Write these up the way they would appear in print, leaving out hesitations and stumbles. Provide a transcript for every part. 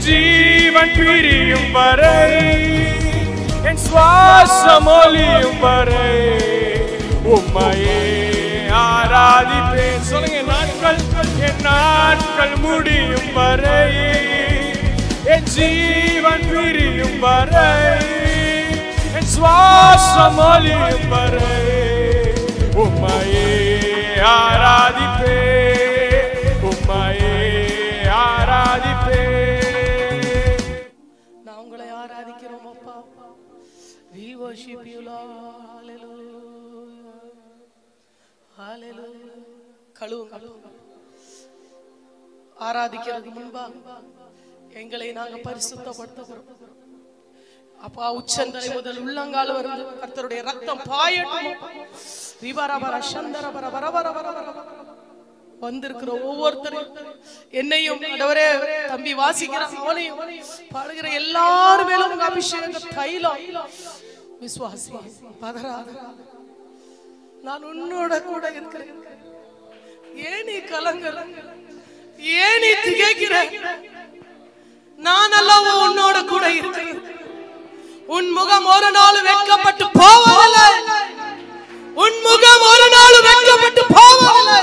ஜீவன் பிரியும் வரை, என் சுவாசம் ஒலியும் வரை உம்மையே ஆராதிப்பேன். சொல்லுங்க, என் நாட்கள் முடியும் வரை, என் ஜீவன் பிரியும் வரை, என் சுவாசம் ஒலியும் வரை உம்மையே ஆராதிப்பேன், உம்மையே ஆராதிப்பேன். நான் உங்களை ஆராதிக்கிறோம் அப்பா. We worship you Lord. Hallelujah. Hallelujah. கழுவுங்க. ஆராதிக்கிறதுக்கு முன்பாக எங்களை நாங்க பரிசுத்தப்படுத்துகிறோம் அப்பா. உச்சந்தலை முதல் உள்ளங்கால் வரை கர்த்தருடைய ரத்தம் பாயட்டும். வந்திருக்கிற ஒவ்வொருத்தரையும், என்னையும் ஆண்டவரே, தம்பி வாசிக்கிற அவனையும், பாடுகிற எல்லார் மேலும் உங்க அபிஷேக தைலம். விசுவாசி, பதறாத, நான் உன்னோட கூட இருக்கிறேன். ஏன் நீ கலங்குற? ஏன் நீ திகைக்கிற? நான் அல்லவா உன்னோட கூட இருக்கிறேன். உன் முகம் ஒரு நாள் வெட்கப்பட்டு போவதில்லை. உன் முகம் ஒரு நாள் வெட்கப்பட்டு போவதில்லை.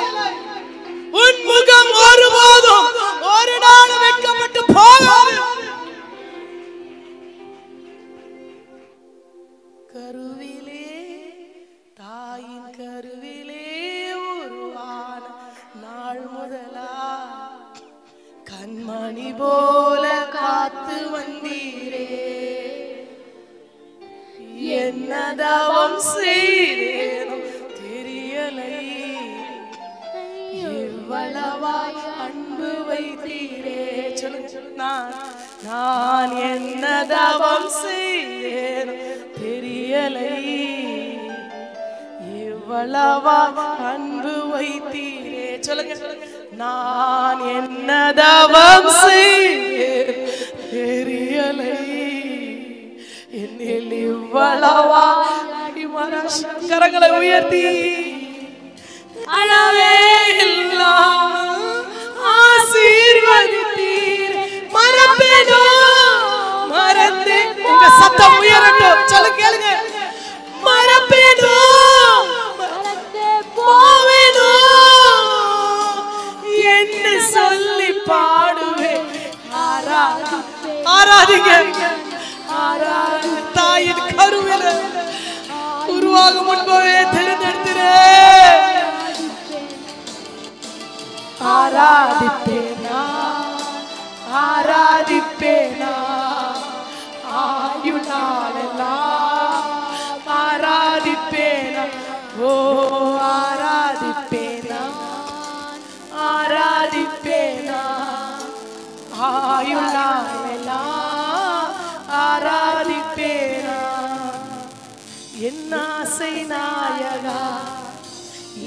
உன் முகம் ஒருபோதும் ஒரு நாள் வெட்கப்பட்டு போகாது. கருவிலே, தாயின் கருவிலே உருவான நாள் முதலா கண்மணி போல காத்து வந்தீரே. என்ன தவம் செய்தேனோ தெரியலை, இவ்வளவாய் அன்பு வைத்தீரே. நான் என்ன தவம் செய்தேனோ தெரியலை, இவ்வளவாய் அன்பு வைத்தீரே. சொல்லுங்க, நான் என்ன தவம் செய்தேன் தெரியலை, என்னில் இவ்வளவா. கரங்களை உயர்த்தி அளவே எல்லாம் ஆசீர்வதித்தீர். மறப்பேனோ மறந்தே. உங்க சத்தம் உயரட்டும். சொல்லுங்க, கேளுங்க. மறப்பேனோ மறந்தே போவேனோ என்ன சொல்லி பாடுவேன். ஆராதிங்க. தாயின் கருவில உருவாக முன்பே தெரிந்தெடுத்திரே. ஆராதிப்பேனா, ஆராதிப்பேனா, ஆயுநாளெல்லாம் ஆராதிப்பேனா. ஓ ஆராதிப்பேனா, ஆராதிப்பேனா, ஆயுநாளெல்லாம் ஆராதிப்பேனா. என் ஆசை நாயகா,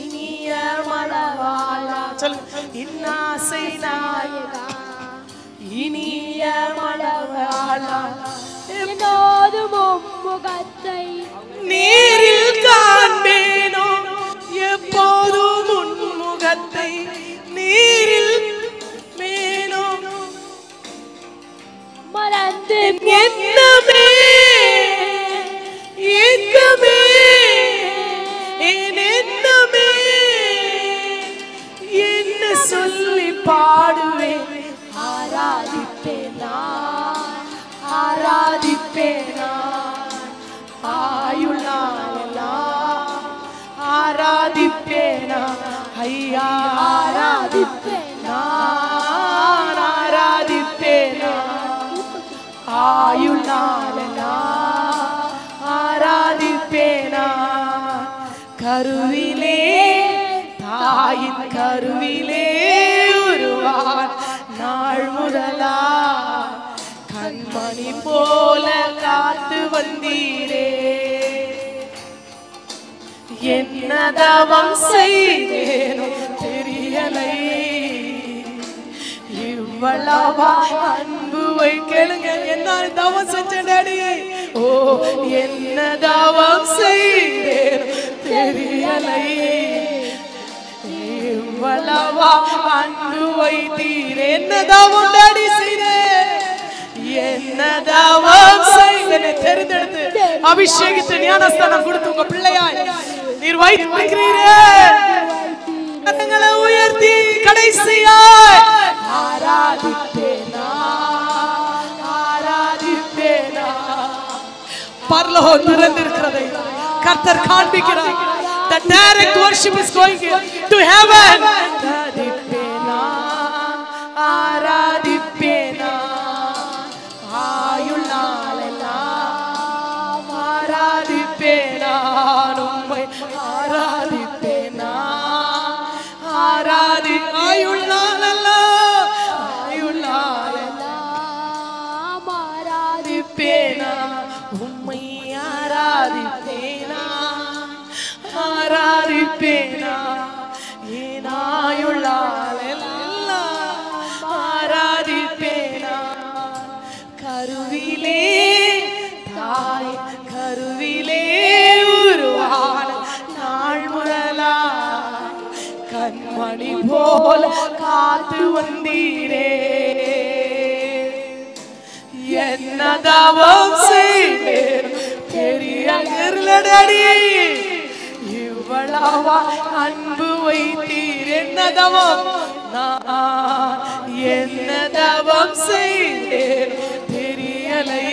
இனிய மணவாளா. சொல்லு, என் ஆசை நாயகா, இனிய மணவாளா. என்னோடும் முகத்தை நேரில் காண்பேனோ, எப்போதும் உன் முகத்தை நேரில் மேனோ. மறந்து என்னமே ஏக்கமே என்னமே என்ன சொல்லி பாடுவேன். ஆராதிப்பேனா, ஆராதிப்பேனா, ஆயுளாலெல்லாம் ஆராதிப்பேனா. ஐயா ஆராதிப்பேனா, ஆராதிப்பேனா, ஆயுளாலெல்லாம் ஆராதிப்பேனா. கருவிலே, தாயின் கருவிலே உருவான் நாள் முதலா கண்மணி போல காத்து வந்தீரே. என்ன தவம் செய்தேனோ தெரியலை, இவ்வளவா அன்பு வைக்கலுங்க. என்ன தவம் செஞ்சேன் டாடி? ஓ என்ன தவம் செய்தேனோ தெரியலை, இவ்வளவா அன்பு வைத்தீர். என்ன தவம் டாடி செய்தேன்? என்ன தவம் செய்தேனே தெரிந்தெடுத்து அபிஷேகித்து ஞானஸ்தானம் கொடுத்து உங்க பிள்ளையாய் நீர் வைத்திருக்கிறீரே. கரங்களை உயர்த்தி கடைசியாய் ஆராதிப்பேனா ஆராதிப்பேனா. பரலோகம் திறந்திருக்கிறதை கர்த்தர் காண்பிக்கிறார். The direct worship is going to heaven. ஆராதிப்பேனா ஆராதிப்பேனா ஆயுள் நாளெல்லாம் ஆராதிப்பேனா உம்மை ஆராதிப்பேனா ஆராதி ஆயுள் நாளெல்லாம் ஆயுள் நாளெல்லாம் ஆராதிப்பேனா உம்மை ஆராதிப்பேனா ஆராதிப்பேனா என் ஆயுள் நாளெல்லாம் ஆராதிப்பேனா. கருவிலே தாய் கருவிலே உருவான நாள் முதலா கண்மணி போல காத்து வந்தீரே. என்ன தவம் செய்தேன் பெரிய அருளடி இவ்வளவா அன்பு வைத்தீர். என்ன தவம் நான் என்ன தவம் செய்தேன் தெரியலை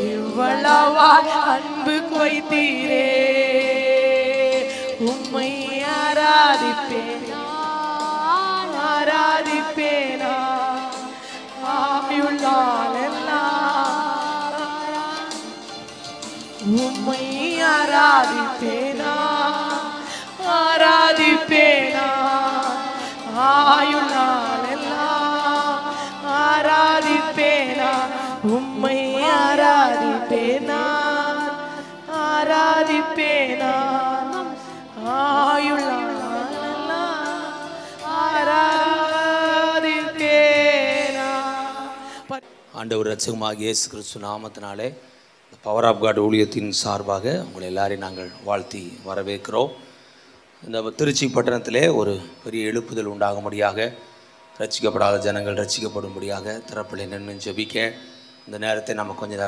இவ்வளவா அன்பு வைத்தீரே. உம்மை ஆராதிப்பேனா ஆராதிப்பேனா ஆயுள் நாளெல்லாம் உம்மை ஆராதிப்பேனா ஆராதிப்பேனா ஆயுள் நாளெல்லாம் ஆராதிப்பேனா உம்மை ஆராதிப்பேனா ஆராதிப்பேனா ஆயுள் நாளெல்லாம் ஆராதிப்பேனா. ஆண்டவர் இரட்சகமாகிய இயேசு கிறிஸ்து நாமத்தினாலே பவர் ஆஃப் காட் ஊழியத்தின் சார்பாக உங்களை எல்லாரையும் நாங்கள் வாழ்த்தி வரவேற்கிறோம். இந்த திருச்சி பட்டணத்திலே ஒரு பெரிய எழுப்புதல் உண்டாகும்படியாக, ரட்சிக்கப்படாத ஜனங்கள் ரட்சிக்கப்படும்படியாக திறப்பிலை நின்று ஜெபிக்க இந்த நேரத்தை நம்ம கொஞ்சம்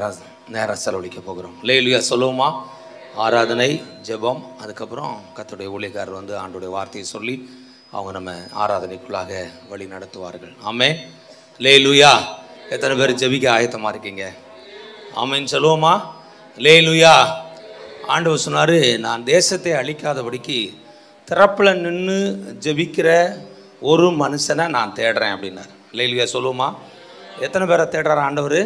நேரம் செலவழிக்க போகிறோம். அல்லேலூயா சொல்லுவோமா? ஆராதனை, ஜெபம், அதுக்கப்புறம் கர்த்தருடைய ஊழியக்காரர் வந்து ஆண்டோடைய வார்த்தையை சொல்லி அவங்க நம்ம ஆராதனைக்குள்ளாக வழி நடத்துவார்கள். ஆமென். அல்லேலூயா. எத்தனை பேர் ஜெபிக்க ஆயத்தமாக இருக்கீங்க? ஆமென் சொல்லுவோமா? அல்லேலூயா. ஆண்டவர் சொன்னார், நான் தேசத்தை அழிக்காதபடிக்கு திறப்பில் நின்று ஜெபிக்கிற ஒரு மனுஷனை நான் தேடுறேன் அப்படின்னார். அல்லேலூயா சொல்லுவோமா? எத்தனை பேரை தேடுறாரா ஆண்டவர்?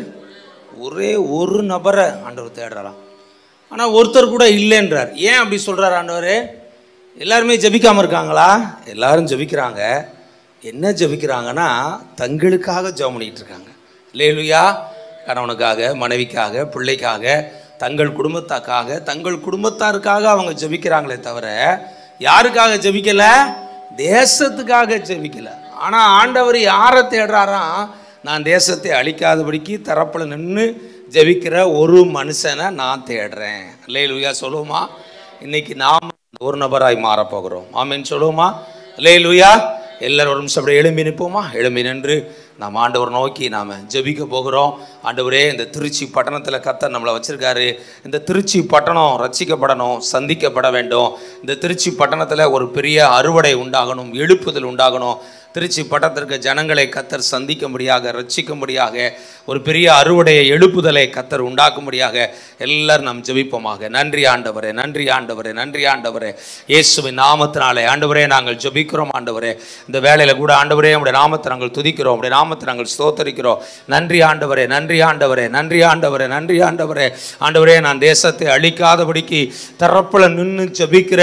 ஒரே ஒரு நபரை ஆண்டவர் தேடுறாராம். ஆனால் ஒருத்தர் கூட இல்லைன்றார். ஏன் அப்படி சொல்கிறார் ஆண்டவர்? எல்லாருமே ஜெபிக்காமல் இருக்காங்களா? எல்லாரும் ஜெபிக்கிறாங்க. என்ன ஜெபிக்கிறாங்கன்னா தங்களுக்காக ஜெபம் பண்ணிகிட்டு இருக்காங்க. அல்லேலூயா. கணவனுக்காக, மனைவிக்காக, பிள்ளைக்காக, தங்கள் குடும்பத்தாருக்காக அவங்க ஜெபிக்கிறாங்களே தவிர யாருக்காக ஜெபிக்கலை? தேசத்துக்காக ஜெபிக்கலை. ஆனால் ஆண்டவர் யாரை தேடுறாராம்? நான் தேசத்தை அழிக்காதபடிக்கு தரப்பில் நின்று ஜெபிக்கிற ஒரு மனுஷனை நான் தேடுறேன். அல்லேலூயா சொல்லுவோமா? இன்னைக்கு நாம் ஒரு நபராய் மாறப்போகிறோம். ஆமென் சொல்லுவோமா? அல்லேலூயா. எல்லாரும் ஒரு நிமிஷம் அப்படியே எழும்பி நிற்போமா? எழும்பி நின்று நாம் ஆண்டவர் நோக்கி நாம் ஜெபிக்க போகிறோம். ஆண்டவரே, இந்த திருச்சி பட்டணத்தில் கர்த்தர் நம்மளை வச்சுருக்காரு. இந்த திருச்சி பட்டணம் ரட்சிக்கப்படணும், சந்திக்கப்பட வேண்டும். இந்த திருச்சி பட்டணத்தில் ஒரு பெரிய அறுவடை உண்டாகணும், எழுப்புதல் உண்டாகணும். திருச்சி பட்டணத்திற்கு ஜனங்களை கர்த்தர் சந்திக்கும்படியாக, ரட்சிக்கும்படியாக, ஒரு பெரிய அறுவடையை, எழுப்புதலை கர்த்தர் உண்டாக்கும்படியாக எல்லாரும் நாம் ஜெபிப்போமாக. நன்றி ஆண்டவரே, நன்றி ஆண்டவரே, நன்றி ஆண்டவரே. இயேசுவின் நாமத்தினாலே ஆண்டவரே நாங்கள் ஜெபிக்கிறோம். ஆண்டவரே, இந்த வேளையில் கூட ஆண்டவரே உம்முடைய நாமத்தை நாங்கள் துதிக்கிறோம், உம்முடைய நாமத்தை நாங்கள் ஸ்தோத்தரிக்கிறோம். நன்றி ஆண்டவரே, நன்றி ஆண்டவரே, நன்றி ஆண்டவரே, நன்றி ஆண்டவரே. ஆண்டவரே, நான் தேசத்தை அழிக்காதபடிக்கு தரப்பில் நின்று ஜெபிக்கிற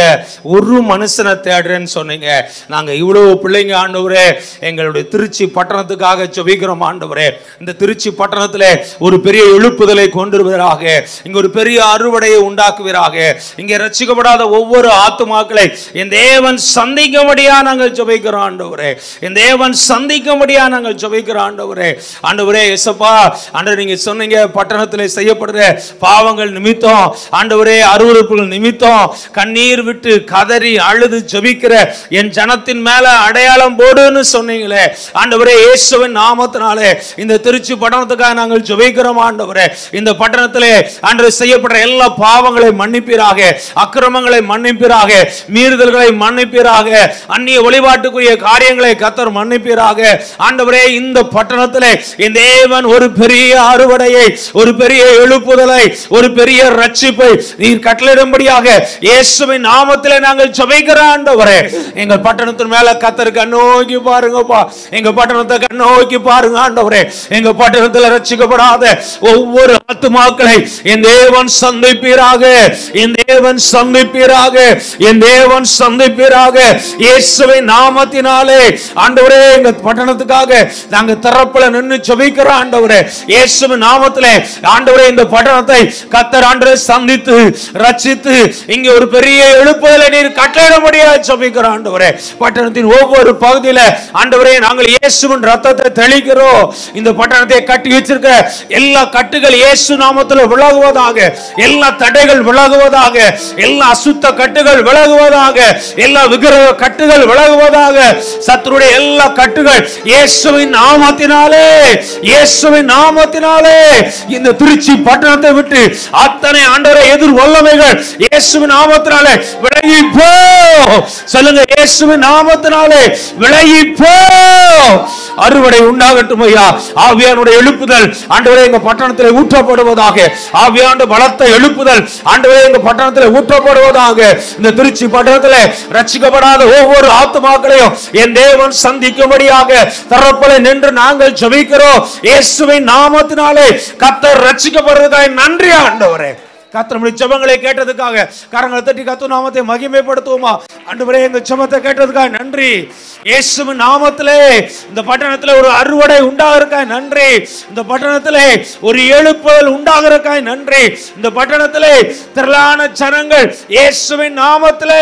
ஒரு மனுஷனை தேடுறேன்னு சொன்னீங்க. நாங்கள் இவ்வளவு பிள்ளைங்க ஆண்டவரே எங்களுடைய திருச்சி பட்டணத்துக்காக ஜெபிக்கிறோம். ஆண்டவரே, இந்த திருச்சி பட்டணத்தில் ஒரு பெரிய எழுப்புதலை கொண்டு வருவதாக, இங்க ஒரு பெரிய அறுவடையை உண்டாக்குவீராக. இங்கே ரட்சிக்கப்படாத ஒவ்வொரு ஆத்துமாக்களை என் தேவன் சந்திக்கும்படியா நாங்கள் ஜெபிக்கிறோம். ஆண்டவரே, என் தேவன் சந்திக்கும்படியா நாங்கள் ஜெபிக்கிற ஆண்டவரே. ஆண்டவரே இயேசுப்பா, ஆண்டவரே நீங்க சொன்னீங்க பட்டணத்திலே செய்யப்படுற பாவங்கள் நிமித்தம், ஆண்டவரே அருவருப்புகள் நிமித்தம் கண்ணீர் விட்டு கதறி அழுது ஜெபிக்கிற என் ஜனத்தின் மேல அடையாளம் போடுன்னு சொன்னீங்களே. ஆண்டவரே இயேசுவின் நாமத்தினாலே இந்த திருச்சி பட்டணத்துக்காக நாங்கள் ஜெபிக்கிறோம் ஆண்டவரே. இந்த பட்டணத்திலே ஆண்டவரே செய்யப்படுற எல்லா பாவங்களை மன்னிப்பீராக, அக்கிரமங்களை மன்னிப்பீராக, மீறுதல்களை மன்னிப்பீராக, அந்நிய வழிபாட்டுக்குரிய காரியங்களை கர்த்தர் மன்னிப்பீராக. ஆண்டவரே இந்த பட்டணத்திலே என் தேவன் ஒரு பெரிய அறுவடையை, ஒரு பெரிய எழுப்புதலை, ஒரு பெரிய ரட்சிப்பை நீர் கட்டளையிடும்படியாக இயேசுவின் நாமத்திலே நாங்கள் ஜெபிக்கிறோம் ஆண்டவரே. எங்க பட்டணத்தின் மேல கர்த்தர் கண்ணோக்கி பாருங்கப்பா, எங்க பட்டணத்தை கண்ணோக்கி பாருங்க ஆண்டவரே. எங்க பட்டணத்தில் ரட்சிக்கப்படாத ஒவ்வொரு ஆத்துமாக்களை என் தேவன் சந்திப்பீராக, என் தேவன் சந்திப்பீராக, என் தேவன் சந்திப்பீராக இயேசுவின் நாமத்தினாலே. ஆண்டவரே எங்க பட்டணத்துக்காக நாங்க தரப்புல நின்னு ஜெபிக்கிறோம் ஆண்டவரே. இயேசுவின் நாமத்திலே ஆண்டவரே இந்த பட்டணத்தை கர்த்தர் ஆண்டவரே சந்தித்து ரட்சித்து இங்க ஒரு பெரிய எழுப்புதலை நீர் கட்டளையிடும்படியாக ஜெபிக்கிறோம் ஆண்டவரே. பட்டணத்தின் ஒவ்வொரு பகுதியில ஆண்டவரே நாங்கள் இயேசுவின் ரத்தத்தை தெளிக்கிறோம். இந்த பட்டணத்தை கட்டி வச்சிருக்க எல்லா கட்டுகள் இயேசு நாமத்தில் விலகுவதாக, எல்லா தடைகள் விலகுவதாக, எல்லா அசுத்த கட்டுகள் விலகுவதாக, எல்லா விக்கிரக கட்டுகள் விலகுவதாக, சத்துருடைய எல்லா கட்டுகள் இயேசுவின் நாமத்தினாலே, இயேசுவின் நாமத்தினாலே இந்த திருச்சி பட்டணத்தை விட்டு அத்தனை ஆண்டவரே எதிர் வல்லமைகள் இயேசுவின் நாமத்தினாலே விலகி போ. சொல்லுங்க, இயேசுவின் நாமத்தினாலே விலகி போ. அறுவடை உண்டாகட்டும் ஐயா. ஆவியானுடைய எழுப்புதல் ஆண்டவரே எங்க பட்டணத்தில் ஊற்றப்படுவதாக, ஆவியான பலத்த எழுப்புதல் ஆண்டவரே எங்க பட்டணத்தில் ஊற்றப்படுவதாக. இந்த திருச்சி பட்டணத்தில் ரட்சிக்கப்படாத ஒவ்வொரு ஆத்துமாக்களையும் என் தேவன் சந்திக்கும்படியாக தரப்பல நின்று நாங்கள் ஜெபிக்கிறோம் இயேசுவின் நாமத்தினாலே. கர்த்தர் ரட்சிக்கப்படுவதற்காக நன்றி ஆண்டவரே. கர்த்தருடைய ஜெபங்களை கேட்டதுக்காக கரங்களை தட்டி கர்த்தர் நாமத்தை மகிமைப்படுத்துவோமா. ஆண்டவரே எங்க ஜெபத்தை கேட்டதுக்காக நன்றி. இயேசுவின் நாமத்திலே இந்த பட்டணத்திலே ஒரு அறுவடை உண்டாகிறதுக்காக நன்றி. இந்த பட்டணத்திலே ஒரு எழுப்புதல் உண்டாகிறதுக்காக நன்றி. இந்த பட்டணத்திலே திரளான ஜனங்கள் இயேசுவின் நாமத்திலே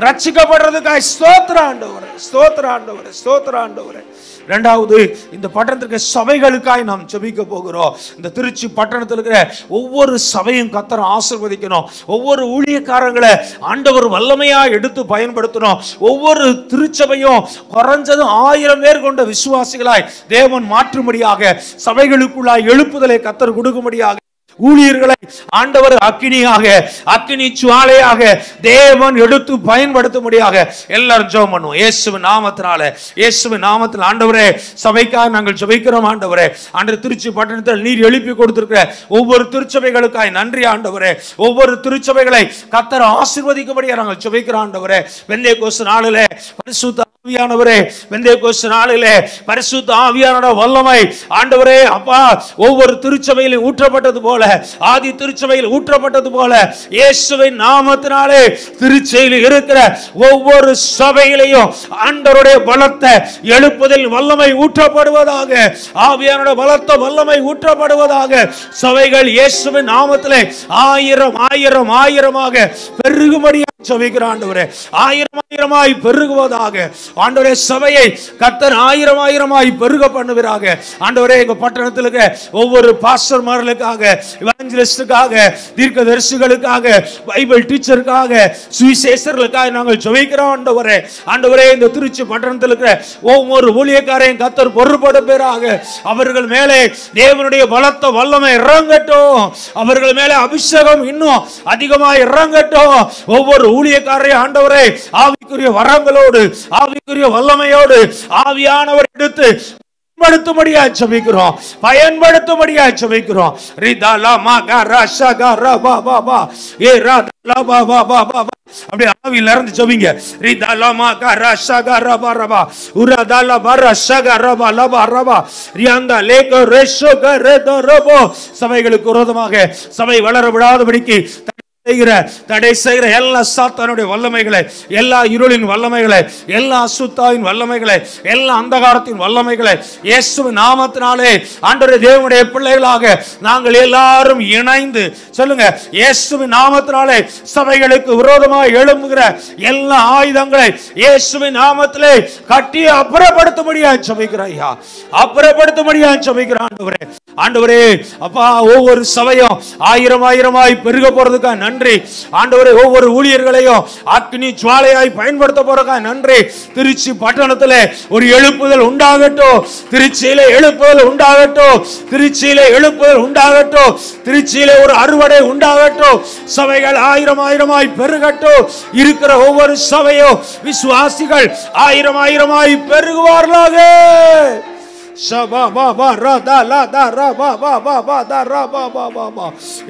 ரட்சிக்கப்படுறதுக்காக ஸ்தோத்திரம் ஆண்டவரே, ஸ்தோத்திரம் ஆண்டவரே, ஸ்தோத்திரம் ஆண்டவரே. இரண்டாவது, இந்த பட்டணத்திற்கு சபைகளுக்காக நாம் ஜெபிக்க போகிறோம். இந்த திருச்சி பட்டணத்தில் இருக்கிற ஒவ்வொரு சபையும் கர்த்தர் ஆசீர்வதிக்கணும். ஒவ்வொரு ஊழியக்காரங்களை ஆண்டவர் வல்லமையா எடுத்து பயன்படுத்தணும். ஒவ்வொரு திருச்சபையும் குறைஞ்சது 1000 பேர் கொண்ட விசுவாசிகளாய் தேவன் மாற்றும்படியாக, சபைகளுக்குள்ளாய் எழுப்புதலை கர்த்தர் கொடுக்கும்படியாக, ஊழியர்களை ஆண்டவர் அக்கினியாக, அக்கினி சுவாலையாக தேவன் எடுத்து பயன்படுத்தும்படியாக எல்லாரும் ஜெபம் பண்ணுவோம் இயேசுவின் நாமத்தினால. இயேசுவின் நாமத்தில் ஆண்டவரே சபைக்காக நாங்கள் ஜெபிக்கிறோம் ஆண்டவரே. ஆண்டவர் திருச்சி பட்டணத்தில் நீர் எழுப்பி கொடுத்திருக்கிற ஒவ்வொரு திருச்சபைகளுக்காக நன்றி ஆண்டவரே. ஒவ்வொரு திருச்சபைகளை கர்த்தர் ஆசீர்வதிக்கும்படியாக நாங்கள் ஜெபிக்கிறோம் ஆண்டவரே. பெந்தேகோஸ்து நாளிலே பரிசுத்த ஆவியானவரே, பெந்தேகோஸ்து நாளிலே பரிசுத்த ஆவியானவருடைய வல்லமை ஆண்டவரே அப்பா ஒவ்வொரு திருச்சபையிலும் ஊற்றப்பட்டது போல, ஆதி திருச்சபையில் ஊற்றப்பட்டது போல இயேசுவின் நாமத்தினாலே திருச்சபையில் இருக்கிற ஒவ்வொரு சபையிலையும் ஆண்டவருடைய பலத்த எழுப்புதல் வல்லமை ஊற்றப்படுவதாக, ஆவியானவருடைய பலத்த வல்லமை ஊற்றப்படுவதாக. சபைகள் இயேசுவின் நாமத்திலே 1000 பெருகும்படியாக ஜெபிக்கிறோம் ஆண்டவரே. 1000 பெருகுவதாக ஆண்டவரே. சபையை கர்த்தர் 1000 பெருக பண்ணுவீராக ஆண்டவரே. எங்க பட்டணத்தில் இருக்க ஒவ்வொரு பாஸ்டர்மார்களுக்காக, எவாஞ்சலிஸ்டுக்காக, தீர்க்கதரிசிகளுக்காக, பைபிள் டீச்சருக்காக, சுவிசேஷர்களுக்காக நாங்கள் ஜெபிக்கிறோம் ஆண்டவரே. ஆண்டவரே இந்த திருச்சி பட்டணத்தில் இருக்கிற ஒவ்வொரு ஊழியக்காரையும் கர்த்தர் பொறுப்படுவீராக. அவர்கள் மேலே தேவனுடைய பலத்த வல்லமை இறங்கட்டும். அவர்கள் மேலே அபிஷேகம் இன்னும் அதிகமாக இறங்கட்டும். ஒவ்வொரு ஊழியக்காரையும் ஆண்டவரே ஆவிக்குரிய வரங்களோடு, ஆவிக்குரிய வல்லமையோடு ஆவியானவர் எடுத்து பயன்படுத்தும்படியா ஜெபிக்கிறோம், பயன்படுத்தும்படியா ஜெபிக்கிறோம். அப்படியே ஆவியில இருந்து ஜெபிங்க. சபைகளுக்கு விரோதமாக, சபை வளர விடாதபடிக்கு தடை செய்கிற எல்லா சாத்தானுடைய வல்லமைகளை, எல்லா இருளின் வல்லமைகளை, எல்லா அசுத்தாவின் வல்லமைகளை, எல்லா அந்தகாரத்தின் வல்லமைகளை இயேசுவின் நாமத்தினாலே ஆண்டவரே தேவனுடைய பிள்ளைகளாக நாங்கள் எல்லாரும் இணைந்து சொல்லுங்க, இயேசுவின் நாமத்தினாலே சபைகளுக்கு விரோதமாக எழும்புகிற எல்லா ஆயுதங்களை இயேசுவின் நாமத்திலே கட்டி அப்புறப்படுத்தும்படியாக ஜெபிக்கிறேன் ஐயா, அப்புறப்படுத்தும்படியாக ஜெபிக்கிறேன் ஆண்டவரே. ஆண்டவரே அப்பா, ஒவ்வொரு சபையும் ஆயிரமாய் பெருக போறதுக்காக நன்றி ஆண்டவரே. ஒவ்வொரு ஊழியர்களையும் அக்னி ஜுவாலையாய் பயன்படுத்த போறதுக்காக நன்றி. திருச்சி பட்டணத்திலே ஒரு எழுப்புதல் உண்டாகட்டும், திருச்சியிலே எழுப்புதல் உண்டாகட்டும், திருச்சியிலே எழுப்புதல் உண்டாகட்டும், திருச்சியிலே ஒரு அறுவடை உண்டாகட்டும், சபைகள் ஆயிரமாய் பெருகட்டும். இருக்கிற ஒவ்வொரு சபையும் விசுவாசிகள் ஆயிரமாய் பெருகுவார்களாக.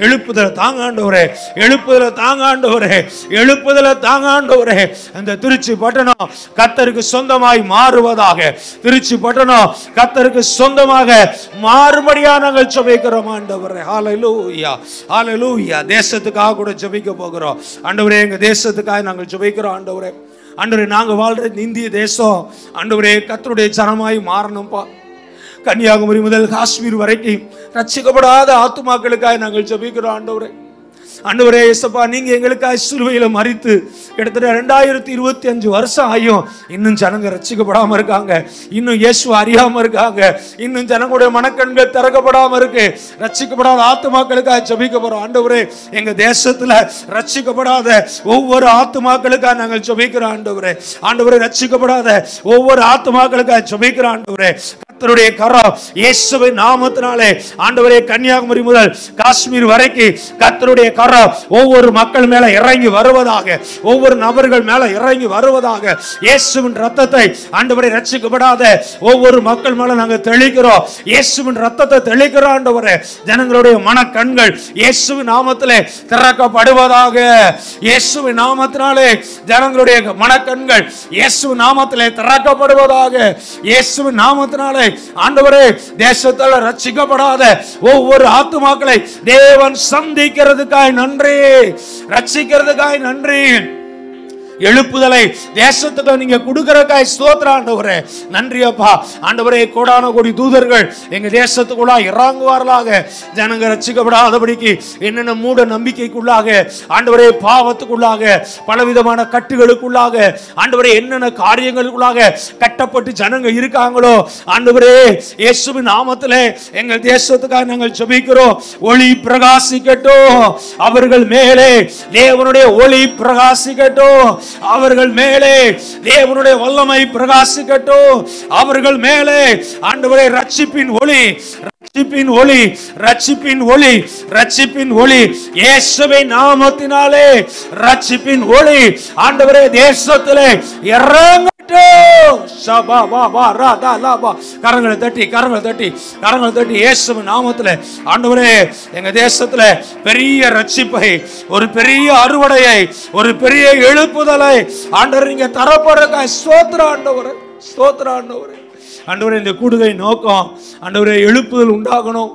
எழுப்புதல தாங்காண்டவரே, எழுப்புதல தாங்காண்டவரே, எழுப்புதல தாங்காண்டவரே. அந்த திருச்சி பட்டணம் கர்த்தருக்கு சொந்தமாய் மாறுவதாக, திருச்சி பட்டணம் கர்த்தருக்கு சொந்தமாக மாறுபடியாக நாங்கள் ஜெபிக்கிறோம் ஆண்டவரே. ஹல்லேலூயா, ஹல்லேலூயா. தேசத்துக்காக கூட ஜெபிக்க போகிறோம் ஆண்டவரே. எங்க தேசத்துக்காக நாங்கள் ஜெபிக்கிறோம் ஆண்டவரே. ஆண்டவரே, நாங்க வாழ்ற இந்திய தேசம் ஆண்டவரே கர்த்தருடைய ஜனமாய் மாறணும்பா. கன்னியாகுமரி முதல் காஷ்மீர் வரைக்கும் ரட்சிக்கப்படாத ஆத்துமாக்களுக்காக நாங்கள் ஜெபிக்கிறோம் ஆண்டவரே. ஆண்டவரே இயேசுப்பா, நீங்க எங்களுக்காக சிலுவையில மரித்து கிட்டத்தட்ட 2025 வருஷம் ஆயும் இன்னும் ஜனங்க ரட்சிக்கப்படாம இருக்காங்க, இன்னும் இயேசு அறியாம இருக்காங்க, இன்னும் ஜனங்களுடைய மனக்கண்கள் திறக்கப்படாம இருக்கு. ரட்சிக்கப்படாத ஆத்துமாக்களுக்காக ஜெபிக்க போறோம் ஆண்டவரே. எங்க தேசத்துல ரட்சிக்கப்படாத ஒவ்வொரு ஆத்துமாக்களுக்காக நாங்கள் ஜெபிக்கிறோம் ஆண்டவரே. ஆண்டவரே, ரட்சிக்கப்படாத ஒவ்வொரு ஆத்துமாக்களுக்காக ஜெபிக்கிறோம் ஆண்டவரே. கர்த்தருடைய கரம் இயேசுவின் நாமத்தினாலே ஆண்டவரே கன்னியாகுமரி முதல் காஷ்மீர் வரைக்கும் கர்த்தருடைய கரம் ஒவ்வொரு மக்கள் மேல இறங்கி வருவதாக, ஒவ்வொரு நபர்கள் மேல இறங்கி வருவதாக. இயேசுவின் ரத்தத்தை ஆண்டவரே ரட்சிக்கப்படாத ஒவ்வொரு மக்கள் மேல நாங்கள் தெளிக்கிறோம், இயேசுவின் ரத்தத்தை தெளிக்கிறோம் ஆண்டவரே. ஜனங்களுடைய மனக்கண்கள் இயேசுவின் நாமத்திலே திறக்கப்படுவதாக, இயேசுவின் நாமத்தினாலே ஜனங்களுடைய மனக்கண்கள் இயேசுவின் நாமத்திலே திறக்கப்படுவதாக, இயேசுவின் நாமத்தினாலே ஆண்டவரே தேசத்தில் ரட்சிக்கப்படாத ஒவ்வொரு ஆத்துமாக்களை தேவன் சந்திக்கிறதுக்காய் நன்றி, ரட்சிக்கிறதுக்காய் நன்றி. எழுப்புதலை தேசத்துக்கு நீங்க கொடுக்கறதுக்காய் ஸ்தோத்திரம் ஆண்டவரே. நன்றி அப்பா. ஆண்டவரே, கோடான கோடி தூதர்கள் எங்க தேசத்துக்குள்ள இறங்குவார்களாக. ஜனங்க ரட்சிக்கப்படாதபடிக்கு என்னென்ன மூட நம்பிக்கைக்குள்ளாக ஆண்டவரே, பாவத்துக்குள்ளாக, பலவிதமான கட்டுகளுக்குள்ளாக ஆண்டவரே, என்னென்ன காரியங்களுக்குள்ளாக கட்டப்பட்டு ஜனங்க இருக்காங்களோ ஆண்டவரே, இயேசுவின் நாமத்திலே எங்கள் தேசத்துக்காக நாங்கள் ஜெபிக்கிறோம். ஒளி பிரகாசிக்கட்டும் அவர்கள் மேலே, தேவனுடைய ஒளி பிரகாசிக்கட்டும் அவர்கள் மேலே, தேவனுடைய வல்லமை பிரகாசிக்கட்டும் அவர்கள் மேலே. ஆண்டவரே, ரட்சிப்பின் ஒளி, ரட்சிப்பின் ஒளி, ரட்சிப்பின் ஒளி, ரட்சிப்பின் ஒளி இயேசுவின் நாமத்தினாலே ரட்சிப்பின் ஒளி ஆண்டவரே தேசத்திலே இறங்கட்டும். கரங்களை தட்டி, கரங்களை தட்டி, கரங்களை தட்டி இயேசுவின் நாமத்திலே ஆண்டவரே எங்க தேசத்திலே பெரிய ரட்சிப்பை, ஒரு பெரிய அறுவடையை, ஒரு பெரிய எழுப்புதலை ஆண்டவரே நீங்க தரப்படுறதுக்காக ஸ்தோத்திரம் ஆண்டவரே, ஸ்தோத்திரம் ஆண்டவரே. ஆண்டவரே, இந்த கூடுகை நோக்கம் ஆண்டவரே எழுப்புதல் உண்டாகணும்,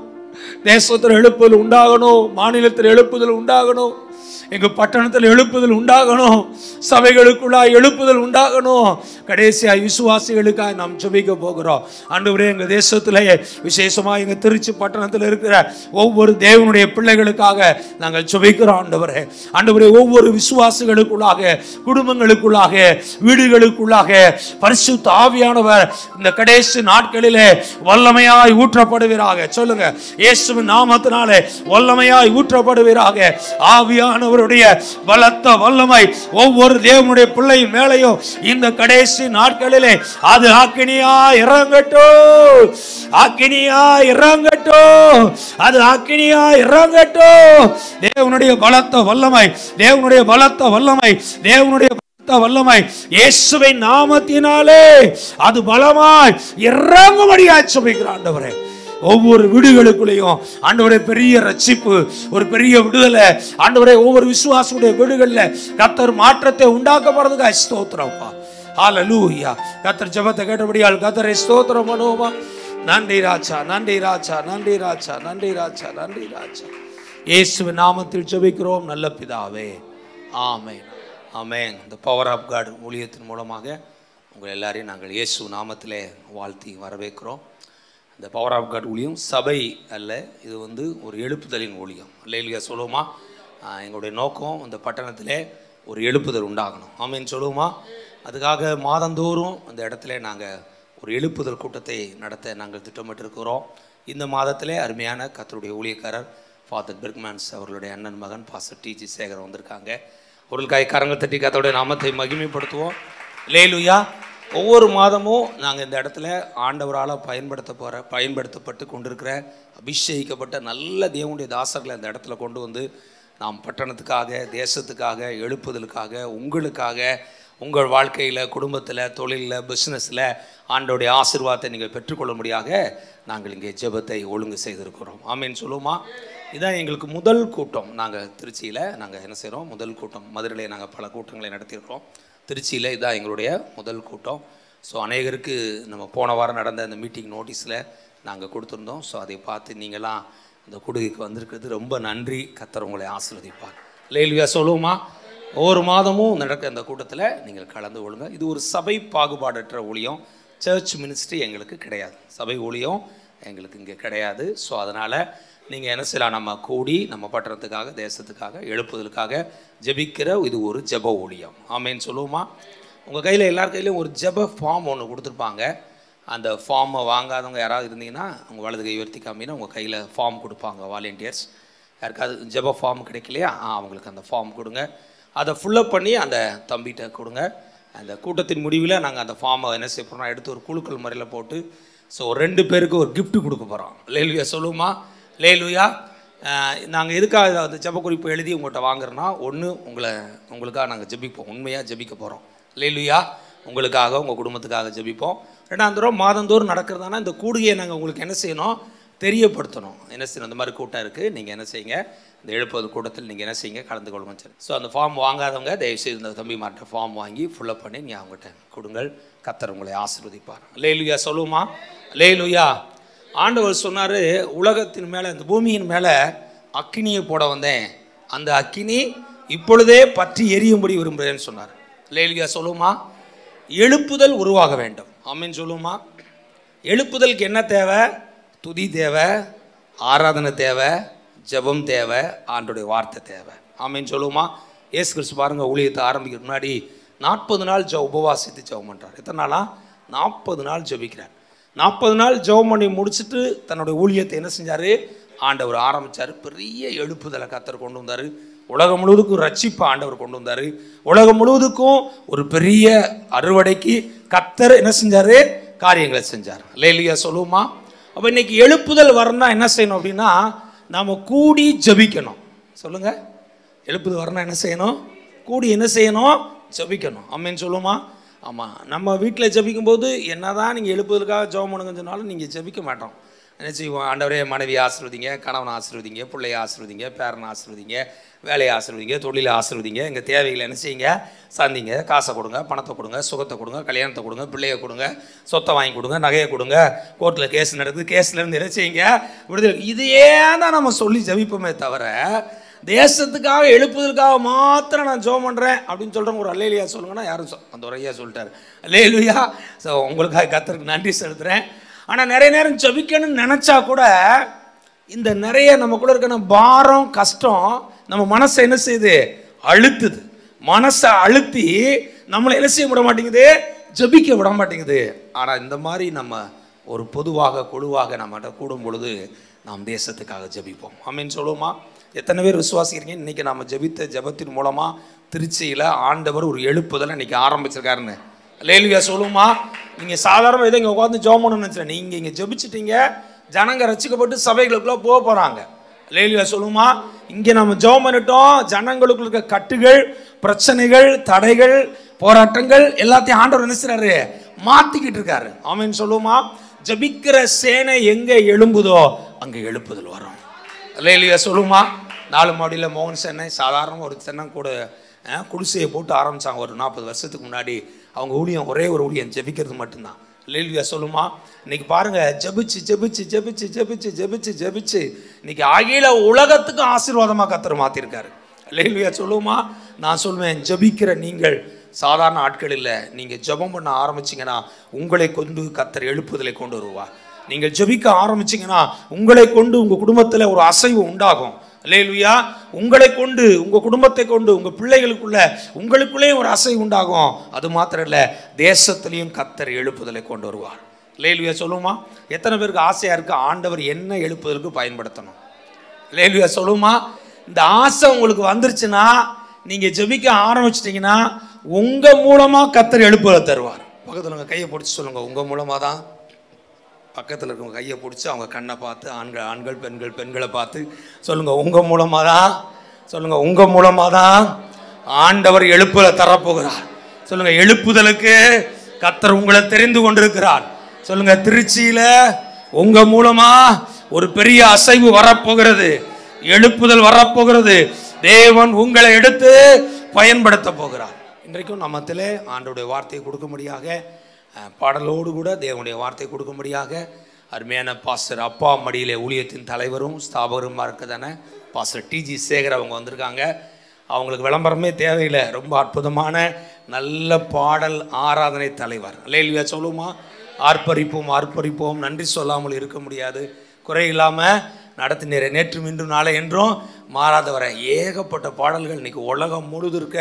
தேசத்தில் எழுப்புதல் உண்டாகணும், மாநிலத்தில் எழுப்புதல் உண்டாகணும், எங்க பட்டணத்தில் எழுப்புதல் உண்டாகணும், சபைகளுக்குள்ள எழுப்புதல் உண்டாகணும். கடைசியா விசுவாசிகளுக்காக நாம் ஜெபிக்க போகிறோம் ஆண்டவரே. எங்க தேசத்திலேயே விசேஷமா எங்க திருச்சி பட்டணத்தில் இருக்கிற ஒவ்வொரு தேவனுடைய பிள்ளைகளுக்காக நாங்கள் ஜெபிக்கிறோம் ஆண்டவரே. ஆண்டவரே, ஒவ்வொரு விசுவாசிகளுக்குள்ளாக, குடும்பங்களுக்குள்ளாக, வீடுகளுக்குள்ளாக பரிசுத்த ஆவியானவர் இந்த கடைசி நாட்களிலே வல்லமையாய் ஊற்றப்படுவீராக. சொல்லுங்க, இயேசுவின் நாமத்தினாலே வல்லமையாய் ஊற்றப்படுவீராக. ஆவியானவர் பலத்த வல்லமை ஒவ்வொரு தேவனுடைய பிள்ளையின் மேலையும் இந்த கடைசி நாட்களிலே அது அக்கினியா இறங்கட்டும், அக்கினியா இறங்கட்டும், அது அக்கினியா இறங்கட்டும். தேவனுடைய பலத்த வல்லமை, தேவனுடைய பலத்த வல்லமை, தேவனுடைய வல்லமை இயேசுவின் நாமத்தினாலே அது பலமாய் இறங்கும்படியாய் ஜெபிக்கிறோம் ஆண்டவரே. ஒவ்வொரு வீடுகளுக்குள்ளேயும் ஆண்டவரே பெரிய ரட்சிப்பு, ஒரு பெரிய விடுதலை ஆண்டவரே. ஒவ்வொரு விசுவாசியுடைய வீடுகள்ல கர்த்தர் மாற்றத்தை உண்டாக்கப்படுறதுக்காக ஸ்தோத்திரம்ப்பா. ஹல்லேலூயா. கர்த்தர் ஜெபத்தை கேட்டபடியால் கர்த்தரை ஸ்தோத்திரம் பண்ணுவோமா. நன்றி ராஜா, நன்றி ராஜா, நன்றி ராஜா, நன்றி ராஜா, நன்றி ராஜா. இயேசுவின் நாமத்தில் ஜெபிக்கிறோம் நல்ல பிதாவே, ஆமென். ஆமென். இந்த பவர் ஆஃப் காட் ஊழியத்தின் மூலமாக உங்கள் எல்லாரையும் நாங்கள் இயேசு நாமத்திலே வாழ்த்தி வரவேற்கிறோம். இந்த பவர் ஆஃப் காட் ஊழியம் சபை அல்ல, இது ஒரு எழுப்புதலின் ஊழியம். அல்லேலூயா சொல்லுவோமா? எங்களுடைய நோக்கம் இந்த பட்டணத்திலே ஒரு எழுப்புதல் உண்டாகணும். ஆமென் சொல்லுவோமா? அதுக்காக மாதந்தோறும் அந்த இடத்துல நாங்கள் ஒரு எழுப்புதல் கூட்டத்தை நடத்த நாங்கள் திட்டமிட்டிருக்கிறோம். இந்த மாதத்திலே அருமையான கர்த்தருடைய ஊழியக்காரர் ஃபாதர் பெர்க்மேன்ஸ் அவர்களுடைய அண்ணன் மகன் பாஸ்டர் டிஜி சேகர் வந்திருக்காங்க. அவர்களுக்காக கரங்கள் தட்டி கர்த்தருடைய நாமத்தை மகிமைப்படுத்துவோம். அல்லேலூயா. ஒவ்வொரு மாதமும் நாங்கள் இந்த இடத்துல ஆண்டவரால் பயன்படுத்தப்பட்டு கொண்டிருக்கிற அபிஷேகிக்கப்பட்ட நல்ல தேவனுடைய தாசர்களை இந்த இடத்துல கொண்டு வந்து நாம் பட்டணத்துக்காக, தேசத்துக்காக, எழுப்புதலுக்காக, உங்களுக்காக, உங்கள் வாழ்க்கையில், குடும்பத்தில், தொழிலில், பிஸ்னஸில் ஆண்டோடைய ஆசீர்வாதத்தை நீங்கள் பெற்றுக்கொள்ளும்படியாக நாங்கள் இங்கே ஜெபத்தை ஒழுங்கு செய்திருக்கிறோம். ஆமேன்னு சொல்லுவோமா? இதான் எங்களுக்கு முதல் கூட்டம். நாங்கள் திருச்சியில் நாங்கள் என்ன செய்கிறோம், முதல் கூட்டம். மதுரையில் நாங்கள் பல கூட்டங்களை நடத்தியிருக்கிறோம். திருச்சியில் இதுதான் எங்களுடைய முதல் கூட்டம். ஸோ அநேகருக்கு நம்ம போன வாரம் நடந்த அந்த மீட்டிங் நோட்டீஸில் நாங்கள் கொடுத்துருந்தோம். ஸோ அதை பார்த்து நீங்களாம் அந்த கூடுகைக்கு வந்திருக்கிறது ரொம்ப நன்றி. கர்த்தர் உங்களை ஆசீர்வதிப்பார். அல்லேலூயா சொல்லுவோமா? ஒவ்வொரு மாதமும் நடக்க அந்த கூட்டத்தில் நீங்கள் கலந்து கொள்ளுங்க. இது ஒரு சபை பாகுபாடற்ற ஊழியம். சர்ச் மினிஸ்ட்ரி எங்களுக்கு கிடையாது, சபை ஊழியம் எங்களுக்கு இங்கே கிடையாது. ஸோ அதனால் நீங்கள் என்ன செய்யலாம், நம்ம கூடி நம்ம பட்டணத்துக்காக, தேசத்துக்காக, எழுப்புதலுக்காக ஜெபிக்கிற இது ஒரு ஜெப ஊழியம். ஆமேன்னு சொல்லுவோமா? உங்கள் கையில் எல்லார் கையிலையும் ஒரு ஜெப ஃபார்ம் ஒன்று கொடுத்துருப்பாங்க. அந்த ஃபார்மை வாங்காதவங்க யாராவது இருந்தீங்கன்னா உங்கள் வலது கை உயர்த்தி காமினா உங்கள் கையில் ஃபார்ம் கொடுப்பாங்க வாலண்டியர்ஸ். யாருக்காவது ஜெப ஃபார்ம் கிடைக்கலையா அவங்களுக்கு அந்த ஃபார்ம் கொடுங்க. அதை ஃபுல்லப் பண்ணி அந்த தம்பிகிட்ட கொடுங்க. அந்த கூட்டத்தின் முடிவில் நாங்கள் அந்த ஃபார்மை என்ன செய்ய போகிறோம், எடுத்து ஒரு குழுக்கள் முறையில் போட்டு ஸோ 2 பேருக்கு ஒரு கிஃப்ட்டு கொடுக்க போகிறோம். அல்லேலூயா சொல்லுவோமா? அல்லேலூயா. நாங்கள் எதுக்காக அந்த ஜெப குறிப்பு எழுதி உங்கள்கிட்ட வாங்குறோன்னா, ஒன்று உங்களுக்காக நாங்கள் ஜெபிப்போம், உண்மையாக ஜெபிக்க போகிறோம். அல்லேலூயா. உங்களுக்காக, உங்கள் குடும்பத்துக்காக ஜெபிப்போம். 2ஆம் தடவை மாதந்தோறும் நடக்கிறதானா இந்த கூடுகையை நாங்கள் உங்களுக்கு என்ன செய்யணும், தெரியப்படுத்தணும். என்ன செய்யணும், இந்த மாதிரி கூட்டம் இருக்குது, நீங்கள் என்ன செய்யுங்க, இந்த எழுப்புதல் கூட்டத்தில் நீங்கள் என்ன செய்யுங்க, கலந்து கொள்ளுங்க. சரி. ஸோ அந்த ஃபார்ம் வாங்காதவங்க தயவுசெய்து இந்த தம்பி மாட்ட ஃபார்ம் வாங்கி ஃபுல்லப் பண்ணி நீங்கள் அவங்ககிட்ட கொடுங்கள். கர்த்தர் உங்களை ஆசீர்வதிப்பார். அல்லேலூயா சொல்லுவோமா? அல்லேலூயா. ஆண்டவர் சொன்னார், உலகத்தின் மேலே, இந்த பூமியின் மேலே அக்கினியை போட வந்தேன், அந்த அக்கினி இப்பொழுதே பற்றி எரியும்படி விரும்புகிறேன்னு சொன்னார். அல்லேலூயா சொல்லுவோமா? எழுப்புதல் உருவாக வேண்டும். ஆமென் சொல்லுவோமா? எழுப்புதலுக்கு என்ன தேவை? துதி தேவை, ஆராதனை தேவை, ஜெபம் தேவை, ஆண்டோடைய வார்த்தை தேவை. ஆமென் சொல்லுவோமா? இயேசு கிறிஸ்து பாருங்கள், ஊழியத்தை ஆரம்பிக்கிற முன்னாடி 40 நாள் உபவாசித்து ஜெபம் பண்ணுறார். எத்தனை நாளா? 40 நாள் ஜெபிக்கிறார். 40 நாள் ஜெபம் பண்ணி முடிச்சுட்டு தன்னுடைய ஊழியத்தை என்ன செஞ்சார், ஆண்டவர் ஆரம்பித்தார். பெரிய எழுப்புதலை கர்த்தர் கொண்டு வந்தார். உலகம் முழுவதுக்கும் ரட்சிப்பு ஆண்டவர் கொண்டு வந்தார். உலகம் முழுவதுக்கும் ஒரு பெரிய அறுவடைக்கு கர்த்தர் என்ன செஞ்சார், காரியங்களை செஞ்சார். அல்லேலூயா சொல்லுவோமா? அப்போ இன்றைக்கி எழுப்புதல் வரணும்னா என்ன செய்யணும் அப்படின்னா, நாம் கூடி ஜெபிக்கணும். சொல்லுங்கள், எழுப்புதல் வரணும்னா என்ன செய்யணும்? கூடி என்ன செய்யணும்? ஜெபிக்கணும். ஆமென் சொல்லுவோமா? ஆமாம். நம்ம வீட்டில் ஜெபிக்கும்போது என்ன தான் நீங்கள் எழுப்புதலுக்காக ஜெபம் பண்ணுங்கன்னு சொன்னாலும் நீங்கள் ஜெபிக்க மாட்டோம். என்ன செய்வோம், ஆண்டவரே மனைவியை ஆசீர்வதிங்க, கணவனை ஆசீர்வதிங்க, பிள்ளையை ஆசீர்வதிங்க, பேரனை ஆசீர்வதிங்க, வேலையை ஆசீர்வதிங்க, தொழிலை ஆசீர்வதிங்க, எங்கள் தேவைகளை என்ன செய்யுங்க, சந்திங்க, காசை கொடுங்க, பணத்தை கொடுங்க, சுகத்தை கொடுங்க, கல்யாணத்தை கொடுங்க, பிள்ளையை கொடுங்க, சொத்தை வாங்கி கொடுங்க, நகையை கொடுங்க, கோர்ட்டில் கேஸ் நடக்குது, கேஸ்லேருந்து என்ன செய்யுங்க, விடுதலை. இதையே தான் நம்ம சொல்லி ஜெபிப்போமே தவிர, தேசத்துக்காக எழுப்புதலுக்காக மாத்திரம் நான் ஜெபம் பண்ணுறேன் அப்படின்னு சொல்கிறவங்க ஒரு அல்லேலூயா சொல்லுங்கன்னா யாரும் அந்த ஒரு ஐயா சொல்லிட்டார். அல்லேலூயா. ஸோ உங்களுக்காக கர்த்தருக்கு நன்றி செலுத்துகிறேன். ஆனால் நிறைய நேரம் ஜெபிக்கணும்னு நினச்சா கூட இந்த நிறைய நமக்குள்ளே இருக்கிற பாரம், கஷ்டம் நம்ம மனசை என்ன செய்யுது, அழுத்துது. மனசை அழுத்தி நம்மளை என்ன செய்ய விட மாட்டேங்குது, ஜெபிக்க விட மாட்டேங்குது. ஆனால் இந்த மாதிரி நம்ம ஒரு பொதுவாக குழுவாக நம்மகிட்ட கூடும் பொழுது நாம் தேசத்துக்காக ஜெபிப்போம். ஆமென் சொல்லுவோமா? எத்தனை பேர் விசுவாசிக்கிறீங்க? இன்றைக்கி நம்ம ஜெபித்த ஜெபத்தின் மூலமாக திருச்சியில் ஆண்டவர் ஒரு எழுப்புதலை இன்றைக்கி ஆரம்பிச்சிருக்காருன்னு. அல்லேலூயா சொல்லுவோமா? நீங்கள் சாதாரண இதை இங்கே உட்காந்து ஜெபம் பண்ணணும்னு நினச்சிட்டேன். நீங்கள் இங்கே ஜெபிச்சிட்டீங்க, ஜனங்க ரட்சிக்கப்பட்டு சபைகளுக்குள்ளே போக போகிறாங்க. அல்லேலூயா சொல்லுவோமா? இங்கே நம்ம ஜெபம் பண்ணிட்டோம், ஜனங்களுக்குள்ள இருக்க கட்டுகள், பிரச்சனைகள், தடைகள், போராட்டங்கள் எல்லாத்தையும் ஆண்டவர் என்ன செய்றாரு, மாற்றிக்கிட்டு இருக்காரு. ஆமென் சொல்லுவோமா? ஜெபிக்கிற சேனை எங்கே எழும்புதோ அங்கே எழுப்புதல் வரும். அல்லேலூயா சொல்லுவோமா? 4 மாடியில் மோகன் சென்னை சாதாரண ஒரு சென்னை கூட குடிசையை போட்டு ஆரம்பித்தாங்க ஒரு 40 வருஷத்துக்கு முன்னாடி. அவங்க ஊழியம் ஒரே ஒரு ஊழியம், ஜெபிக்கிறது மட்டும்தான். அல்லேலூயா சொல்லுமா. இன்னைக்கு பாருங்க, ஜெபிச்சு ஜெபிச்சு ஜெபிச்சு ஜெபிச்சு ஜெபிச்சு ஜெபிச்சு இன்னைக்கு அகில உலகத்துக்கும் ஆசீர்வாதமாக கர்த்தர் மாற்றிருக்காரு. அல்லேலூயா சொல்லுமா. நான் சொல்வேன், ஜெபிக்கிற நீங்கள் சாதாரண ஆட்கள் இல்லை. நீங்கள் ஜெபம் பண்ண ஆரம்பிச்சிங்கன்னா உங்களை கொண்டு கர்த்தர் எழுப்புதலை கொண்டு வருவார். நீங்கள் ஜெபிக்க ஆரம்பிச்சிங்கன்னா உங்களை கொண்டு உங்கள் குடும்பத்தில் ஒரு அசைவு உண்டாகும். அல்லேலூயா. உங்களை கொண்டு, உங்கள் குடும்பத்தை கொண்டு, உங்கள் உங்களுக்குள்ளேயும் ஒரு அசைவு உண்டாகும். அது மாத்திரம் இல்லை, தேசத்திலையும் கர்த்தர் எழுப்புதலை கொண்டு வருவார். அல்லேலூயா சொல்லுமா. எத்தனை பேருக்கு ஆசையாக இருக்குது ஆண்டவர் என்ன எழுப்புதலுக்கு பயன்படுத்தணும்? அல்லேலூயா சொல்லுமா. இந்த ஆசை உங்களுக்கு வந்துருச்சுன்னா, நீங்கள் ஜெபிக்க ஆரம்பிச்சிட்டிங்கன்னா உங்கள் மூலமாக கர்த்தர் எழுப்புதலை தருவார். பக்கத்தில் உங்கள் கையை பிடிச்சி சொல்லுங்கள், உங்கள் மூலமாக தான். பக்கத்தில் இருக்கவங்க கையை பிடிச்சி அவங்க கண்ணை பார்த்து, ஆண்கள் பெண்களை பார்த்து சொல்லுங்கள், உங்கள் மூலமாக தான். சொல்லுங்கள், உங்கள் மூலமாக தான் ஆண்டவர் எழுப்புதலை தரப்போகிறார். சொல்லுங்கள், எழுப்புதலுக்கு கர்த்தர் உங்களை தெரிந்து கொண்டிருக்கிறார். சொல்லுங்கள், திருச்சியில் உங்கள் மூலமாக ஒரு பெரிய அசைவு வரப்போகிறது, எழுப்புதல் வரப்போகிறது. தேவன் உங்களை எடுத்து பயன்படுத்த போகிறார். இன்றைக்கும் நம்மத்திலே ஆண்டவருடைய வார்த்தையை கொடுக்கும்படியாக, பாடலோடு கூட தேவனுடைய வார்த்தை கொடுக்கும்படியாக அருமையான பாஸ்டர் அப்பா மடியிலே ஊழியத்தின் தலைவரும் ஸ்தாபகருமா இருக்கதான பாஸ்டர் டிஜி சேகர் அவங்க வந்திருக்காங்க. அவங்களுக்கு விளம்பரமே தேவையில்லை. ரொம்ப அற்புதமான நல்ல பாடல் ஆராதனை தலைவர். அல்லேலூயா சொல்லுமா. ஆர்ப்பரிப்போம், நன்றி சொல்லாமல் இருக்க முடியாது. குறை இல்லாமல் நடத்தினேன், நேற்று இன்று நாளை என்றும் மாறாதவரை ஏகப்பட்ட பாடல்கள் இன்றைக்கி உலகம் முழுது இருக்க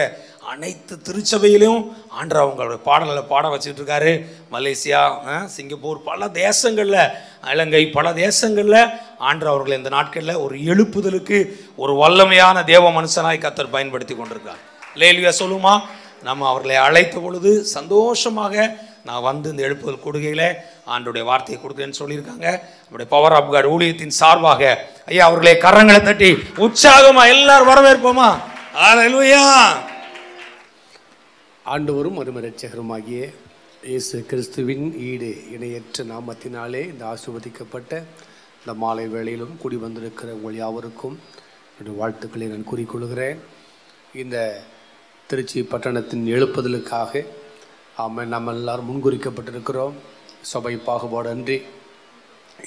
அனைத்து திருச்சபையிலையும் ஆண்டவர் அவங்களுடைய பாடல்களை பாட வச்சுக்கிட்டு இருக்காரு. மலேசியா, சிங்கப்பூர், பல தேசங்களில், இலங்கை, பல தேசங்களில் ஆண்டவர் அவர்களை இந்த நாட்களில் ஒரு எழுப்புதலுக்கு ஒரு வல்லமையான தேவ மனுஷனாய் கர்த்தர் பயன்படுத்தி கொண்டிருக்கார். அல்லேலூயா சொல்லுமா. நம்ம அவர்களை அழைத்த பொழுது சந்தோஷமாக நான் வந்து இந்த எழுப்புதல் கொடுகையில் ஆண்டோடைய வார்த்தையை கொடுக்குறேன்னு சொல்லியிருக்காங்க. நம்முடைய பவர் ஆஃப் காட் ஊழியத்தின் சார்பாக ஐயா அவர்களை கரங்களை தட்டி உற்சாகமா எல்லாரும் வரவேற்போமா. அல்லேலூயா. ஆண்டவரும் அருமரட்சகருமாகிய இயேசு கிறிஸ்துவின் ஈடு இணையற்ற நாமத்தினாலே இந்த ஆசீர்வதிக்கப்பட்ட இந்த மாலை வேளையிலும் கூடி வந்திருக்கிற உங்கள் யாவருக்கும் என்னுடைய வாழ்த்துக்களை நான் கூறிக்கொள்கிறேன். இந்த திருச்சி பட்டணத்தின் எழுப்புதலுக்காக நம்ம எல்லாரும் முன்குறிக்கப்பட்டிருக்கிறோம். சபை பாகுபாடு அன்றி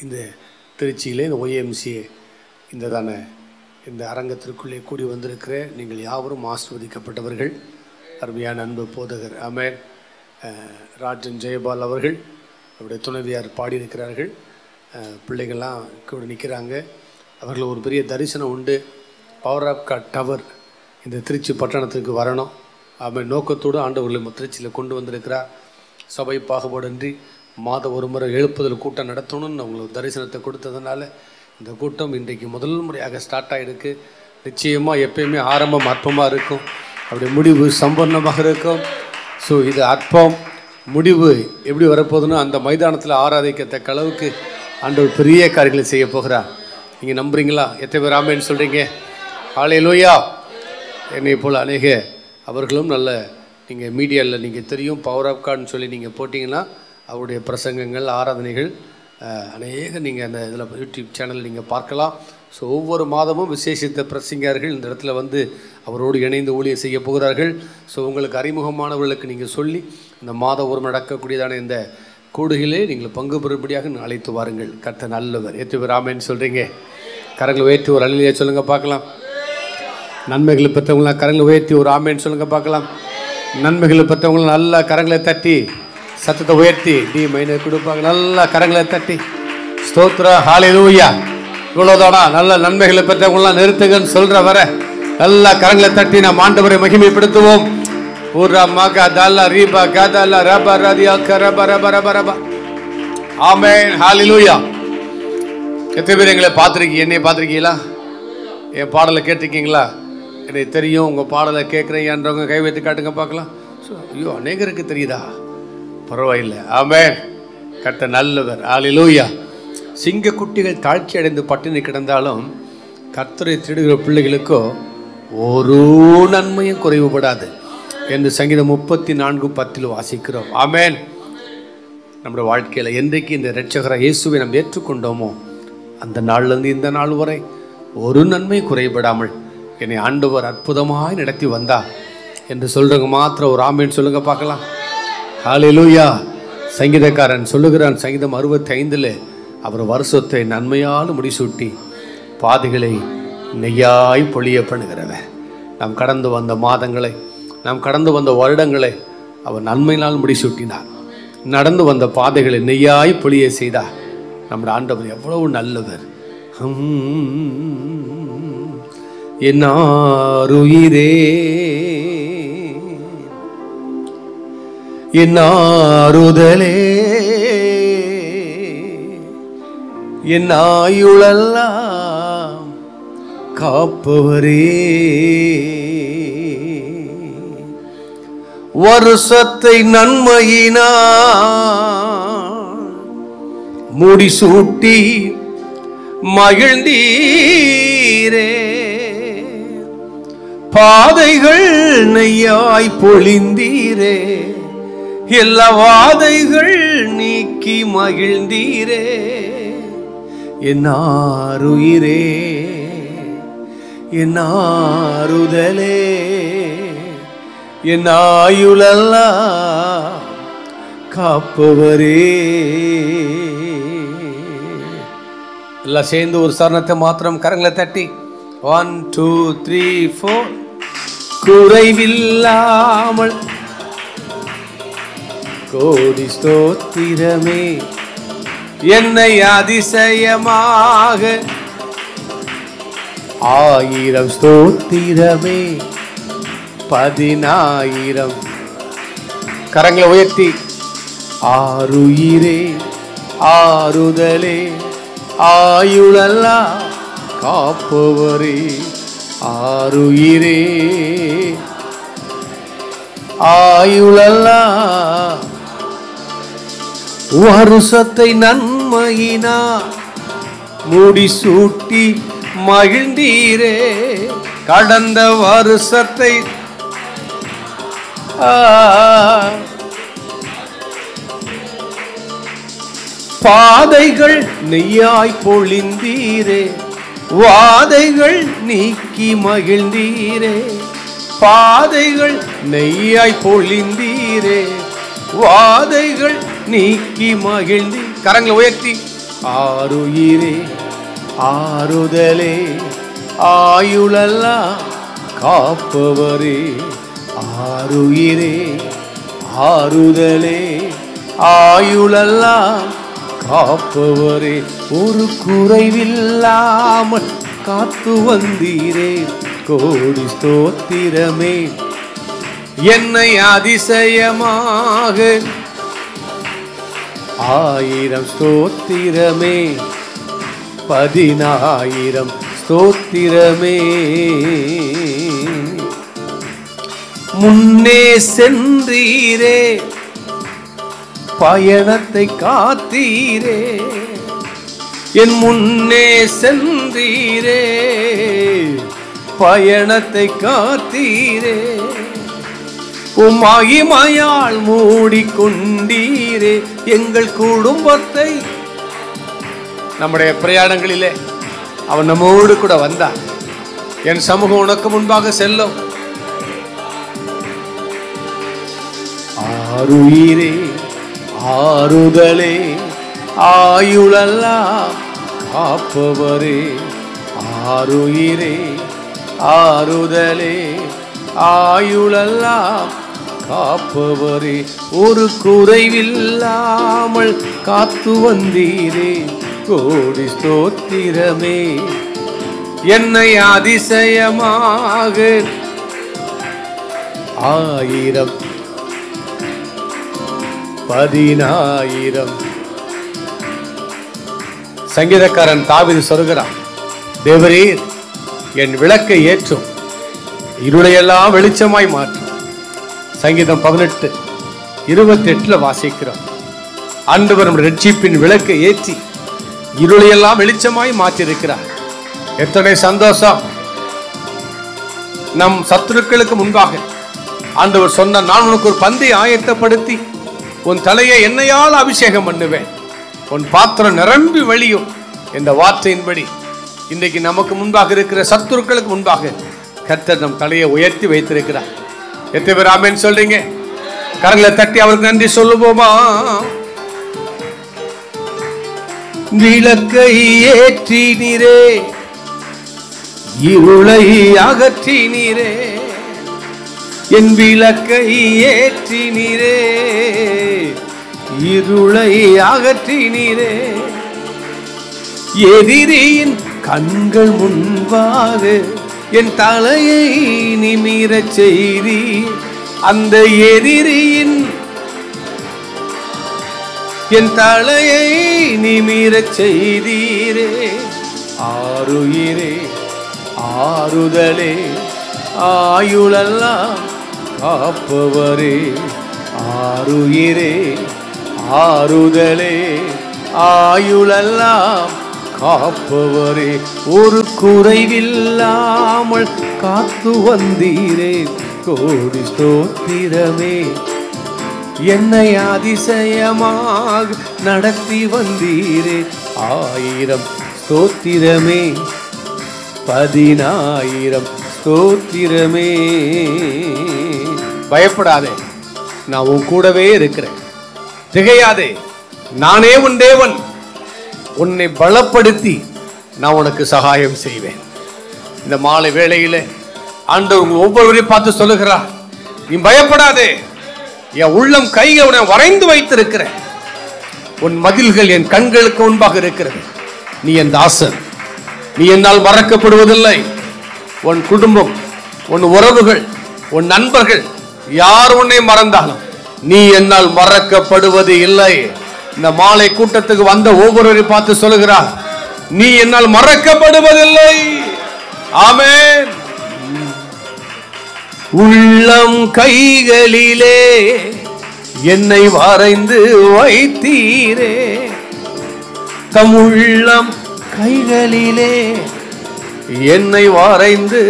இந்த திருச்சியிலே இந்த OMCA இந்த அரங்கத்திற்குள்ளே கூடி வந்திருக்கிற நீங்கள் யாவரும் ஆசீர்வதிக்கப்பட்டவர்கள். அருமையான அன்பு போதகர் ஆமென் ராஜன் ஜெயபால் அவர்கள் அவருடைய துணைவியார் பாடியிருக்கிறார்கள். பிள்ளைகள்லாம் கூட நிற்கிறாங்க. அவர்கள் ஒரு பெரிய தரிசனம் உண்டு. பவர் ஆஃப் காட் டவர் இந்த திருச்சி பட்டணத்துக்கு வரணும். ஆமென் நோக்கத்தோடு ஆண்டவர்களை திருச்சியில் கொண்டு வந்திருக்கிறார். சபை பாகுபாடின்றி மாத ஒரு முறை எழுப்புதல் கூட்டம் நடத்தணும்னு அவங்களுக்கு தரிசனத்தை கொடுத்ததுனால இந்த கூட்டம் இன்றைக்கு முதல் முறையாக ஸ்டார்ட் ஆகிருக்கு. நிச்சயமாக எப்பயுமே ஆரம்பம் அற்பமாக இருக்கும், அப்படி முடிவு சம்பூர்ணமாக இருக்கும். ஸோ இது அற்பம், முடிவு எப்படி வரப்போகுதுன்னு அந்த மைதானத்தில் ஆராதிக்கத்தக்க அளவுக்கு ஆண்டவர் பெரிய காரியங்களை செய்ய போகிறார். நீங்கள் நம்புறீங்களா? எத்தனை பேர் ஆமென்னு சொல்கிறீங்க? ஹல்லேலூயா. என்னை போல் அநேக அவர்களும் நல்ல நீங்கள் மீடியாவில் நீங்கள் தெரியும் பவர் ஆஃப் காட்னு சொல்லி நீங்கள் போட்டிங்கன்னா அவருடைய பிரசங்கங்கள் ஆராதனைகள் அநேக நீங்கள் அந்த இதில் யூடியூப் சேனல் நீங்கள் பார்க்கலாம். ஸோ ஒவ்வொரு மாதமும் விசேஷித்த பிரசங்கர்கள் இந்த இடத்துல வந்து அவரோடு இணைந்து ஊழியர் செய்ய போகிறார்கள். ஸோ உங்களுக்கு அறிமுகமானவர்களுக்கு நீங்கள் சொல்லி இந்த மாதம் ஒரு நடக்கக்கூடியதான இந்த கூடுகளே நீங்கள் பங்கு பெறும்படியாக அழைத்து வாருங்கள். கர்த்தர் நல்லவர். எத்தனை பேர் ஆமென்னு சொல்கிறீங்க? கரங்களை உயர்த்தி ஒரு அல்லேலூயா சொல்லுங்கள் பார்க்கலாம். நன்மைகளை பெற்றவங்களாம் கரங்களை உயர்த்தி ஒரு ஆமென்னு சொல்லுங்கள் பார்க்கலாம். நன்மைகளை பெற்றவங்களாம் நல்லா கரங்களை தட்டி சத்தத்தை உயர்த்தி டி மைனர் கொடுப்பாங்க. நல்லா கரங்களை தட்டி ஸ்தோத்ரா ஹல்லேலூயா. இவ்வளோதானா? நல்ல நன்மைகளை பெற்றவங்களாம் நிறுத்துங்கன்னு சொல்கிற வர நல்லா கரங்களை தட்டி நாம் ஆண்டவரை மகிமைப்படுத்துவோம். ஊரா மகா தல்லா ரீபா கதல்லா ரபா ரதியா கரபா ரபா ரபா ரபா. ஆமென் ஹல்லேலூயா. எத்தனை பேர் எங்களை பார்த்துருக்கீங்க? என்னைய பார்த்துருக்கீங்களா? என் பாடலை கேட்டிருக்கீங்களா? எனக்கு தெரியும் உங்கள் பாடலை கேட்குறீங்கன்றவங்க கை வைத்து காட்டுங்க பார்க்கலாம். ஸோ ஐயோ அநேகருக்கு தெரியுதா? பரவாயில்லை. ஆமென். கர்த்தர் நல்லவர். ஹல்லேலூயா. சிங்க குட்டிகள் தாழ்ச்சி அடைந்து பட்டினி கிடந்தாலும் கர்த்தரை தேடுகிற பிள்ளைகளுக்கோ ஒரு நன்மையும் குறைவுபடாது என்று சங்கீதம் 34:10 வாசிக்கிறோம். ஆமென். நம்முடைய வாழ்க்கையில் என்றைக்கு இந்த இரட்சகரை இயேசுவை நாம் ஏற்றுக்கொண்டோமோ அந்த நாள்லேருந்து இந்த நாள் வரை ஒரு நன்மை குறைபடாமல் என்னை ஆண்டவர் அற்புதமாய் நடத்தி வந்தா என்று சொல்கிறவங்க மாத்திரம் ஒரு ஆமென் சொல்லுங்க பார்க்கலாம். ஹல்லேலூயா. சங்கீதக்காரன் சொல்லுகிறான், சங்கீதம் 65 அவர் வருஷத்தை நன்மையால் முடிசூட்டி பாதைகளை நெய்யாய் பொழிய பண்ணுகிறவன். நாம் கடந்து வந்த மாதங்களை, நாம் கடந்து வந்த வருடங்களை அவர் நன்மையினால் முடிசூட்டினார். நடந்து வந்த பாதைகளை நெய்யாய் பொழிய செய்தார். நம்முடைய ஆண்டவர் எவ்வளவு நல்லவர். என்னாருயிரே என்னாருதலே என்னாயுளெல்லாம் காப்பவரே, வருஷத்தை நன்மையினால் முடிசூட்டி மகிழ்ந்தீரே, பாதைகள் நெய்யாய் பொழிந்தீரே, எல்லா வாதைகள் நீக்கி மகிழ்ந்தீரே. என்னாருயிரே என்னாருதலே என்னாயுளெல்லாம் காப்பவரே. எல்லாம் சேர்ந்து ஒரு சரணத்தை மாத்திரம் கரங்களை தட்டி 1 2 3 4. குறைவில்லாமல் கோடி ஸ்தோத்திரமே, என்னை அதிசயமாக 1000 ஸ்தோத்திரமே, 10,000 கரங்களை உயர்த்தி ஆருயிரே ஆறுதலே ஆயுளெல்லாம் காப்பவரே, ஆருயிரே ஆயுளெல்லாம் வருஷத்தை நன்மையினா முடிசூட்டி மகிழ்ந்தீரே, கடந்த வருஷத்தை பாதைகள் நெய்யாய் பொழிந்தீரே, வாதைகள் நீக்கி மகிழ்ந்தீரே, பாதைகள் நெய்யாய் பொழிந்தீரே, வாதைகள் நீக்கி மகிழ்ந்தி. கரங்களை உயர்த்தி ஆருயிரே ஆறுதலே ஆயுளெல்லாம் காப்பவரே, ஆருயிரே ஆறுதலே ஆயுளெல்லாம் காப்பவரே, ஒரு குறைவில்லாமல் காத்து வந்தீரே, கோடி ஸ்தோத்திரமே, என்னை அதிசயமாக 1000 ஸ்தோத்திரமே, 10,000 ஸ்தோத்திரமே. முன்னே சென்றீரே, பயணத்தை காத்தீரே, என் முன்னே சென்றீரே, பயணத்தை காத்தீரே, மகிமையால் மூடிக்கொண்டீரே, எங்கள் குடும்பத்தை. நம்முடைய பிரயாணங்களிலே அவன் நம்மோடு கூட வந்தான். என் சமூகம் உனக்கு முன்பாக செல்லும். ஆருயிரே ஆறுதலே ஆயுளெல்லாம் காப்பவரே, ஆருயிரே ஆறுதலே ஆயுளெல்லாம் காப்பவரே, ஒரு குறைவில்லாமல் காத்து வந்தீரே, கோடி ஸ்தோத்திரமே, என்னை அதிசயமாக 1000 10,000. சங்கீதக்காரன் தாவீது சொல்கிறான், தேவரீர் என் விளக்கை ஏற்றும், இருளையெல்லாம் வெளிச்சமாய் மாற்றும். சங்கீதம் 18:28 வாசிக்கிறோம். ஆண்டவர் ரட்சிப்பின் விளக்கை ஏற்றி இருளையெல்லாம் வெளிச்சமாய் மாற்றிருக்கிறார். எத்தனை சந்தோஷம்! நம் சத்துருக்களுக்கு முன்பாக ஆண்டவர் சொன்ன, நான் உனக்கு ஒரு பந்தை ஆயத்தப்படுத்தி உன் தலையை எண்ணெயால் அபிஷேகம் பண்ணுவேன், உன் பாத்திரம் நிரம்பி வழியும் என்ற வார்த்தையின்படி இன்றைக்கு நமக்கு முன்பாக இருக்கிற சத்துருக்களுக்கு முன்பாக கர்த்தர் நம் தலையை உயர்த்தி வைத்திருக்கிறார். எத்தனை பேர் ஆமென் சொல்றீங்க? கரங்களை தட்டி அவருக்கு நன்றி சொல்லுவோமா? விளக்கை ஏற்றினீரே, இருளை அகற்றினீரே. என் விளக்கை ஏற்றினீரே, இருளை அகற்றினீரே. எதிரியின் கண்கள் முன்பாக என் தலையை நிமிரச் செய்தி. அந்த எதிரியின் என் தலையை நிமிரச் செய்தீரே. ஆருயிரே ஆறுதலே ஆயுளெல்லாம் காப்பவரே. ஆருயிரே ஆறுதலே ஆயுளெல்லாம் காப்பவரே. ஒரு குறைவில்லாமல் காத்து வந்தீரே. கோடி ஸ்தோத்திரமே. என்னை அதிசயமாக நடத்தி வந்தீரே. 1000 ஸ்தோத்திரமே, 10000 ஸ்தோத்திரமே. பயப்படாதே, நான் உன் கூடவே இருக்கிறேன். திகையாதே, நானே உன் தேவன். உன்னை பலப்படுத்தி நான் உனக்கு சகாயம் செய்வேன். இந்த மாலை வேளையில ஆண்டவர் ஒவ்வொருவரையும் பார்த்து சொல்லுகிறார், நீ பயப்படாதே, என் உள்ளம் கைகளை வரைந்து வைத்திருக்கிறேன். உன் மதில்கள் என் கண்களுக்கு முன்பாக இருக்கிறது. நீ என் தாசன், நீ என்னால் மறக்கப்படுவதில்லை. உன் குடும்பம், உன் உறவுகள், உன் நண்பர்கள் யார் உன்னை மறந்தாலும் நீ என்னால் மறக்கப்படுவது இல்லை. இந்த மாலை கூட்டத்துக்கு வந்த ஒவ்வொருவரையும் பார்த்து சொல்லுகிறார், நீ என்னால் மறக்கப்படுவதில்லை. ஆமென். உள்ளம் கைகளிலே என்னை வரைந்து வைத்தீரே. தம் உள்ளம் கைகளிலே என்னை வரைந்து,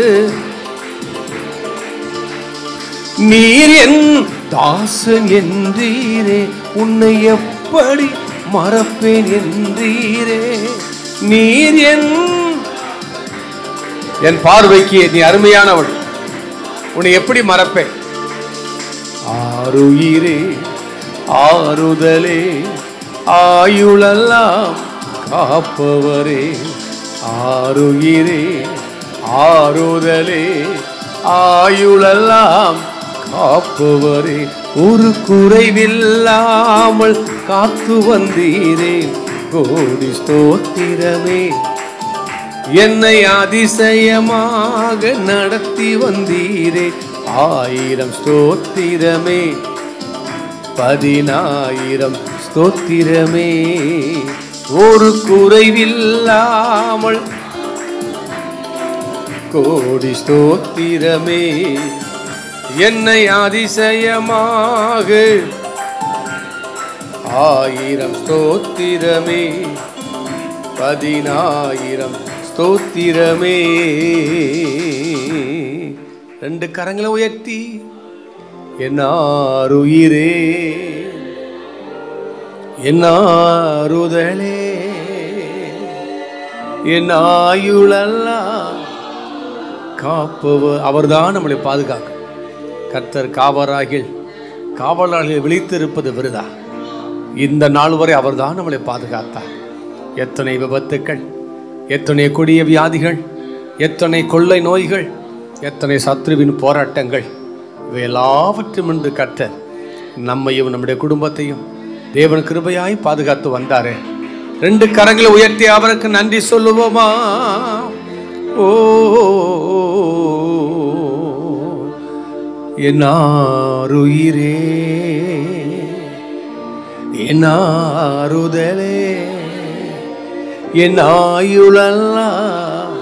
நீர் என் தாசன் என்றீரே. உன்னை எப்படி மறப்பேன் என்றீரே. நீர் என் பார்வைக்கு நீ அருமையானவள், உன்னை எப்படி மறப்பேன். ஆருயிரே ஆறுதலே ஆயுளெல்லாம் காப்பவரே. ஆருயிரே ஆறுதலே ஆயுளெல்லாம் காப்பவரே. ஒரு குறைவில்லாமல் காத்து வந்தீரே. கோடி ஸ்தோத்திரமே. என்னை அதிசயமாக நடத்தி வந்தீரே. 1000 ஸ்தோத்திரமே, 10000 ஸ்தோத்திரமே. ஒரு குறைவில்லாமல் கோடி ஸ்தோத்திரமே. என்னை அதிசயமாக 1000 ஸ்தோத்திரமே, 10000 ஸ்தோத்திரமே. 2 கரங்களை உயர்த்தி, என் ஆருயிரே என் ஆறுதலே என் ஆயுளெல்லாம் காப்பவர். அவர்தான் நம்மளை பாதுகாக்கும் கர்த்தர். காவலாளில் விழித்திருப்பது விருதா. இந்த நாள் வரை அவர்தான் நம்மளை பாதுகாத்தார். எத்தனை விபத்துக்கள், எத்தனை கொடிய வியாதிகள், எத்தனை கொள்ளை நோய்கள், எத்தனை சத்ருவின் போராட்டங்கள், இவை எல்லாவற்றும் என்று கர்த்தர் நம்மையும் நம்முடைய குடும்பத்தையும் தேவன் கிருபையாய் பாதுகாத்து வந்தாரே. 2 கரங்களை உயர்த்தி அவருக்கு நன்றி சொல்லுவோமா? ஓ என் ஆருயிரே என் ஆறுதலே என் ஆயுளெல்லாம்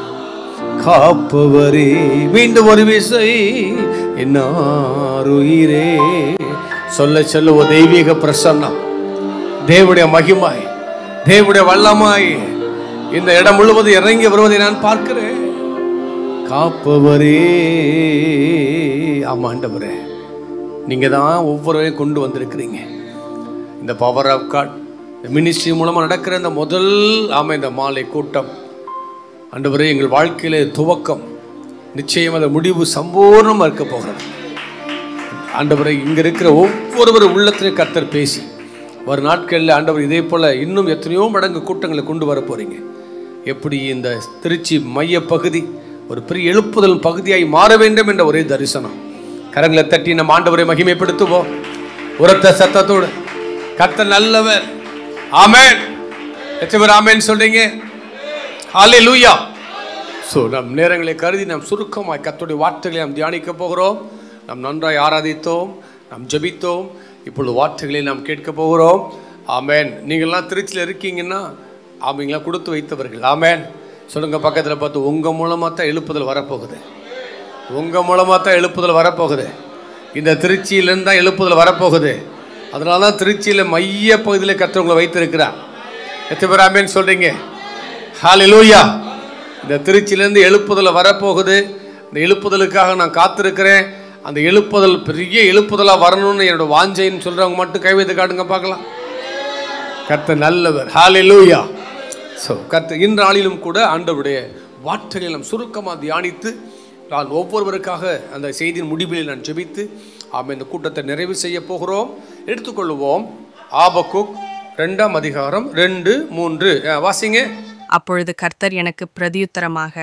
காப்பவரே. மீண்டும் ஒரு விசை, என் ஆருயிரே. சொல்ல சொல்ல ஒரு தெய்வீக பிரசன்னம், தேவனுடைய மகிமாய், தேவனுடைய வல்லமாய் இந்த இடம் முழுவதும் இறங்கி வருவதை நான் பார்க்கிறேன். காப்பவரே. ஆமாண்டவரே, நீங்க தான் ஒவ்வொருவரையும் கொண்டு வந்திருக்கிறீங்க. இந்த பவர் ஆஃப் காட் மினிஸ்ட்ரி மூலமாக நடக்கிற இந்த முதல் இந்த மாலை கூட்டம் ஆண்டவரே, எங்கள் வாழ்க்கையில துவக்கம், நிச்சயம் அந்த முடிவு சம்பூர்ணமாக இருக்க போகிறது. ஆண்டவரே, இங்கே இருக்கிற ஒவ்வொருவர் உள்ளத்திலே கர்த்தர் பேசி ஒரு நாட்களில் ஆண்டவர் இதே போல் இன்னும் எத்தனையோ மடங்கு கூட்டங்களை கொண்டு வர போகிறீங்க. எப்படி இந்த திருச்சி மைய பகுதி ஒரு பெரிய எழுப்புதல் பகுதியாய் மாற வேண்டும் என்ற ஒரே தரிசனம். கரங்களை தட்டி நம்ம ஆண்டவரை மகிமைப்படுத்துவோம் உரத்த சத்தத்தோடு. கர்த்தர் நல்லவர். ஆமென். எத்தனை பேர் ஆமென் சொல்றீங்க? ஹல்லேலூயா. ஸோ நம் நேரங்களை கருதி நாம் சுருக்கமாய் கர்த்தருடைய வார்த்தைகளை நாம் தியானிக்க போகிறோம். நாம் நன்றாய் ஆராதித்தோம், நாம் ஜெபித்தோம், இப்பொழுது வார்த்தைகளை நாம் கேட்க போகிறோம். ஆமென். நீங்கள்லாம் திருச்சியில் இருக்கீங்கன்னா அவங்களாம் கொடுத்து வைத்தவர்கள். ஆமென். சொல்லுங்க பக்கத்தில் பார்த்து, உங்கள் மூலமாக தான் எழுப்புதல் வரப்போகுது. உங்கள் மூலமாக தான் எழுப்புதல் வரப்போகுது. இந்த திருச்சியிலேருந்து தான் எழுப்புதல் வரப்போகுது. அதனால தான் திருச்சியில் மைய பகுதியில் கர்த்தர் வைத்திருக்கிறார். எத்தனை பேர் ஆமென் சொல்கிறீங்க? ஹல்லேலூயா. இந்த திருச்சியிலேருந்து எழுப்புதல் வரப்போகுது. இந்த எழுப்புதலுக்காக நான் காத்திருக்கிறேன். அந்த எழுப்புதல் பெரிய எழுப்புதலாக வரணும்னு என்னோட வாஞ்சைன்னு சொல்கிறவங்க மட்டும் கை வைத்து காட்டுங்க பார்க்கலாம். கர்த்தர் நல்லவர். ஹல்லேலூயா. ஸோ கர்த்தர் இன்று நாளிலும் கூட ஆண்டவருடைய வார்த்தைகளை நாம் சுருக்கமாக தியானித்து நான் ஒவ்வொருவருக்காக அந்த செய்தியின் முடிவில் நான் ஜெபித்து இந்த கூட்டத்தை நிறைவு செய்ய போகிறோம். எடுத்துக்கொள்வோம் ஆபக்குக் 2ஆம் அதிகாரம் 2-3 வாசிங்க. அப்பொழுது கர்த்தர் எனக்கு பிரதியுத்தரமாக,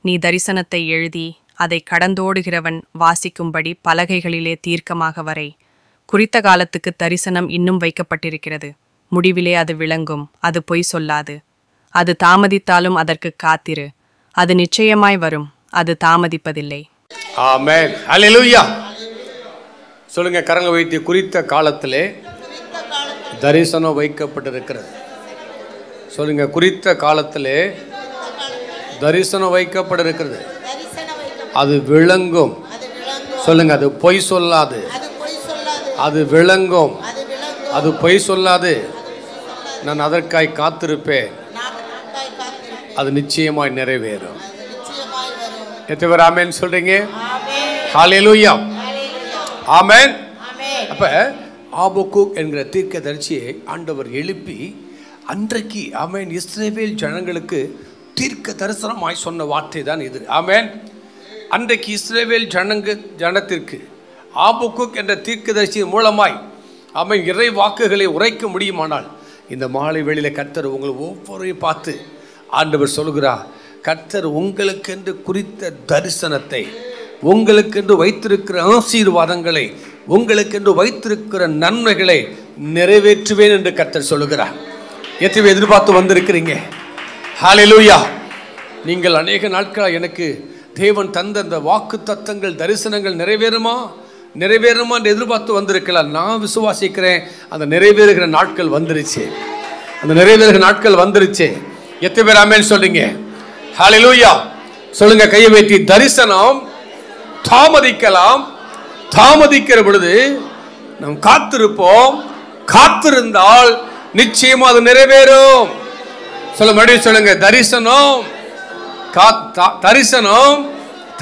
நீ தரிசனத்தை எழுதி அதை கடந்தோடுகிறவன் வாசிக்கும்படி பலகைகளிலே தீர்க்கமாக வரை. குறித்த காலத்துக்கு தரிசனம் இன்னும் வைக்கப்பட்டிருக்கிறது. முடிவிலே அது விளங்கும். அது பொய் சொல்லாது. அது தாமதித்தாலும் அதற்கு காத்திரு. அது நிச்சயமாய் வரும். அது தாமதிப்பதில்லை. ஆமென். ஹல்லேலூயா. சொல்லுங்க, கரங்க வைத்து, குறித்த காலத்திலே தரிசனம் வைக்கப்பட்டிருக்கிறது. சொல்லுங்க, குறித்த காலத்திலே தரிசனம் வைக்கப்பட்டிருக்கிறது. அது விளங்கும். சொல்லுங்க, அது பொய் சொல்லாது. அது விளங்கும். அது பொய் சொல்லாது. நான் அதற்காய் காத்திருப்பேன். அது நிச்சயமாய் நிறைவேறும். எத்தனை பேர் ஆமென் சொல்றீங்க? ஹல்லேலூயா. ஆமென். அப்ப ஆபக்குக் என்கிற தீர்க்கதரிசியை ஆண்டவர் எழுப்பி அன்றைக்கு ஆமென் இஸ்ரவேல் ஜனங்களுக்கு தீர்க்க தரிசனமாய் சொன்ன வார்த்தை தான் இது. ஆமென். அன்றைக்கு இஸ்ரவேல் ஜனத்திற்கு ஆபக்குக் என்ற தீர்க்கதரிசியின் மூலமாய் ஆமென் இறை வாக்குகளை உரைக்க முடியுமானால் இந்த மாலை வேளையில கர்த்தர் உங்களை ஒவ்வொருவரையும் பார்த்து ஆண்டவர் சொல்கிறார், கர்த்தர் உங்களுக்கென்று குறித்த தரிசனத்தை, உங்களுக்கென்று வைத்திருக்கிற ஆசீர்வாதங்களை, உங்களுக்கென்று வைத்திருக்கிற நன்மைகளை நிறைவேற்றுவேன் என்று கர்த்தர் சொல்லுகிறார். எத்தனை எதிர்பார்த்து வந்திருக்கிறீங்க? ஹல்லேலூயா. நீங்கள் அநேக நாட்களாக எனக்கு தேவன் தந்த அந்த வாக்கு தத்தங்கள், தரிசனங்கள் நிறைவேறுமா நிறைவேறுமா என்று எதிர்பார்த்து வந்திருக்கலாம். நான் விசுவாசிக்கிறேன், அந்த நிறைவேறுகிற நாட்கள் வந்துருச்சு. அந்த நிறைவேறுகிற நாட்கள் வந்துருச்சு. எத்தனை பேர் ஆமென் சொல்றீங்க? ஹல்லேலூயா. சொல்லுங்க கையை வைத்து, தரிசனம் தாமதிக்கலாம். தாமதிக்கிற பொழுது நாம் காத்திருப்போம். காத்திருந்தால் நிச்சயமா அது நிறைவேறும். சொல்ல மறுபடியும் சொல்லுங்க, தரிசனம்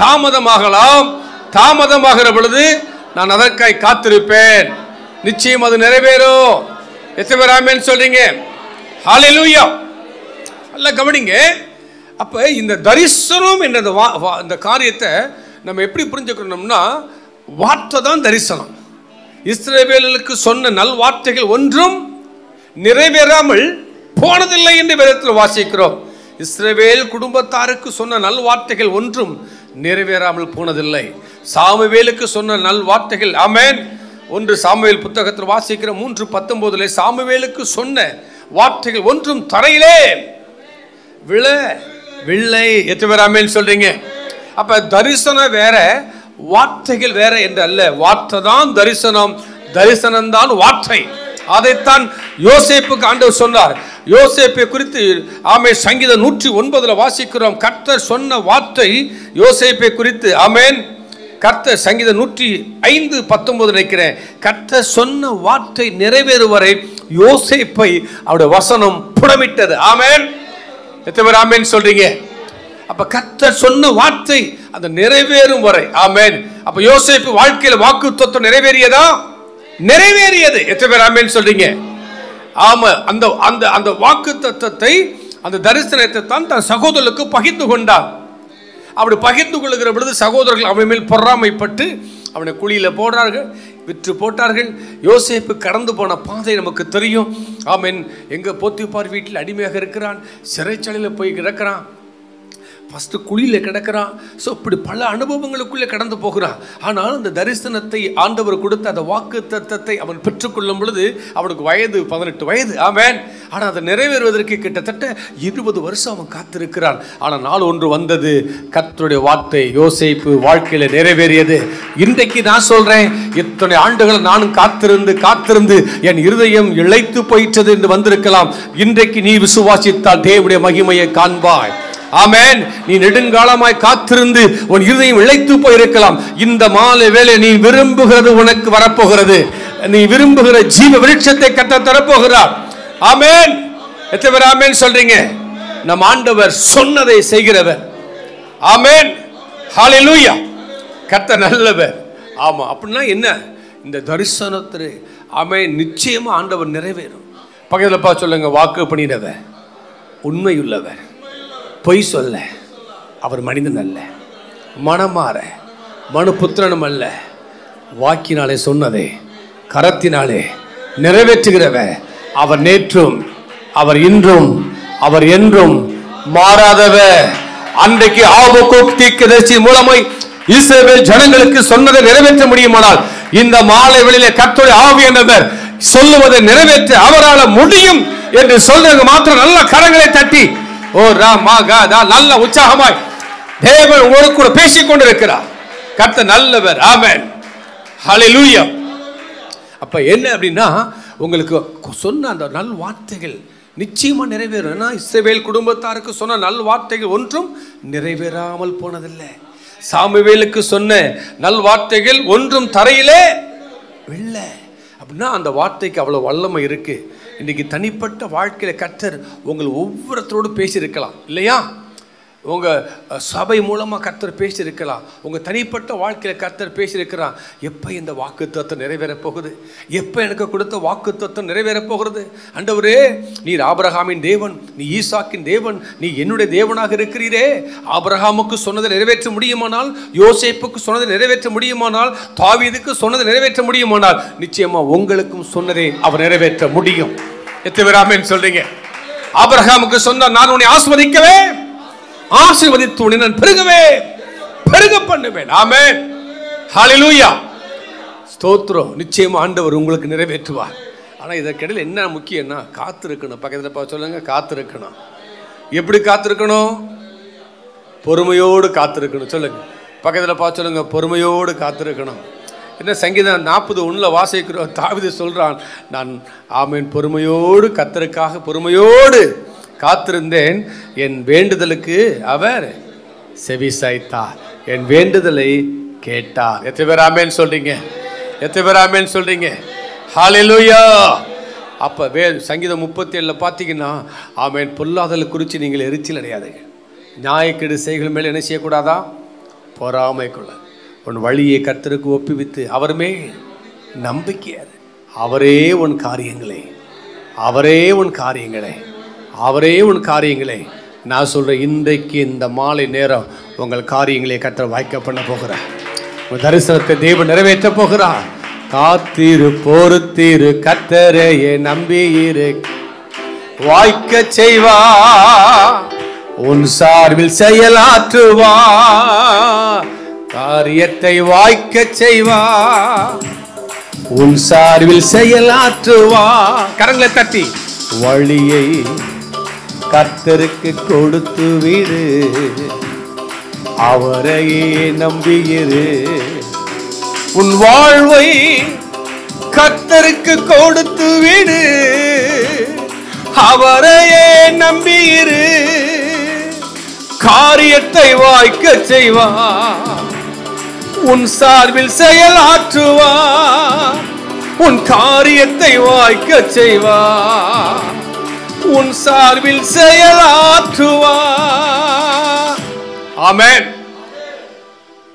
தாமதமாகலாம். தாமதமாகிற பொழுது நான் அதற்காய் காத்திருப்பேன். நிச்சயம் அது நிறைவேறும். எத்தனை பேர் ஆமென் சொல்றீங்க? ஹல்லேலூயா. நல்லா கவனிங்க. அப்ப இந்த தரிசனம் என்ற இந்த காரியத்தை நம்ம எப்படி புரிஞ்சுக்கணும்னா, வார்த்தை தான் தரிசனம். இஸ்ரவேலுக்கு சொன்ன நல் வார்த்தைகள் ஒன்றும் நிறைவேறாமல் போனதில்லை என்று வேதத்தில் வாசிக்கிறோம். இஸ்ரவேல் குடும்பத்தாருக்கு சொன்ன நல் வார்த்தைகள் ஒன்றும் நிறைவேறாமல் போனதில்லை. சாமுவேலுக்கு சொன்ன நல் வார்த்தைகள் ஆமென். 1 சாமுவேல் புத்தகத்தில் வாசிக்கிற 3:19 சாமுவேலுக்கு சொன்ன வார்த்தைகள் ஒன்றும் தரையிலே விழவில்லை. எத்தனை பேர் ஆமென் சொல்றீங்க? அப்ப தரிசனம் வேற, வார்த்தைகள் வேற என்று அல்ல. வார்த்தை தான் தரிசனம், தரிசனம் தான் வார்த்தை. அதைத்தான் யோசேப்புக்கு ஆண்டவர் சொன்னார். யோசேப்பை குறித்து ஆமென் சங்கீதம் 109 வாசிக்கிறோம். கர்த்தர் சொன்ன வார்த்தை யோசேப்பை குறித்து ஆமென். கர்த்தர் சங்கீதம் 105:19 நினைக்கிறேன். கர்த்தர் சொன்ன வார்த்தை நிறைவேறும் வரை யோசேப்பை அவருடைய வசனம் புடமிட்டது. ஆமென். எத்தனை பேர் ஆமென் சொல்றீங்க? அப்ப கர்த்தர் சொன்ன வார்த்தை அந்த நிறைவேறும் வரை ஆமென். அப்ப யோசேப்பு வாழ்க்கையில வாக்குத்தத்தம் நிறைவேறியதா? நிறைவேறியது. எத்தனை பேர் ஆமென் சொல்றீங்க? ஆமா. அந்த அந்த அந்த வாக்குத்தத்தத்தை, அந்த தரிசனத்தை தான் தன் சகோதரர்களுக்கு பகிர்ந்து கொண்டார். அப்படி பகிர்ந்து கொள்ளுகிற பொழுது சகோதரர்கள் அவன் மேல் பொறாமைப்பட்டு அவனை குழியில் போடுறார்கள், விற்று போட்டார்கள். யோசேப்பு கடந்து போன பாதை நமக்கு தெரியும். ஆமென். எங்க போத்திபார் வீட்டில் அடிமையாக இருக்கிறான், சிறைச்சாலையில் போய் கிடக்கிறான், ஃபஸ்ட்டு குழியில் கிடக்கிறான். ஸோ இப்படி பல அனுபவங்களுக்குள்ளே கடந்து போகிறான். ஆனால் இந்த தரிசனத்தை ஆண்டவர் கொடுத்த அந்த வாக்கு தத்தத்தை அவன் பெற்றுக்கொள்ளும் பொழுது அவனுக்கு வயது 18 வயது. ஆமென். ஆனால் அதை நிறைவேறுவதற்கு கிட்டத்தட்ட 20 வருஷம் அவன் காத்திருக்கிறான். ஆனால் நாள் ஒன்று வந்தது, கர்த்தருடைய வார்த்தை யோசேப்பு வாழ்க்கையில் நிறைவேறியது. இன்றைக்கு நான் சொல்றேன், இத்தனை ஆண்டுகள் நானும் காத்திருந்து என் இருதயம் இழைத்து போயிட்டது என்று வந்திருக்கலாம். இன்றைக்கு நீ விசுவாசித்தால் தேவனுடைய மகிமையை காண்பாய். ஆமென். நீ நெடுங்காலமாய் காத்திருந்து உன் இருதயம் இழைத்து போயிருக்கலாம். இந்த மாலை வேளை நீ விரும்புகிறது உனக்கு வரப்போகிறது. நீ விரும்புகிற ஜீவ விருட்சத்தை கர்த்தர் தரப்போகிறார். ஆமென். எத்தனை பேர் ஆமென் சொல்றீங்க? நம் ஆண்டவர் சொன்னதை செய்கிறவர். ஆமென். ஹல்லேலூயா. கர்த்தர் நல்லவர். ஆமா. அப்படின்னா என்ன? இந்த தரிசனத்திலே ஆமென் நிச்சயமா ஆண்டவர் நிறைவேறும். பக்கத்துல பார்த்து சொல்லுங்க, வாக்கு பண்ணினவர், உண்மையுள்ளவர், பொய் சொல்ல அவர் மனிதன் அல்ல, மனமாற மனுபுத்திரனும் அல்ல, வாக்கினாலே சொன்னதை கரத்தினாலே நிறைவேற்றுகிறவர் அவர் நேற்றும் அவர் இன்றும் அவர் என்றும் மாறாதவர். அன்றைக்கு ஆபக்கூக் தீர்க்கதரிசி மூலமாய் இஸ்ரவேல் ஜனங்களுக்கு சொன்னதை நிறைவேற்ற முடியுமானால் இந்த மாலை வேளையிலே கர்த்தருடைய ஆவியானவர் சொல்லுவதை நிறைவேற்ற அவரால் முடியும் என்று சொல்றது மாத்திரம் நல்ல கரங்களை தட்டி ஓ ராமா காதா நல்ல உற்சாகமாய் தேவன் உங்களோடு கூட பேசிக் கொண்டிருக்கிறார். கர்த்தர் நல்லவர். ஆமென். ஹல்லேலூயா. அப்ப என்ன அப்படின்னா, உங்களுக்கு சொன்ன அந்த நல் வார்த்தைகள் நிச்சயமா நிறைவேறும். இஸ்ரவேல் குடும்பத்தாருக்கு சொன்ன நல் வார்த்தைகள் ஒன்றும் நிறைவேறாமல் போனதில்லை. சாமுவேலுக்கு சொன்ன நல் வார்த்தைகள் ஒன்றும் தரையிலே இல்லை. அப்படின்னா அந்த வார்த்தைக்கு அவ்வளோ வல்லமை இருக்கு. இன்றைக்கி தனிப்பட்ட வாழ்க்கையில் கர்த்தர் உங்கள் ஒவ்வொருத்தரோடு பேசியிருக்கலாம் இல்லையா? உங்கள் சபை மூலமாக கர்த்தர் பேசியிருக்கலாம். உங்கள் தனிப்பட்ட வாழ்க்கையில் கர்த்தர் பேசியிருக்கிறான். எப்போ இந்த வாக்குத்தத்தம் நிறைவேறப் போகுது? எப்போ எனக்கு கொடுத்த வாக்குத்தத்தம் நிறைவேறப் போகிறது? ஆண்டவரே, நீர் ஆபிரகாமின் தேவன், நீ ஈசாக்கின் தேவன், நீ என்னுடைய தேவனாக இருக்கிறீரே. ஆபிரகாமுக்கு சொன்னதை நிறைவேற்ற முடியுமானால், யோசேப்புக்கு சொன்னதை நிறைவேற்ற முடியுமானால், தாவீதுக்கு சொன்னதை நிறைவேற்ற முடியுமானால், நிச்சயமா உங்களுக்கும் சொன்னதை அவர் நிறைவேற்ற முடியும். எத்தனை பேர் ஆமென் சொல்றீங்க? ஆபிரகாமுக்கு சொன்னார், நான் உன்னை ஆசீர்வதிக்கவே ஆசீர்வதித்து உன்னை நான் பெருக பண்ணுவேன். ஆமென். ஹல்லேலூயா. ஸ்தோத்திரம். நிச்சயமா ஆண்டவர் உங்களுக்கு நிறைவேற்றுவார். ஆனால் இதற்கிடையில் என்ன முக்கியம்னா காத்திருக்கணும். பக்கத்தில் பார்த்து சொல்லுங்க, காத்திருக்கணும். எப்படி காத்திருக்கணும்? பொறுமையோடு காத்திருக்கணும். சொல்லுங்க, பக்கத்தில் பார்த்து சொல்லுங்க, பொறுமையோடு காத்திருக்கணும். என்ன சங்கீதம் 40:1 வாசிக்கிறோம். தாவீது சொல்றான், நான் ஆமென் பொறுமையோடு கர்த்தருக்காக பொறுமையோடு காத்திருந்தேன், என் வேண்டுதலுக்கு அவர் செவி சாய்த்தார், என் வேண்டுதலை கேட்டார். எத்தனை பேர் ஆமென் சொல்றீங்க? எத்தனை பேர் ஆமென் சொல்றீங்க? ஹல்லேலூயா. அப்போ சங்கீதம் 37 பார்த்தீங்கன்னா, ஆமென் பொல்லாதல் குறித்து நீங்கள் எரிச்சல் அடையாதீங்க. நியாயக்கேடு செய்கள் மேலே என்ன செய்யக்கூடாதா? பொறாமை கொள்ள. உன் வழியை கர்த்தருக்கு ஒப்புவித்து அவர் மேல் நம்பிக்கையாது. அவரே உன் காரியங்களை நான் சொல்கிறேன். இன்றைக்கு இந்த மாலை நேரம் உங்கள் காரியங்களை கர்த்தர் வாய்க்க பண்ண போகிறார். உங்கள் தரிசனத்தை தேவன் நிறைவேற்ற போகிறார். காத்திரு, பொறுத்திரு, கர்த்தரையே நம்பியிரு, வாய்க்க செய்வா, உன் சார்பில் செயலாற்றுவா, காரியத்தை வாய்க்க செய்வா, உன் சார்பில் செயலாற்றுவா. கரங்களை தட்டி வழியை கர்த்தருக்கு கொடுத்து விடு, அவரையே நம்பியிரு, உன் வாழ்வை கர்த்தருக்கு கொடுத்து விடு, அவரையே நம்பியிரு, காரியத்தை வாய்க்க செய்வா, உன் சார்பில் செயலாற்றுவா, உன் காரியத்தை வாய்க்க செய்வா, உன் சார்பில் செயலாற்றுவா. ஆமென்.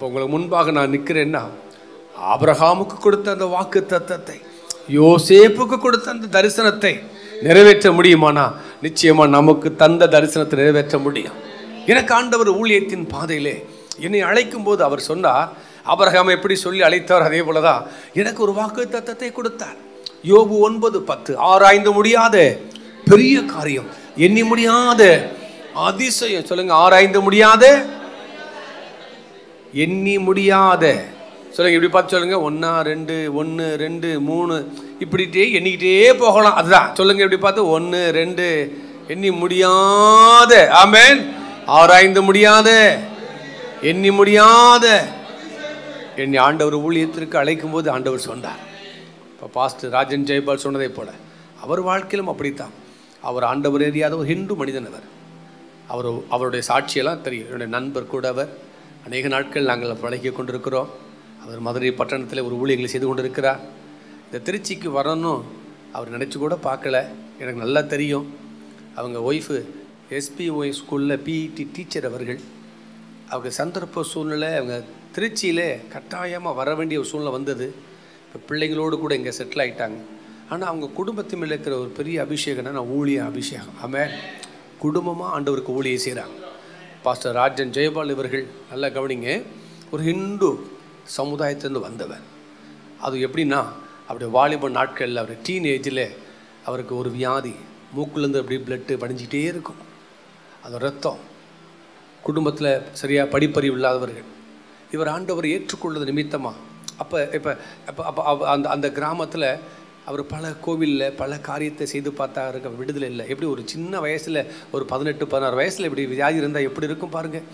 உங்களுக்கு முன்பாக நான் நிற்கிறேன்னா, ஆபிரகாமுக்கு கொடுத்த அந்த வாக்கு தத்தத்தை, யோசேப்புக்கு கொடுத்த அந்த தரிசனத்தை நிறைவேற்ற முடியுமானா நிச்சயமா நமக்கு தந்த தரிசனத்தை நிறைவேற்ற முடியும். எனக்கு ஆண்டவர் ஊழியத்தின் பாதையிலே என்னை அழைக்கும் போது அவர் சொன்னார், ஆபிரகாமை எப்படி சொல்லி அழைத்தார் அதே போல தான் எனக்கு ஒரு வாக்குத்தத்தத்தை கொடுத்தார். யோபு 9:10 ஆராய்ந்து முடியாத பெரிய காரியம், எண்ணி முடியாத அதிசயம். சொல்லுங்க, ஆராய்ந்து முடியாத, எண்ணி முடியாத. சொல்லுங்க, இப்படி பார்த்து சொல்லுங்க. 1 2 1 2 3 இப்படிட்டே எண்ணிக்கிட்டே போகலாம். அதுதான் சொல்லுங்க, இப்படி பார்த்து 1 2 எண்ணி முடியாத. ஆமென். ஆராய்ந்து முடியாத, எண்ணி முடியாத. என்னை ஆண்டவர் ஊழியத்திற்கு அழைக்கும் போது ஆண்டவர் சொன்னார். இப்போ பாஸ்டர் ராஜன் ஜெயபால் சொன்னதை போல அவர் வாழ்க்கையிலும் அப்படித்தான். அவர் ஆண்டவர் எறியாத ஒரு ஹிந்து மனிதன். அவருடைய சாட்சியெல்லாம் தெரியும். என்னுடைய நண்பர் கூட அவர் அநேக நாட்கள் நாங்கள் பழகி கொண்டிருக்கிறோம். அவர் மதுரை பட்டணத்தில் ஒரு ஊழியர்களை செய்து கொண்டிருக்கிறார். இந்த திருச்சிக்கு வரணும் அவர் நினச்சி கூட பார்க்கல. எனக்கு நல்லா தெரியும். அவங்க ஒய்ஃபு SPOI ஸ்கூலில் PET டீச்சர் அவர்கள். அவங்க சந்தர்ப்ப சூழ்நிலை அவங்க திருச்சியில் கட்டாயமாக வர வேண்டிய ஒரு சூழ்நிலை வந்தது. இப்போ பிள்ளைங்களோடு கூட இங்கே செட்டில் ஆகிட்டாங்க. ஆனால் அவங்க குடும்பத்து மேலே இருக்கிற ஒரு பெரிய அபிஷேகம்னா நான் ஊழிய அபிஷேகம். ஆமென். குடும்பமாக ஆண்டவருக்கு ஊழியம் செய்கிறாங்க. பாஸ்டர் ராஜன் ஜெயபால் இவர்கள் நல்லா கவனிங்க. ஒரு ஹிந்து சமுதாயத்திலேருந்து வந்தவர். அது எப்படின்னா அப்படி வாலிப நாட்களில் அவர் டீனேஜில் அவருக்கு ஒரு வியாதி, மூக்குலேருந்து அப்படி பிளட்டு படிஞ்சிக்கிட்டே இருக்கும். அது ரத்தம். குடும்பத்தில் சரியாக படிப்பறிவு இல்லாதவர்கள். இவர் ஆண்டவர் ஏற்றுக்கொள்வது நிமித்தமாக அப்போ அந்த கிராமத்தில் அவர் பல கோவிலில் பல காரியத்தை செய்து பார்த்தா இருக்க விடுதலை இல்லை. எப்படி ஒரு சின்ன வயசில் ஒரு 18 16 வயசில் இப்படி வியாதி இருந்தால் எப்படி இருக்கும் பாருங்கள்.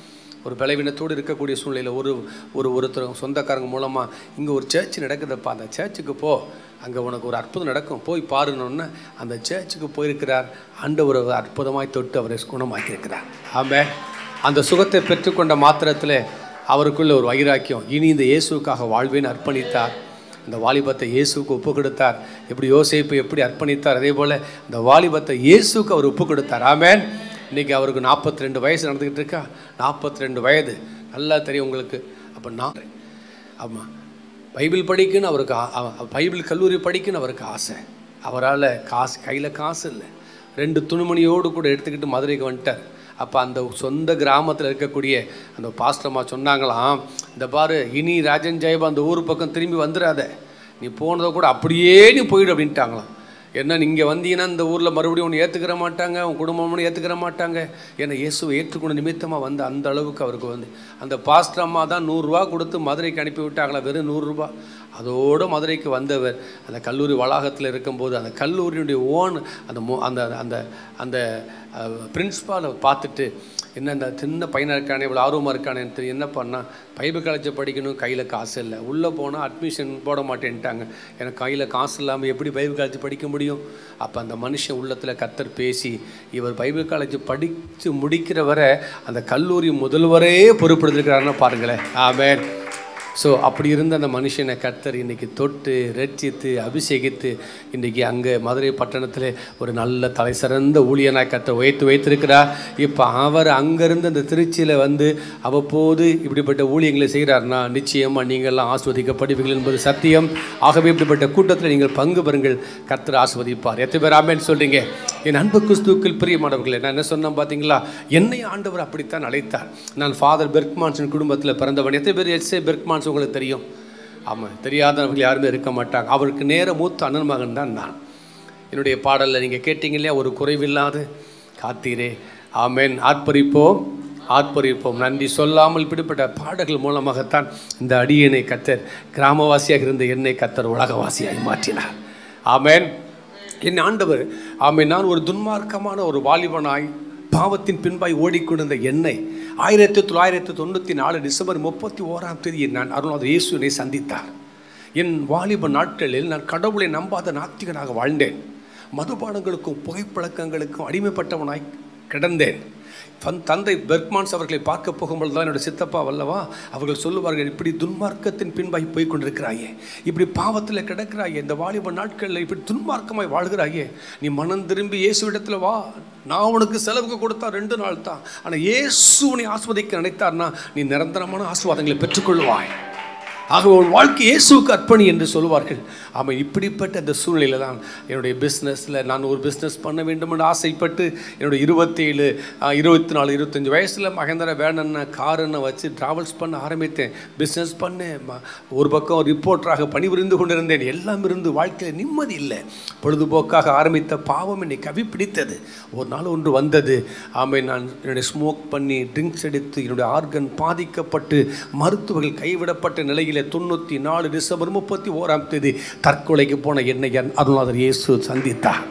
ஒரு பலவீனத்தோடு இருக்கக்கூடிய சூழ்நிலையில் ஒருத்தர் சொந்தக்காரங்க மூலமாக இங்கே ஒரு சர்ச் நடக்குதுப்பா, அந்த சர்ச்சுக்கு போ, அங்கே உனக்கு ஒரு அற்புதம் நடக்கும், போய் பாருன்னு அந்த சர்ச்சுக்கு போயிருக்கிறார். ஆண்டவர் அற்புதமாய் தொட்டு அவரை குணமாக்கியிருக்கிறார். ஆமாம். அந்த சுகத்தை பெற்றுக்கொண்ட மாத்திரத்தில் அவருக்குள்ள ஒரு வைராக்கியம், இனி இந்த இயேசுக்காக வாழ்வேன்னு அர்ப்பணித்தார். இந்த வாலிபத்தை இயேசுக்கு ஒப்பு கொடுத்தார். எப்படி யோசேப்பு எப்படி அர்ப்பணித்தார், அதே போல் இந்த வாலிபத்தை இயேசுக்கு அவர் ஒப்பு கொடுத்தார். ஆமென். இன்றைக்கி அவருக்கு 42 வயசு நடந்துக்கிட்டு இருக்கா. 42 வயது நல்லா தெரியும் உங்களுக்கு. அப்போ ஆமாம், பைபிள் படிக்குன்னு அவருக்கு பைபிள் கல்லூரி படிக்குன்னு அவருக்கு ஆசை. அவரால் கையில் காசு இல்லை. 2 துணிமணியோடு கூட எடுத்துக்கிட்டு மதுரைக்கு வந்துட்டார். அப்போ அந்த சொந்த கிராமத்தில் இருக்கக்கூடிய அந்த பாஸ்டர்மா சொன்னாங்களாம், இந்த பாரு, இனி ராஜன் ஜெயபால் அந்த ஊர் பக்கம் திரும்பி வந்துடாத, நீ போனதை கூட அப்படியே நீ போயிடு அப்படின்ட்டாங்களாம். ஏன்னா நீங்கள் வந்தீங்கன்னா இந்த ஊரில் மறுபடியும் ஒன்று ஏற்றுக்கிற மாட்டாங்க, உன் குடும்பம்னு ஏற்றுக்கிற மாட்டாங்க. ஏன்னா இயேசுவை ஏற்றுக்கொண்ட நிமித்தமாக வந்து அந்த அளவுக்கு அவருக்கு வந்து அந்த பாஸ்டர் அம்மா தான் 100 ரூபா கொடுத்து மதுரைக்கு அனுப்பி விட்டாங்களா, வெறும் 100 ரூபா. அதோடு மதுரைக்கு வந்தவர் அந்த கல்லூரி வளாகத்தில் இருக்கும்போது அந்த கல்லூரியினுடைய அந்த அந்த அந்த பிரின்ஸ்பாலை பார்த்துட்டு, என்ன இந்த சின்ன பையனாக இருக்கானே, இவ்வளோ ஆர்வமாக இருக்கானேன்னு தெரியும். என்ன பண்ணால் பைபிள் காலேஜை படிக்கணும், கையில் காசு இல்லை. உள்ளே போனால் அட்மிஷன் போட மாட்டேன்ட்டாங்க. எனக்கு கையில் காசு இல்லாமல் எப்படி பைபிள் காலேஜ் படிக்க முடியும்? அப்போ அந்த மனுஷன் உள்ளத்தில் கர்த்தர் பேசி இவர் பைபிள் காலேஜ் படித்து முடிக்கிற வரை அந்த கல்லூரி முதல்வரே பொறுப்படுத்திருக்கிறாருன்னு பாருங்களேன். ஆமென். ஸோ அப்படி இருந்த அந்த மனுஷனை கர்த்தர் இன்றைக்கி தொட்டு ரட்சித்து அபிஷேகித்து இன்றைக்கி அங்கே மதுரை பட்டணத்தில் ஒரு நல்ல தலை சிறந்த ஊழியனாய் கர்த்தர் வைத்திருக்கிறார். இப்போ அவர் அங்கேருந்து அந்த திருச்சியில் வந்து அவ்வப்போது இப்படிப்பட்ட ஊழியங்களை செய்கிறார்னா நிச்சயமாக நீங்கள்லாம் ஆஸ்வதிக்கப்படுவீர்கள் என்பது சத்தியம். ஆகவே இப்படிப்பட்ட கூட்டத்தில் நீங்கள் பங்கு பெறுங்கள், கர்த்தர் ஆஸ்வதிப்பார். எத்தனை பேர் ஆமென் சொல்கிறீங்க? என் அன்பு கிறிஸ்துவுக்குள் பிரியமானவர்களே, நான் என்ன சொன்னேன் பார்த்தீங்களா? என்னை ஆண்டவர் அப்படித்தான் அழைத்தார். நான் ஃபாதர் பெர்க்மான்ஸின் குடும்பத்தில் பிறந்தவன். எத்தனை பேர் எஸ்ஏ பெர்க்மான்ஸ் உங்களுக்கு தெரியும்? ஆமாம், தெரியாதவர்கள் யாருமே இருக்க மாட்டாங்க. அவருக்கு நேர மூத்த அண்ணன் மகன் தான் நான். என்னுடைய பாடலில் நீங்கள் கேட்டீங்க இல்லையா, ஒரு குறைவில்லாது காத்தீரே. ஆமென். ஆர்ப்பரிப்போம் நன்றி சொல்லாமல் இப்படிப்பட்ட பாடல்கள் மூலமாகத்தான் இந்த அடியனை கர்த்தர் கிராமவாசியாக இருந்த என்னை கர்த்தர் உலகவாசியாய் மாற்றினார். ஆமென். என் ஆண்டவர் ஆமென். நான் ஒரு துன்மார்க்கமான ஒரு வாலிபனாய் பாவத்தின் பின்பாய் ஓடிக்கொண்டிருந்த என்னை 1994 டிசம்பர் 31 நான் அருள்நாதர் இயேசுவை சந்தித்தார். என் வாலிப நாட்களில் நான் கடவுளை நம்பாத நாத்திகனாக வாழ்ந்தேன். மதுபானங்களுக்கும் புகைப்பழக்கங்களுக்கும் அடிமைப்பட்டவனாய் கிடந்தேன். தந்தை பெர்க்மான்ஸ் அவர்களை பார்க்க போகும்போது தான் என்னோடய சித்தப்பா வல்லவா அவர்கள் சொல்லுவார்கள், இப்படி துன்மார்க்கத்தின் பின்பாய் போய் கொண்டிருக்கிறாயே, இப்படி பாவத்தில் கிடக்கிறாயே, இந்த வாலிப நாட்களில் இப்படி துன்மார்க்கமாய் வாழ்கிறாயே, நீ மனம் திரும்பி இயேசுவிடத்தில் வா, நான் உனக்கு செலவுக்கு கொடுத்தா 2 நாள் தான், ஆனால் இயேசு உன்னை ஆஸ்வதிக்க நினைத்தார்னா நீ நிரந்தரமான ஆசீர்வாதங்களை பெற்றுக்கொள்வாய். ஆகவே உன் வாழ்க்கை இயேசுவுக்கு அர்ப்பணி என்று சொல்வார்கள். ஆமாம், இப்படிப்பட்ட அந்த சூழ்நிலையில் தான் என்னுடைய பிஸ்னஸில் நான் ஒரு பிஸ்னஸ் பண்ண வேண்டும் என்று ஆசைப்பட்டு என்னுடைய 27, 24, 25 வயசில் மகேந்திர வேணன்னு காருன்னு வச்சு ட்ராவல்ஸ் பண்ண ஆரம்பித்தேன். பிஸ்னஸ் பண்ணேன். ஒரு பக்கம் ரிப்போர்ட்டராக பணிபுரிந்து கொண்டிருந்தேன். எல்லாம் இருந்து வாழ்க்கையில் நிம்மதி இல்லை. பொழுதுபோக்காக ஆரம்பித்த பாவம் என்னை கவி பிடித்தது. ஒரு நாள் ஒன்று வந்தது. ஆமாம், நான் என்னுடைய ஸ்மோக் பண்ணி ட்ரிங்க்ஸ் எடுத்து என்னுடைய ஆர்கன் பாதிக்கப்பட்டு மருத்துவர்கள் கைவிடப்பட்ட நிலையில் 94 டிசம்பர் 31ஆம் தேதி தற்கொலைக்கு போன என்னை அருள்நாதர் இயேசு சந்தித்தார்.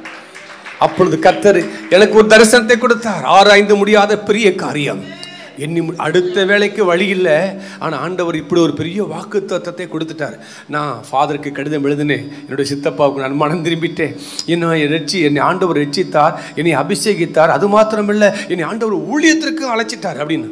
அப்பொழுது கர்த்தர் எனக்கு ஒரு தரிசனத்தை கொடுத்தார். ஆராய்ந்து முடியாத பெரிய காரியம். அடுத்த வேலைக்கு வழி இல்லை. ஆனால் ஆண்டவர் இப்படி ஒரு பெரிய வாக்கு தத்தத்தை கொடுத்துட்டார். நான் ஃபாதருக்கு கடிதம் எழுதினேன். என்னுடைய சித்தப்பாவுக்கு நான் மனம் திரும்பிட்டேன். என்னை ஆண்டவர் ரட்சித்தார், என்னை அபிஷேகித்தார். அது மாத்திரமில்லை, என்னை ஆண்டவர் ஊழியத்திற்கு அழைச்சிட்டார் அப்படின்னு.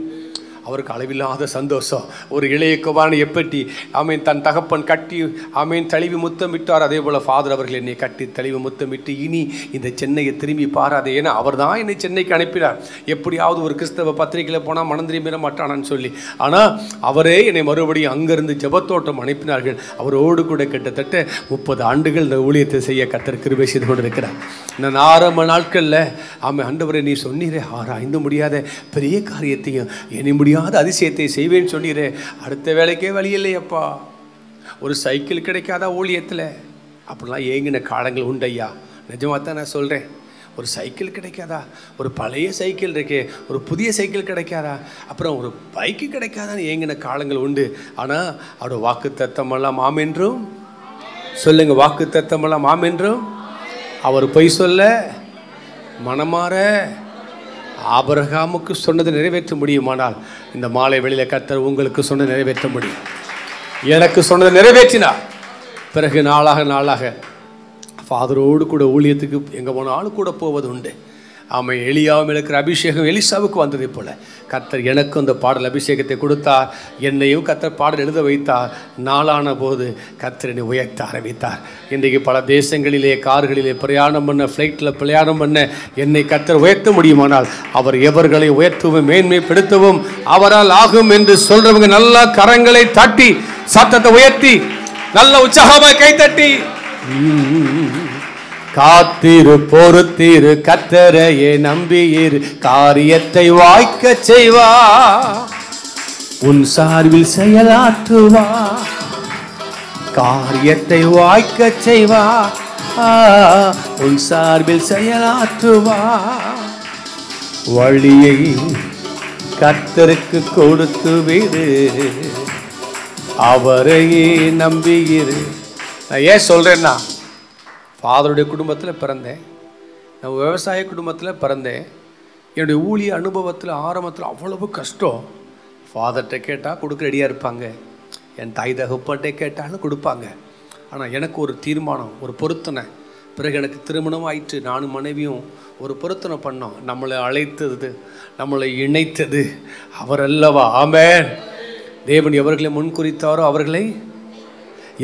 அவருக்கு அளவில்லாத சந்தோஷம். ஒரு இளைய குமாரனை எப்படி ஆமேன் தன் தகப்பன் கட்டி ஆமேன் தழுவி முத்தமிட்டார், அதே போல் ஃபாதர் அவர்கள் என்னை கட்டி தழுவி முத்தமிட்டு இனி இந்த சென்னையை திரும்பி பாராதே. ஏன்னா அவர் தான் என்னை சென்னைக்கு அனுப்பினார். எப்படியாவது ஒரு கிறிஸ்தவ பத்திரிகையில் போனால் மனம் திரும்பிட மாட்டானான்னு சொல்லி. ஆனால் அவரே என்னை மறுபடியும் அங்கேருந்து ஜெபத்தோட்டம் அனுப்பினார்கள். அவரோடு கூட கிட்டத்தட்ட 30 ஆண்டுகள் இந்த ஊழியத்தை செய்ய கர்த்தர் கிருபை செய்து கொண்டிருக்கிறார். நான் ஆரம்ப நாட்களில் ஆண்டவரை நீ சொன்னீரே ஆராய்ந்து முடியாத பெரிய காரியத்தையும் எண்ணி முடியாத அதிசயத்தை செய்வேன்னு சொன்னீரே, அடுத்த வேலைக்கே வழி இல்லையப்பா. ஒரு சைக்கிள் கிடைக்காதா ஊழியத்தில்? அப்படிலாம் ஏங்கின காலங்கள் உண்டையா. நிஜமாக தான் நான் சொல்கிறேன். ஒரு சைக்கிள் கிடைக்காதா? ஒரு பழைய சைக்கிள் இருக்கே, ஒரு புதிய சைக்கிள் கிடைக்காதா? அப்புறம் ஒரு பைக்கு கிடைக்காதான்னு ஏங்கின காலங்கள் உண்டு. ஆனால் அவரோட வாக்கு தத்தமெல்லாம் ஆமென்றும் சொல்லுங்க. வாக்கு தத்தமெல்லாம் ஆமென்றும். அவர் பொய் சொல்ல மனமாற ஆபிரகாமுக்கு சொன்னதை நிறைவேற்ற முடியுமானால் இந்த மாலை வெளியில் கர்த்தர் உங்களுக்கு சொன்னதை நிறைவேற்ற முடியும். எனக்கு சொன்னதை நிறைவேற்றினார். பிறகு நாளாக ஃபாதரோடு கூட ஊழியத்துக்கு எங்கே போனாலும் கூட போவது உண்டு. ஆமாம், எலியாவும் இருக்கிற அபிஷேகம் எலிசாவுக்கு வந்ததை போல கர்த்தர் எனக்கும் அந்த பாடல் அபிஷேகத்தை கொடுத்தார். என்னையும் கர்த்தர் பாடல் எழுத வைத்தார். நாளான போது கர்த்தர் என்னை உயர்த்த ஆரம்பித்தார். இன்றைக்கு பல தேசங்களிலே கார்களிலே பிரயாணம் பண்ண, ஃப்ளைட்டில் பிரயாணம் பண்ண என்னை கர்த்தர் உயர்த்த முடியுமானால் அவர் எவர்களை உயர்த்தவும் மேன்மைப்படுத்தவும் அவரால் ஆகும் என்று சொல்றவங்க நல்லா கரங்களை தட்டி சத்தத்தை உயர்த்தி நல்ல உற்சாகமாய் கைத்தட்டி காத்திரு பொறுத்திரு கர்த்தரையே நம்பியிரு காரியத்தை வாய்க்க செய்வா, உன் சார்பில் செயலாற்றுவா, காரியத்தை வாய்க்க செய்வா, உன் சார்பில் செயலாற்றுவா. வழியை கர்த்தருக்கு கொடுத்து விடு, அவரையே நம்பியிரு. நான் ஏன் சொல்றேன்னா, ஃபாதருடைய குடும்பத்தில் பிறந்தேன், நான் விவசாய குடும்பத்தில் பிறந்தேன். என்னுடைய ஊழிய அனுபவத்தில் ஆரம்பத்தில் அவ்வளவு கஷ்டம். ஃபாதர்கிட்ட கேட்டால் கொடுக்க ரெடியாக இருப்பாங்க, என் தாய் தகப்பன்ட்டே கேட்டாலும் கொடுப்பாங்க. ஆனால் எனக்கு ஒரு தீர்மானம், ஒரு பொருத்தனை. பிறகு எனக்கு திருமணம் ஆயிற்று. நானும் மனைவியும் ஒரு பொருத்தனை பண்ணோம். நம்மளை அழைத்தது, நம்மளை இணைத்தது அவர் அல்லவா. ஆமென். தேவன் எவர்களை முன்குறித்தாரோ அவர்களை,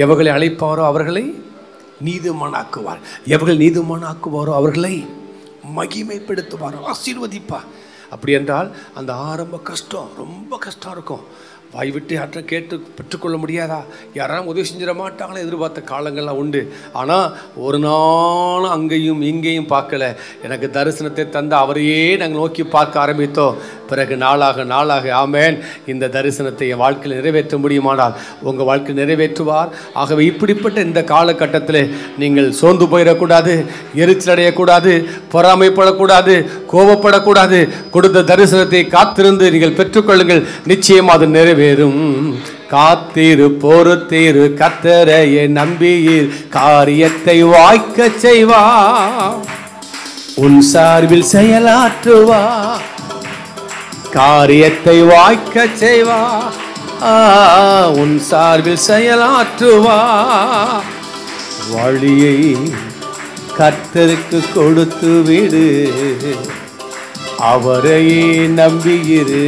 எவர்களை அழைப்பாரோ அவர்களை நீதிமானாக்குவார், எவர்கள் நீதிமானாக்குவாரோ அவர்களை மகிமைப்படுத்துவார், ஆசீர்வதிப்பார். அப்படி என்றால் அந்த ஆரம்ப கஷ்டம் ரொம்ப கஷ்டம் இருக்கும். வாய் விட்டு யாற்ற கேட்டு பெற்றுக்கொள்ள முடியாதா? யாராலும் உதவி செஞ்சிட மாட்டாங்களே எதிர்பார்த்த காலங்கள்லாம் உண்டு. ஆனால் ஒரு நாளும் அங்கேயும் இங்கேயும் பார்க்கல. எனக்கு தரிசனத்தை தந்த அவரையே நாங்கள் நோக்கி பார்க்க ஆரம்பித்தோம். பிறகு நாளாக ஆமென், இந்த தரிசனத்தை என் வாழ்க்கையில் நிறைவேற்ற முடியுமானால் உங்கள் வாழ்க்கையில் நிறைவேற்றுவார். ஆகவே இப்படிப்பட்ட இந்த காலகட்டத்தில் நீங்கள் சோர்ந்து போயிடக்கூடாது, எரிச்சல் அடையக்கூடாது, பொறாமைப்படக்கூடாது, கோபப்படக்கூடாது. கொடுத்த தரிசனத்தை காத்திருந்து நீங்கள் பெற்றுக்கொள்ளுங்கள். நிச்சயம் அது நிறைவேறும். காத்திரு பொறுத்திரு கர்த்தரையே நம்பியிரு காரியத்தை வாய்க்க செய்வா, உன் சார்பில் செயலாற்றுவா, காரியத்தை வாய்க்க செய்வா, உன் சார்பில் செயலாற்றுவா. வழியை கர்த்தருக்கு கொடுத்து விடு, அவரையே நம்பியிரு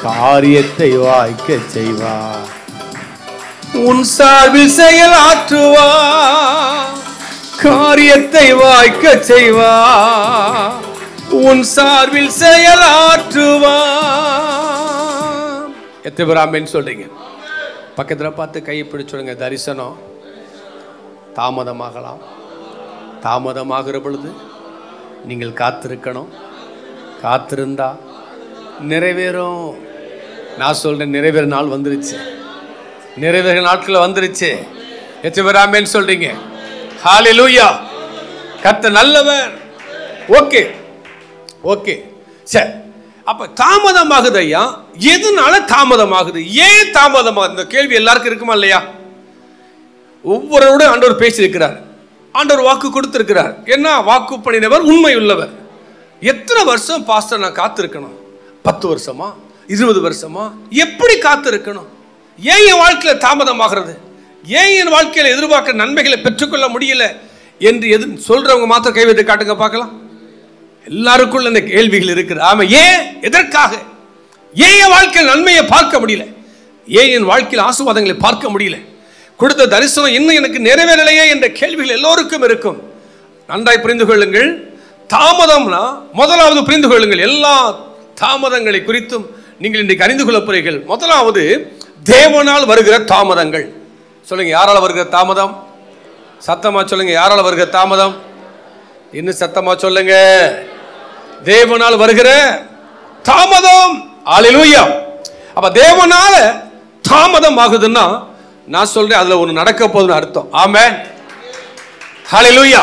காரியத்தை வாய்க்க செய்வா, உன் சார்பில் செயலாற்றுவா, காரியத்தை வாய்க்க செய்வா, உன் சார்பில் செயலாற்றுவா. எத்தனை பேர் ஆமென் சொல்றீங்க? பக்கத்தில் பார்த்து கையை பிடிச்சுடுங்க. தரிசனம் தாமதமாகலாம். தாமதமாகிற பொழுது நீங்கள் காத்திருக்கணும். காத்திருந்தா நிறைவேறும். நான் சொல்றேன், நிறைவேற நாள் வந்துருச்சு. நிறைவேற நாட்கள் வந்துருச்சு. எத்தனை பேர் ஆமென் சொல்றீங்க? ஹalleluya. கர்த்தர் நல்லவர். ஓகே ஓகே சரி. அப்ப தாமதமாகுது ஐயா. எதனால தாமதமாகுது? ஏன் தாமதமாகுது? இந்த கேள்வி எல்லாருக்கும் இருக்குமா இல்லையா? ஒவ்வொருவரோட ஆண்டவர் பேசியிருக்கிறார். ஆண்டவர் வாக்கு கொடுத்திருக்கிறார். என்ன வாக்கு பண்ணினவர்? உண்மை உள்ளவர். எத்தனை வருஷம் பாஸ்டர் நான் காத்திருக்கணும்? 10 வருஷமா? 20 வருஷமா? எப்படி காத்திருக்கணும்? ஏன் என் வாழ்க்கையில தாமதமாகிறது? ஏன் என் வாழ்க்கையில எதிர்பார்க்க நன்மைகளை பெற்றுக்கொள்ள முடியல என்று சொல்றவங்க மாத்திரம் கைவிட்டு காட்டுங்க பார்க்கலாம். எல்லாருக்குள்ள இந்த கேள்விகள் இருக்குது. ஆமா, ஏன்? எதற்காக? ஏன் என் வாழ்க்கையில் நன்மையை பார்க்க முடியல? ஏன் என் வாழ்க்கையில் ஆசீர்வாதங்களை பார்க்க முடியல? கொடுத்த தரிசனம் இன்னும் எனக்கு நிறைவேறலையே என்ற கேள்விகள் எல்லோருக்கும் இருக்கும். நன்றாய் புரிந்து கொள்ளுங்கள். தாமதம்னா முதலாவது புரிந்து கொள்ளுங்கள். எல்லா தாமதங்களை குறித்தும் நீங்கள் இன்றைக்கு அறிந்து கொள்ள போறீர்கள். முதலாவது தேவனால் வருகிற தாமதங்கள். சொல்லுங்க, யாரால வருகிற தாமதம்? சத்தமா சொல்லுங்க, யாரால வருகிற தாமதம்? இன்னும் சத்தமா சொல்லுங்க. தேவனால் வருகிற தாமதம். ஹalleluya. அப்ப தேவனால தாமதம் ஆகுதுன்னா நான் சொல்றேன், அதுல ஒன்று நடக்க போகுதுன்னு அர்த்தம். ஆமென். ஹalleluya.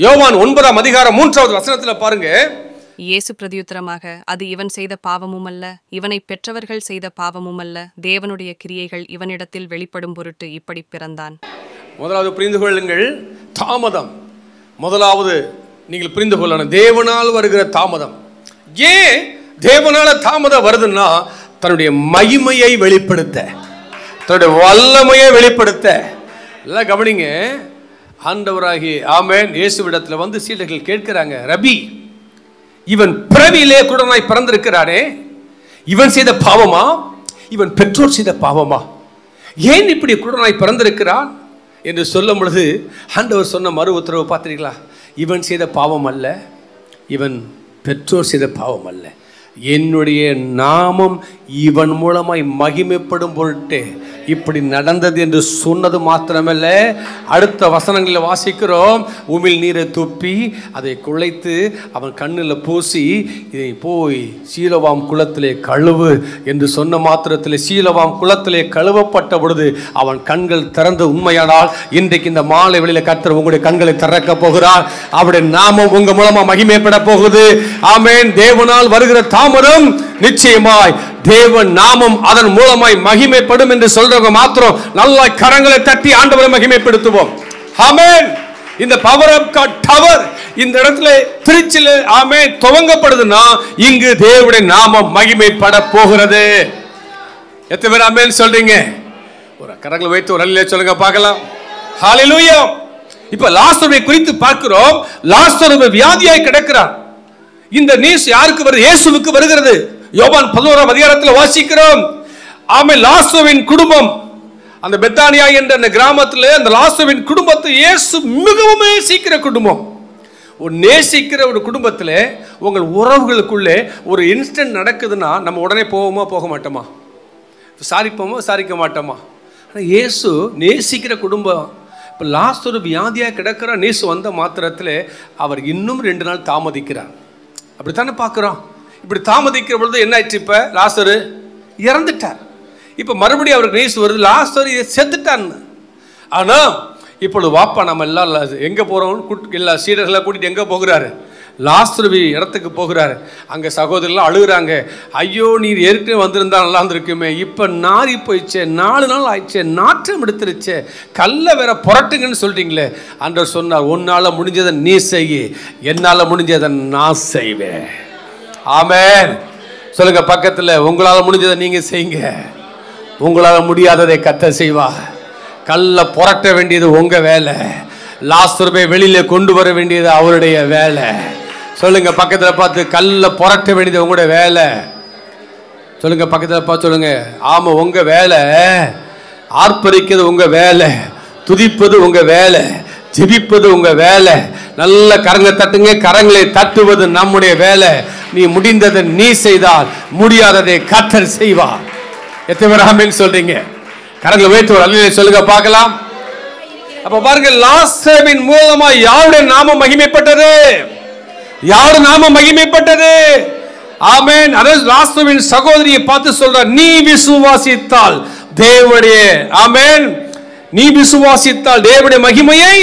யோவான் 9ஆம் அதிகாரம் 3வது வசனத்துல பாருங்க. இயேசு பிரதியுத்தரமாக, அது இவன் செய்த பாவமும் அல்ல, இவனை பெற்றவர்கள் செய்த பாவமும் அல்ல, தேவனுடைய கிரியைகள் இவனிடத்தில் வெளிப்படும் பொருட்டு இப்படி பிறந்தான். முதலாவது புரிந்து கொள்ளுங்கள், தாமதம். முதலாவது நீங்கள் புரிந்து கொள்ளணும், தேவனால் வருகிற தாமதம். ஏன் தேவனால தாமதம் வருதுன்னா, தன்னுடைய மகிமையை வெளிப்படுத்த, தன்னுடைய வல்லமையை வெளிப்படுத்த. எல்லாம் கவனிங்க. ஆண்டவராகி ஆமென் இயேசுவிடத்தில் வந்து சீடர்கள் கேட்கிறாங்க, ரபி, இவன் பிறவியிலே குருடனாய் பிறந்திருக்கிறானே, இவன் செய்த பாவமா, இவன் பெற்றோர் செய்த பாவமா, ஏன் இப்படி குருடனாய் பிறந்திருக்கிறான் என்று சொல்லும் பொழுது ஆண்டவர் சொன்ன மறு உத்தரவு பார்த்தீங்களா? இவன் செய்த பாவம் அல்ல, இவன் பெற்றோர் செய்த பாவம் அல்ல, என்னுடைய நாமம் இவன் மூலமாய் மகிமைப்படும் பொருட்டு இப்படி நடந்தது என்று சொன்னது மாத்திரமல்ல, அடுத்த வசனங்களில் வாசிக்கிறோம், உமிழ் நீரை துப்பி அதை குழைத்து அவன் கண்ணில் பூசி இதை போய் சீலோவாம் குளத்திலே கழுவு என்று சொன்ன மாத்திரத்தில் சீலோவாம் குளத்திலே கழுவப்பட்ட பொழுது அவன் கண்கள் திறந்து, உண்மையானால் இன்றைக்கு இந்த மாலை வெளியில கர்த்தர் உங்களுடைய கண்களை திறக்க போகிறார். அவருடைய நாமம் உங்க மூலமா மகிமைப்பட போகுது. ஆமென். தேவனால் வருகிற தாமதம் நிச்சயமாய் தேவன் நாமம் அதன் மூலமாய் மகிமைப்படும் என்று சொல்றவங்க மாத்திரம் நல்ல கரங்களை தட்டி ஆண்டவரை மகிமைப்படுத்துவோம். ஆமென். இந்த பவர் ஆஃப் காட் டவர் இந்த இடத்துல திருச்சியில ஆமென் துவங்கப்படுதுன்னா இங்கு தேவனுடைய நாமம் மகிமைப்பட போகிறது. எத்தனை பேர் ஆமென் சொல்றீங்க? ஒரு கரங்களை வைத்து ஒரு அல்லேலூயா சொல்லுங்க பார்க்கலாம். ஹalleluya. இப்ப லாசருவை குறித்து பார்க்கிறோம். லாசரு வியாதியாய் கிடக்கிறார். இந்த நியூஸ் யாருக்கு வருது? இயேசுவுக்கு வருகிறது. யோவான் 11ஆம் அதிகாரத்தில் வாசிக்கிறோம். ஆமென். லாசருவின் குடும்பம் அந்த பெத்தானியா என்ற அந்த கிராமத்தில் அந்த லாசருவின் குடும்பத்தை இயேசு மிகவும் நேசிக்கிற குடும்பம். ஒரு நேசிக்கிற ஒரு குடும்பத்தில் உங்கள் உறவுகளுக்குள்ளே ஒரு இன்சிடென்ட் நடக்குதுன்னா நம்ம உடனே போவோமா போக மாட்டோமா? விசாரிப்போமா விசாரிக்க மாட்டோமா? ஆனால் இயேசு நேசிக்கிற குடும்பம். இப்போ லாசரு வியாதியாக கிடக்கிற நியூஸ் வந்த மாத்திரத்தில் அவர் இன்னும் 2 நாள் தாமதிக்கிறார். அப்படித்தானே பார்க்குறோம். இப்படி தாமதிக்கிற பொழுது என்ன ஆயிடுச்சு? இப்போ லாசரு இறந்துட்டார். இப்போ மறுபடியும் அவருக்கு நியூஸ் வருது, லாசரு செத்துட்டான்னு. ஆனால் இப்பொழுது வாப்பா நம்ம எல்லாம் எங்கே போகிறோம்? எல்லா சீடர்களை கூட்டிகிட்டு எங்கே போகிறாரு? லாசருவி இடத்துக்கு போகிறாரு. அங்கே சகோதரர்லாம் அழுகுறாங்க, ஐயோ நீர் ஏற்கனவே வந்திருந்தா நல்லா இருந்திருக்குமே, இப்போ நாரி போயிடுச்சே, 4 நாள் ஆயிடுச்சே, நாற்றம் எடுத்துருச்சே, கல்ல வேற புரட்டுங்கன்னு சொல்றீங்களே. ஆண்டவர் சொன்னார், உன்னால் முடிஞ்சதை நீ செய்ய, என்னால் முடிஞ்சதை நான் செய்வேன். ஆமென். சொல்லுங்க பக்கத்தில், உங்களால் முடிஞ்சதை நீங்க செய்யுங்க, உங்களால் முடியாததை கர்த்தர் செய்வார். கல்ல புரட்ட வேண்டியது உங்க வேலை, லாசருவை வெளியில கொண்டு வர வேண்டியது அவருடைய வேலை. சொல்லுங்க பக்கத்தில் பார்த்து, கல்ல புரட்ட வேண்டியது உங்களுடைய வேலை. சொல்லுங்க பக்கத்தில் பார்த்து சொல்லுங்க, ஆமா உங்க வேலை. ஆர்ப்பரிக்கிறது உங்க வேலை, துதிப்பது உங்க வேலை, ஜெபிப்பது உங்க வேலை. நல்ல கரங்களை தட்டுங்க. கரங்களை தட்டுவது நம்முடைய வேலை. நீ முடிந்ததை நீ செய்தால் முடியாததை கர்த்தர் செய்வார். எத்தனை பேர் ஆமென் சொல்றீங்க? கரங்களை வைத்து ஒரு அல்லேலூயா சொல்லுங்க பார்க்கலாம். அப்ப பாருங்க, லாசருவின் மூலமா யாருடைய நாமம் மகிமைப்பட்டது? யாருடைய நாமம் மகிமைப்பட்டது? ஆமென். அதாவது லாசருவின் சகோதரியை பார்த்து சொல்ற, நீ விசுவாசித்தால் தேவனுடைய, ஆமென், நீ விசுவாசித்தால் தேவனுடைய மகிமையை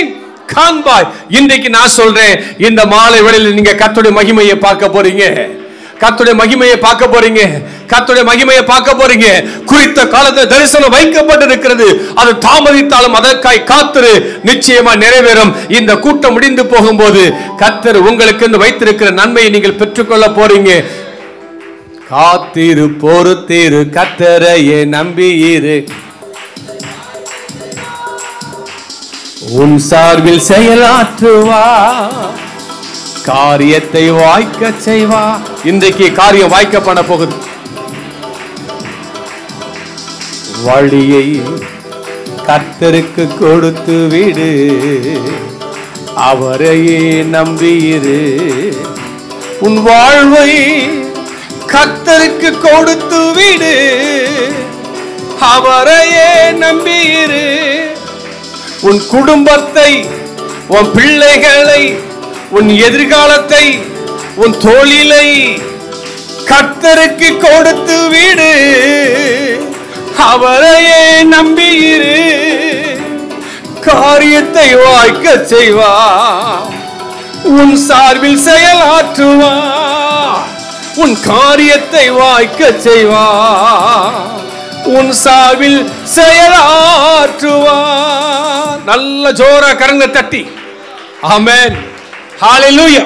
காண்பாய். இன்றைக்கு நான் சொல்றேன், இந்த மாலை வேளையில் நீங்க கர்த்தருடைய மகிமையை பார்க்க போறீங்க. கர்த்தருடைய மகிமையை பார்க்க போறீங்க. கர்த்தருடைய மகிமையை பார்க்க போறீங்க. குறித்த காலத்தில் தரிசனம் வைக்கப்பட்டிருக்கிறது. அது தாமதித்தாலும் அதற்காய் காத்திரு, நிச்சயமா நிறைவேறும். இந்த கூட்டம் முடிந்து போகும்போது கர்த்தர் உங்களுக்கு வைத்திருக்கிற நன்மையை நீங்கள் பெற்றுக்கொள்ள போறீங்க. காத்திரு, பொறுத்திரு, கர்த்தரையே நம்பியிரு, உன் சார்பில் செயலாற்றுவா, காரியத்தை வாய்க்க செய்வா. இன்றைக்கு காரியம் வாய்க்க பண்ண போகுது. வழியை கர்த்தருக்கு கொடுத்து விடு, அவரையே நம்பியிரு, உன் வாழ்வை கர்த்தருக்கு கொடுத்து விடு, அவரையே நம்பியிரு, உன் குடும்பத்தை, உன் பிள்ளைகளை, உன் எதிர்காலத்தை, உன் தொழிலை கர்த்தருக்கு கொடுத்து விடு, அவரையே நம்பியிரு, காரியத்தை வாய்க்க செய்வா, உன் சார்பில் செயலாற்றுவா, உன் காரியத்தை வாய்க்க செய்வா, உன் சார்பில் செயலாற்றுவா. நல்ல ஜோரா கரங்களை தட்டி ஆமென், ஹalleluya.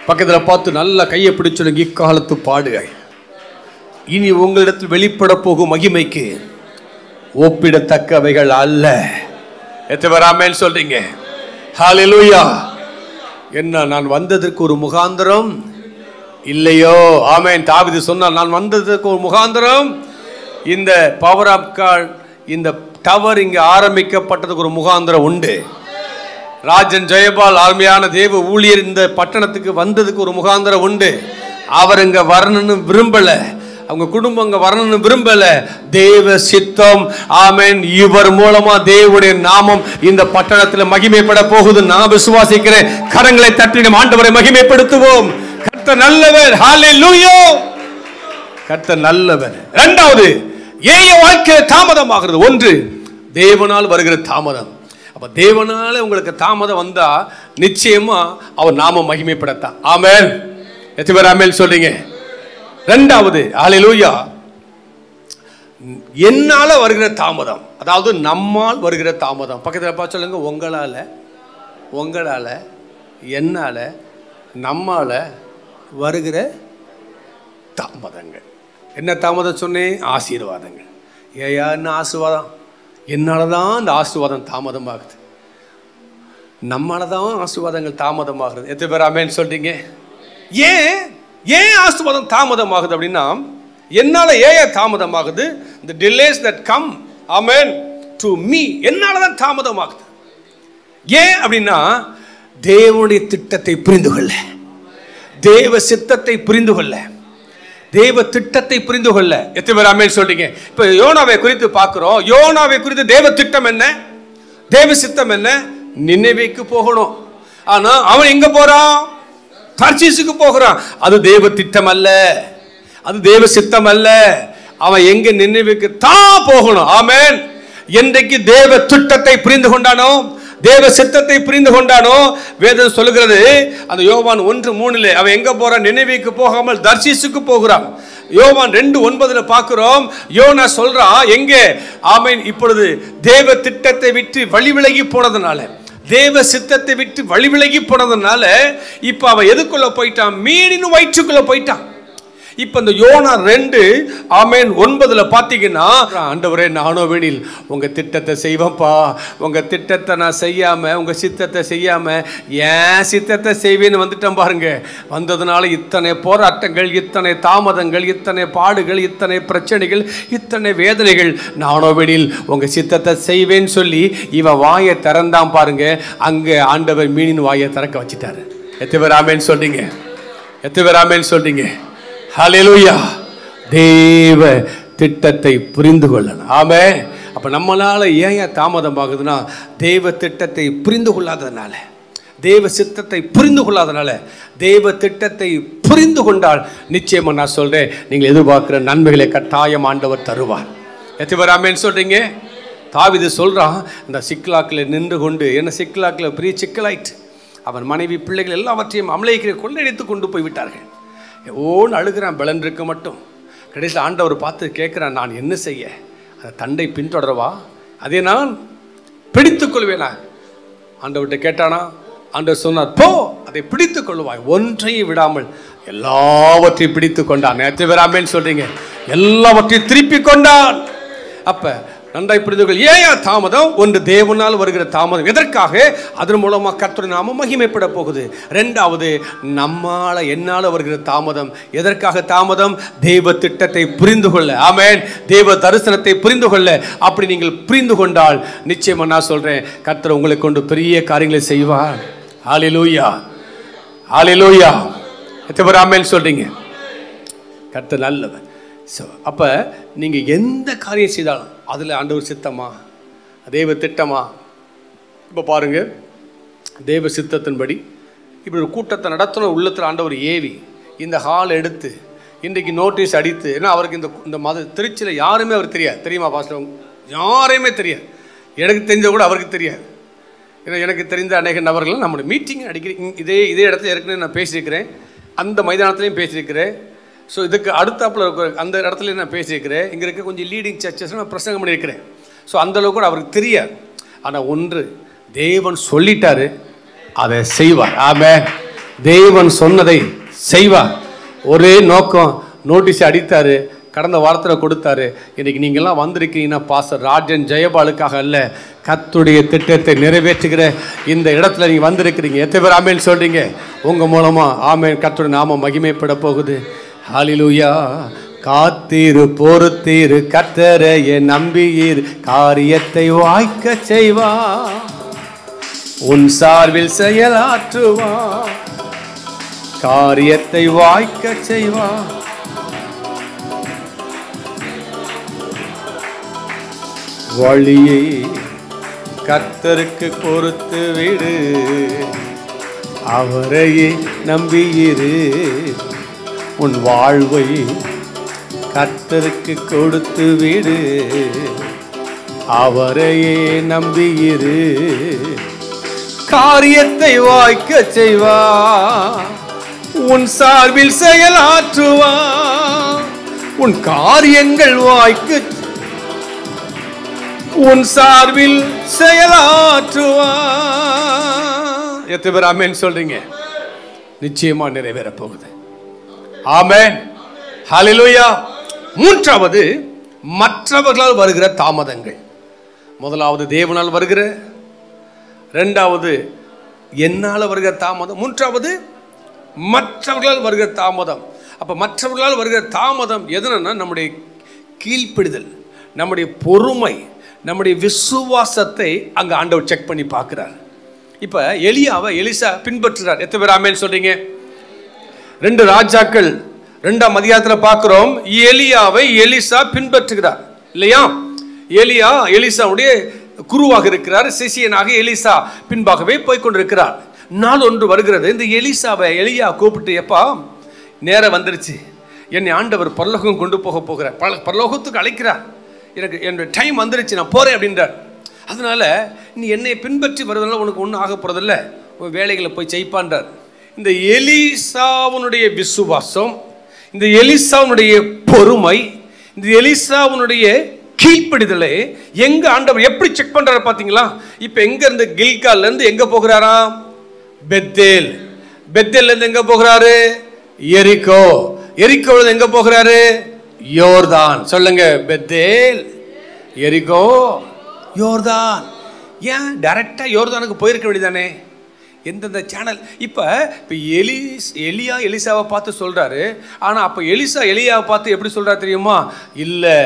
பக்கத்துல பார்த்து நல்ல கையை பிடிச்சுடுங்க. இக்காலத்து பாடுகள் இனி உங்களிடத்தில் வெளிப்பட போகும் மகிமைக்கு ஒப்பிடத்தக்கவைகள் அல்ல. எத்தனை பேர் ஆமென் சொல்றீங்க? ஹalleluya. என்ன, நான் வந்ததற்கு ஒரு முகாந்திரம் இல்லையோ? ஆமென். தாவீது சொன்னார், நான் வந்ததற்கு ஒரு முகாந்திரம். இந்த பவர் ஆப் கார்டு, இந்த டவர் இங்க ஆரம்பிக்கப்பட்டதுக்கு ஒரு முகாந்திரம் உண்டு. ராஜன் ஜெயபால் அருமையான தேவ ஊழியர் இந்த பட்டணத்துக்கு வந்ததுக்கு ஒரு முகாந்திரம் உண்டு. அவர் இங்க வரணும்னு விரும்பல, அவங்க குடும்பம் இங்க வரணும்னு விரும்பல. தேவ சித்தம், ஆமென். இவர் மூலமா தேவனுடைய நாமம் இந்த பட்டணத்தில் மகிமைப்பட போகுது. நான் விசுவாசிக்கிறேன். கரங்களை தட்டி நம் ஆண்டவரை மகிமைப்படுத்துவோம். கர்த்தர் நல்லவர், ஹalleluya. கர்த்தர் நல்லவர். இரண்டாவது, ஏய வாழ்க்கை தாமதமாகிறது. ஒன்று, தேவனால் வருகிற தாமதம். அப்ப தேவனால உங்களுக்கு தாமதம் வந்தா நிச்சயமா அவர் நாம மகிமைப்படத்தான். ஆமென். எத்தனை பேர் ஆமென் சொல்றீங்க? இரண்டாவது, ஹalleluya, என்னால வருகிற தாமதம், அதாவது நம்மால் வருகிற தாமதம். பக்கத்தில் பார்த்து சொல்லுங்க, உங்களால என்னால நம்மால வருகிற தாமதங்கள். என்ன தாமதம் சொன்னேன்? ஆசீர்வாதங்கள். ஏயா என்ன ஆசீர்வாதம்? என்னாலதான் அந்த ஆசீர்வாதம் தாமதமாகுது. நம்மளாலதான் ஆசீர்வாதங்கள் தாமதமாகுது. எத்தனை பேர் ஆமென் சொல்றீங்க? ஏன் ஆசீர்வாதம் தாமதமாகுது அப்படின்னா, என்னால ஏன் தாமதமாகுது? the delays that come, amen, to me, என்னாலதான் தாமதமாகுது. ஏன் அப்படின்னா, தேவனுடைய திட்டத்தை புரிந்து கொள்ள, தேவ சித்தத்தை புரிந்து கொள்ள, தேவ திட்டத்தை புரிந்து கொள்ள. எத்தனை பேர் ஆமென் சொல்றீங்க? இப்ப யோனாவை குறித்து பார்க்கிறோம். யோனாவை குறித்து தேவ திட்டம் என்ன, தேவ சித்தம் என்ன? நினைவேக்கு போகணும். ஆனா அவன் எங்க போறான்? தர்சீசுக்கு போகிறான். அது தேவ திட்டம் அல்ல, அது தேவ சித்தம் அல்ல. அவன் எங்க? நினைவுக்கு தான் போகணும். ஆமென். என்றைக்கு தேவ திட்டத்தை புரிந்து கொண்டானோ, தேவ சித்தத்தை புரிந்து கொண்டானோ, வேதம் சொல்லுகிறது அந்த யோவான் 1:3 அவன் எங்க போறான்? நினைவுக்கு போகாமல் தர்சீசுக்கு போகிறான். யோவான் 2:9 பார்க்கிறோம். யோனா சொல்றான் எங்கே? ஆமென். இப்பொழுது தேவ திட்டத்தை விட்டு வழி விலகி போனதுனால, தேவ சித்தத்தை விட்டு வழி விலகி போனதுனால இப்ப அவன் எதுக்குள்ள போயிட்டான்? மீனின் வயிற்றுக்குள்ள போயிட்டான். இப்ப இந்த யோனா 2:9 பாத்தீங்கன்னா, ஆண்டவரே நானோவெனில் உங்க திட்டத்தை செய்வேன்ப்பா, உங்க திட்டத்தை நான் செய்யாம, உங்க சித்தத்தை செய்யாம ஏன் சித்தத்தை செய்வேன்னு வந்துட்டேன் பாருங்க. வந்ததுனால இத்தனை போராட்டங்கள், இத்தனை தாமதங்கள், இத்தனை பாடுகள், இத்தனை பிரச்சனைகள், இத்தனை வேதனைகள். நானோவெனில் உங்க சித்தத்தை செய்வேன்னு சொல்லி இவன் வாயை திறந்தான் பாருங்க. அங்க ஆண்டவர் மீனின் வாயை திறக்க வச்சுட்டாரு. எத்தனை பேர் ஆமென் சொல்றீங்க? எத்தனை பேர் ஆமென் சொல்றீங்க? ஹalleluya. தேவ திட்டத்தை புரிந்து கொள்ளணும். ஆமென். அப்போ நம்மளால் ஏன் தாமதமாகுதுன்னா தெய்வ திட்டத்தை புரிந்து கொள்ளாததுனால, தெய்வ சித்தத்தை புரிந்து கொள்ளாதனால. தெய்வ திட்டத்தை புரிந்து கொண்டால் நிச்சயமாக நான் சொல்கிறேன், நீங்கள் எதிர்பார்க்குற நன்மைகளை கட்டாயம் ஆண்டவர் தருவார். எத்தனை பேர் ஆமென் சொல்கிறீங்க? தாவீது சொல்கிறான், இந்த சிக்கலாக்கில் நின்று கொண்டு, என்ன சிக்கலாக்கில் பெரிய சிக்கலாயிட்டு, அவன் மனைவி பிள்ளைகள் எல்லாவற்றையும் அமலேக்கிற கொள்ளையடித்து கொண்டு போய் விட்டார்கள். ஓன்னு அழுகிறான் பலன் இருக்க மட்டும். கடைசியில் ஆண்டவர் பார்த்து கேட்குறான், நான் என்ன செய்ய? அந்த தண்டை பின்தொடரவா? அதை நான் பிடித்துக் கொள்வேனா? ஆண்டவர்கிட்ட கேட்டானா? ஆண்டவர் சொன்னார், போ, அதை பிடித்துக் கொள்வாய். ஒன்றையும் விடாமல் எல்லாவற்றையும் பிடித்து கொண்டான். எத்தனை பேர் ஆமென் சொல்றீங்க? எல்லாவற்றையும் திருப்பி கொண்டான். அப்ப நன்றாய் புரிந்து கொள். ஏன் தாமதம்? ஒன்று, தேவனால் வருகிற தாமதம். எதற்காக? அதன் மூலமா கர்த்தருடைய நாமம் மகிமைப்பட போகுது. ரெண்டாவது, நம்மால என்னால வருகிற தாமதம். எதற்காக தாமதம்? தெய்வ திட்டத்தை புரிந்து கொள்ள. ஆமென். தெய்வ தரிசனத்தை புரிந்து கொள்ள. அப்படி நீங்கள் புரிந்து கொண்டால் நிச்சயமா நான் சொல்றேன், கர்த்தர் உங்களை கொண்டு பெரிய காரியங்களை செய்வார். ஹல்லேலூயா, ஹல்லேலூயா. எத்தனை பேர் ஆமென் சொல்றீங்க? கர்த்தர் நல்லவர். ஸோ அப்போ நீங்கள் எந்த காரியம் செய்தாலும் அதில் ஆண்டவர் சித்தமா, தெய்வ திட்டமா? இப்போ பாருங்கள், தெய்வ சித்தத்தின்படி இப்படி ஒரு கூட்டத்தை நடத்தணும். உள்ளத்தில் ஆண்டவர் ஏவி இந்த ஹால் எடுத்து இன்றைக்கு நோட்டீஸ் அடித்து, ஏன்னா அவருக்கு இந்த திருச்சியில் யாருமே அவர் தெரியாது. தெரியுமா பாஸ்டர்? யாரையுமே தெரியாது. எனக்கு தெரிஞ்ச கூட அவருக்கு தெரியாது. ஏன்னா எனக்கு தெரிந்த அநேக நபர்கள் நம்மளுடைய மீட்டிங் அடிக்கிறேன். இதே இடத்துல ஏற்கனவே நான் பேசியிருக்கிறேன், அந்த மைதானத்துலேயும் பேசியிருக்கிறேன். ஸோ இதுக்கு அடுத்தாப்பில் இருக்கிற அந்த இடத்துல நான் பேசியிருக்கிறேன். இங்கே இருக்க கொஞ்சம் லீடிங் சர்ச்சஸ் நான் பிரசங்கம் பண்ணியிருக்கிறேன். ஸோ அந்தளவுக்கு கூட அவருக்கு தெரியாது. ஆனால் ஒன்று, தேவன் சொல்லிட்டாரு, அதை செய்வார். ஆமென். தேவன் சொன்னதை செய்வார். ஒரே நோக்கம், நோட்டீஸ் அடித்தார், கடந்த வாரத்தில் கொடுத்தாரு. இன்றைக்கி நீங்கள்லாம் வந்திருக்கீங்கன்னா பாஸ்டர் ராஜன் ஜெயபாலுக்காக அல்ல, கர்த்தருடைய திட்டத்தை நிறைவேற்றுகிற இந்த இடத்துல நீங்கள் வந்திருக்கிறீங்க. எத்தனை பேர் ஆமென் சொல்கிறீங்க? உங்கள் மூலமாக ஆமென் கர்த்தருடைய நாமம் மகிமைப்பட போகுது. ஹல்லேலூயா. காத்தீரு பொறுத்தீரு, கர்த்தரையே நம்பியீர், காரியத்தை வாய்க்க செய்வா, உன் சார்பில் செயலாற்றுவா, காரியத்தை வாய்க்க செய்வா. வழியை கர்த்தருக்கு பொறுத்து விடு, அவரையே நம்பியிரு, உன் வாழ்வை கர்த்தருக்கு கொடுத்து விடு, அவரையே நம்பியிரு, காரியத்தை வாய்க்க செய்வா, உன் சார்பில் செயலாற்றுவா, உன் காரியங்கள் வாய்க்க, உன் சார்பில் செயலாற்றுவா. எத்தனை பேர் ஆமென் சொல்றீங்க? நிச்சயமா நிறைவேற போகுது. ஆமென். ஹல்லேலூயா. மூன்றாவது, மற்றவர்களால் வருகிற தாமதங்கள். முதலாவது தேவனால் வருகிற, இரண்டாவது என்னால் வருகிற தாமதம், மூன்றாவது மற்றவர்களால் வருகிற தாமதம். அப்போ மற்றவர்களால் வருகிற தாமதம் எதுனா, நம்முடைய கீழ்ப்பிடுதல், நம்முடைய பொறுமை, நம்முடைய விசுவாசத்தை அங்கே ஆண்டவர் செக் பண்ணி பார்க்குறார். இப்போ எலியாவை எலிசா பின்பற்றுறார். எத்தனை பேர் ஆமென் சொல்றீங்க? 2 ராஜாக்கள் 2ஆம் அதிகாரத்தில் பார்க்கிறோம், எலியாவை எலிசா பின்பற்றுகிறார் இல்லையா? எலியா எலிசாவுடைய குருவாக இருக்கிறார், சிஷியனாக எலிசா பின்பாகவே போய்கொண்டிருக்கிறார். நாள் ஒன்று வருகிறது, இந்த எலியா கூப்பிட்டு, எப்பா நேரம் வந்துருச்சு, என்னை ஆண்டவர் பரலோகம் கொண்டு போகிறார், பரலோகத்துக்கு அழைக்கிறார், எனக்கு என்னுடைய டைம் வந்துருச்சு, நான் போகிறேன் அப்படின்றார். அதனால நீ என்னை பின்பற்றி வருவதனால உனக்கு ஒன்றும் ஆக போகிறதில்ல, உன் வேலைகளை போய் செய்ப்பான்றார். இந்த எலிசாவுனுடைய விசுவாசம், இந்த எலிசாவுனுடைய பொறுமை, இந்த எலிசாவுனுடைய கீழ்ப்படிதலை எங்க ஆண்டவர் எப்படி செக் பண்றாரு பாத்தீங்களா? இப்ப எங்க இருந்து, கில்கால்ல இருந்து எங்க போகிறாராம்? பெத்தேல். பெத்தேல்ல இருந்து எங்க போகிறாரு? எரிகோ. எரிகோல இருந்து எங்க போகிறாரு? யோர்தான். சொல்லுங்க, பெத்தேல், எரிகோ, யோர்தான். ஏன் டைரக்டா யோர்தானுக்கு போயிருக்க வேண்டியதானே? எந்தெந்த சேனல்? இப்போ எலியா எலிசாவை பார்த்து சொல்கிறாரு. ஆனால் அப்போ எலிசா எலியாவை பார்த்து எப்படி சொல்கிறாரு தெரியுமா? இல்லை,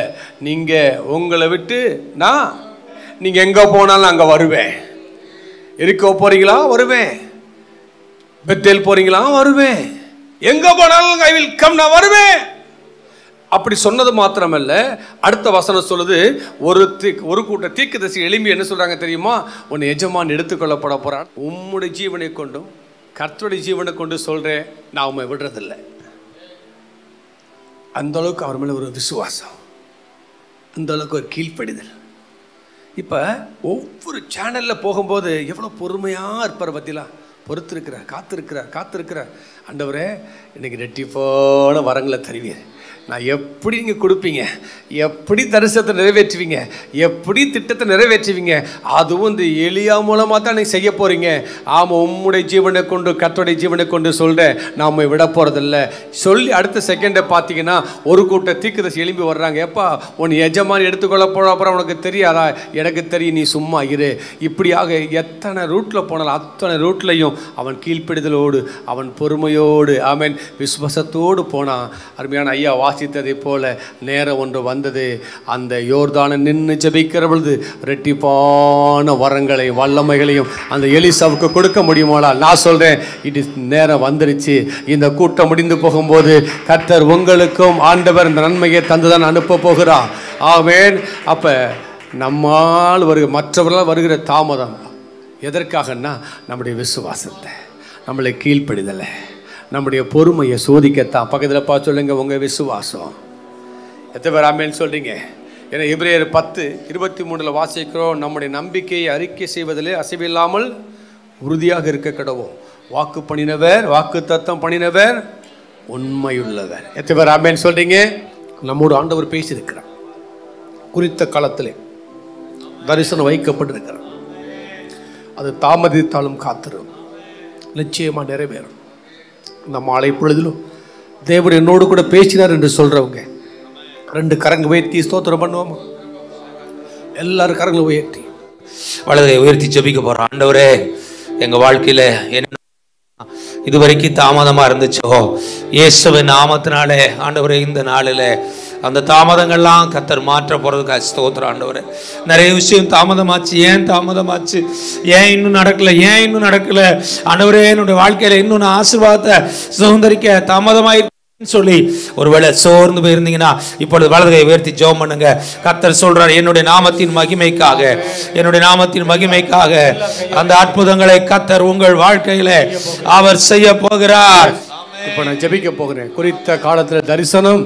நீங்கள் உங்களை விட்டு நீங்கள் எங்கே போனாலும் அங்கே வருவேன். எரிகோ போகிறீங்களா? வருவேன். பெத்தேல் போகிறீங்களா? வருவேன். எங்கே போனாலும் ஐ வில் கம், நான் வருவேன். அப்படி சொன்னது மாத்திரமல்ல, அடுத்த வசனம் சொல்லுது, ஒரு கூட்ட தீர்க்கதரிசி எழும்பி என்ன சொல்றாங்க தெரியுமா? உன் எஜமான் எடுத்துக்கொள்ளப்பட போறான், உம்முடைய ஜீவனை கொண்டும் கர்த்தருடைய ஜீவனை கொண்டு சொல்றேன், நான் உண்மை விடுறதில்லை. அந்த அளவுக்கு அவர் மேலே ஒரு விசுவாசம், அந்த அளவுக்கு ஒரு கீழ்ப்படிதல். இப்போ ஒவ்வொரு சேனலில் போகும்போது எவ்வளோ பொறுமையாக இருப்பார் பற்றிலாம், பொறுத்திருக்கிறார், காத்திருக்கிறார். ஆண்டவரே இன்னைக்கு ரெட்டிப்பான வரங்களை தருவீர், நான் எப்படி நீங்கள் கொடுப்பீங்க, எப்படி தரிசனத்தை நிறைவேற்றுவீங்க, எப்படி திட்டத்தை நிறைவேற்றுவீங்க, அதுவும் இந்த எலியா மூலமாக தான் நீங்கள் செய்ய போகிறீங்க. ஆமாம், உம்முடைய ஜீவனை கொண்டு கர்த்தருடைய ஜீவனை கொண்டு சொல்கிறேன், நாம் விட போகிறதில்ல சொல்லி அடுத்த செகண்டை பார்த்தீங்கன்னா ஒரு கூட்ட தீர்க்கதரிசி எழும்பி வர்றாங்க. எப்பா உன் எஜமான் எடுத்துக்கொள்ள போகிறப்பறம் உனக்கு தெரியாதா? எனக்கு தெரியும், நீ சும்மா இரு. இப்படியாக எத்தனை ரூட்டில் போனாலும் அத்தனை ரூட்லையும் அவன் கீழ்ப்பிடுதலோடு, அவன் பொறுமையோடு, ஆமென், விசுவாசத்தோடு போனான். அருமையான ஐயா வாசித்ததை போல நேரம் ஒன்று வந்தது. அந்த யோர்தானை நின்று ஜெபிக்கிற பொழுது ரெட்டிப்பான வரங்களையும் வல்லமைகளையும் அந்த எலிசாவுக்கு கொடுக்க முடியுமாளா? நான் சொல்றேன், இது நேரம் வந்துருச்சு. இந்த கூட்டம் முடிந்து போகும்போது கர்த்தர் உங்களுக்கும் ஆண்டவர் இந்த நன்மையை தந்துதான் அனுப்ப போகிறார். ஆமென். அப்ப நம்மால் மற்றவர்களால் வருகிற தாமதம் எதற்காகன்னா நம்முடைய விசுவாசத்தை, நம்மளை கீழ்ப்படிதலை, நம்முடைய பொறுமையை சோதிக்கத்தான். பக்கத்தில் பார்த்து சொல்லுங்க, உங்கள் விசுவாசம் எத்தனை பேர் ஆமென் சொல்கிறீங்க? ஏன்னா எபிரேயர் 10:23 வாசிக்கிறோம், நம்முடைய நம்பிக்கையை அறிக்கை செய்வதிலே அசைவில்லாமல் உறுதியாக இருக்க கடவோம். வாக்கு பண்ணினவர், வாக்கு தத்தம் பண்ணினவர் உண்மையுள்ளவர். எத்தனை பேர் ஆமென் சொல்கிறீங்க? நம்மோடு ஆண்டவர் பேசியிருக்கிறார். குறித்த காலத்திலே தரிசனம் வைக்கப்பட்டிருக்கிறார். அது தாமதித்தாலும் காத்திரும், நிச்சயமாக நிறைவேறும். இந்த மாலை பொழுதிலும் தேவன் என்னோடு கூட பேசினார் என்று சொல்றவங்க 2 கரங்க உயர்த்தி ஸ்தோத்திரம் பண்ணுவோமா? எல்லாரும் கரங்களை உயர்த்தி வலதை உயர்த்தி ஜெபிக்க போறோம். ஆண்டவரே, எங்க வாழ்க்கையில என்ன இதுவரைக்கும் தாமதமா இருந்துச்சோ, இயேசுவின் நாமத்தினாலே ஆண்டவரே இந்த நாளில் அந்த தாமதங்கள்லாம் கர்த்தர் மாற்ற போறதுக்கு ஸ்தோத்திரம். ஆண்டவரே, நிறைய விஷயம் தாமதமாச்சு. ஏன் தாமதமாச்சு? ஏன் இன்னும் நடக்கல? ஆண்டவரே, என்னுடைய வாழ்க்கையில இன்னும் நான் ஆசீர்வாதத்தை சுதந்திரிக்க தாமதமாயிருக்கு சொல்லி ஒருவேளை சோர்ந்து போயிருந்தீங்கன்னா இப்பொழுது வலதுகை உயர்த்தி ஜெபம் பண்ணுங்க. கர்த்தர் சொல்றார், என்னுடைய நாமத்தின் மகிமைக்காக அந்த அற்புதங்களை கர்த்தர் உங்கள் வாழ்க்கையில அவர் செய்ய போகிறார். இப்ப நான் ஜெபிக்க போகிறேன். குறித்த காலத்துல தரிசனம்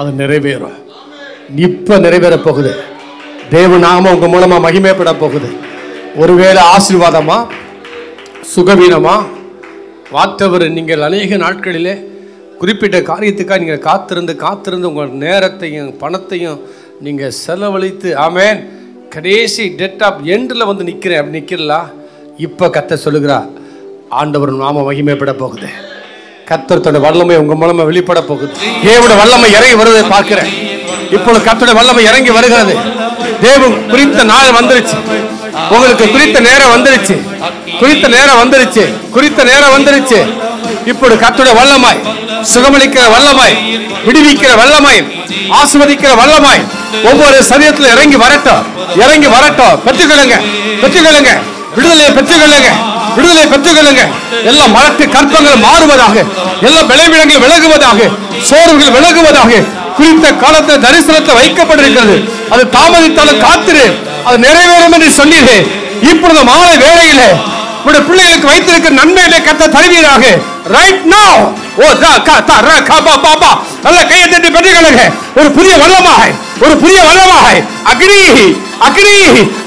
அது நிறைவேறும். இப்ப நிறைவேற போகுது. தேவ நாமம் உங்க மூலமா மகிமைப்பட போகுது. ஒருவேளை ஆசீர்வாதமா, சுகவீனமா, வாற்றவர் நீங்கள் அநேக நாட்களிலே குறிப்பிட்ட காரியத்துக்காக நீங்கள் காத்திருந்து உங்கள் நேரத்தையும் பணத்தையும் நீங்கள் செலவழித்து, ஆமென், கடைசி டெட் ஆஃப் எண்டில் வந்து நிற்கிறேன் அப்படி நிற்கிறலாம். இப்போ கர்த்தர் சொல்லுகிறா, ஆண்டவர் நாம மகிமைப்பட போகுது. கர்த்தர் தன்னுடைய வல்லமை உங்க மூலமா வெளிப்பட போகுது. தேவனுடைய வல்லமை இறங்கி வருவதை பார்க்கிறேன். இப்பொழுது கர்த்தருடைய வல்லமை இறங்கி வருகிறது. தேவன் குறித்த நாள் வந்துருச்சு, உங்களுக்கு குறித்த நேரம் வந்துருச்சு. இப்பொழுது கர்த்தருடைய வல்லமை, சுகமளிக்கிற வல்லமை, விடுவிக்கிற வல்லமை, ஆசீர்வதிக்கிற வல்லமை ஒவ்வொரு சரீரத்தில் இறங்கி வரட்டும். பெற்றுக்கொள்ளுங்க, விடுதலை பெற்றுக்கொள்ளுங்க. எல்லா மரத்து கற்பங்கள் மாறுவதாக, எல்லா விளைவிடங்கள் விலகுவதாக, சோர்வுகள் விலகுவதாக. குறித்த காலத்தில் தரிசனத்தை வைக்கப்பட்டிருக்கிறது. அது தாமதித்தாலும் காத்திரு, அது நிறைவேறும் என்று சொன்னீரே. இப்பொழுது மாலை வேளையிலே உங்களுடைய பிள்ளைகளுக்கு வைத்திருக்கிற நன்மையிலே கர்த்தர் தருவீராக. ரைட் நவ ஓ ரா கா தா ரா கா பா பா பா. நல்ல கையை தட்டி பெற்றுக்கொள்ளுங்க. ஒரு புதிய வல்லமாய்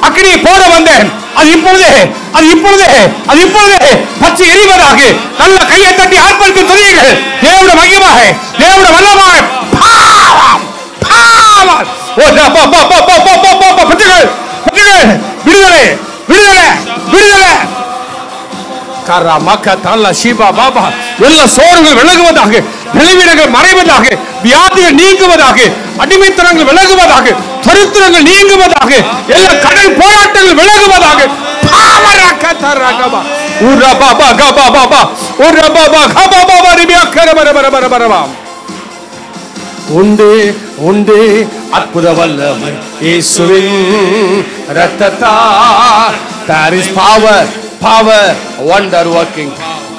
அக்னி போட வந்தேன். அது இப்பொழுதே பச்சை எரிவதாக. நல்ல கையை தட்டி ஆர்ப்பரித்து துதியுங்கள். தேவனுடைய மகிமையாக, தேவனுடைய வல்லமாய் ஓ ரா பா பா பா பா பா பா பா. பெற்றுக்கொள். விடுதலை எல்லா சோறுகள் விலகுவதாக, விளைவிடங்கள் மறைவதாக, வியாதிகள் நீங்குவதாக, அடிமைத்தனங்கள் விலகுவதாக, தரித்திரங்கள் நீங்குவதாக, எல்லா கடன் போராட்டங்கள் விலகுவதாக. உண்டு அற்புத வல்லமை இயேசுவின் இரத்தத்தால். There is power, wonder working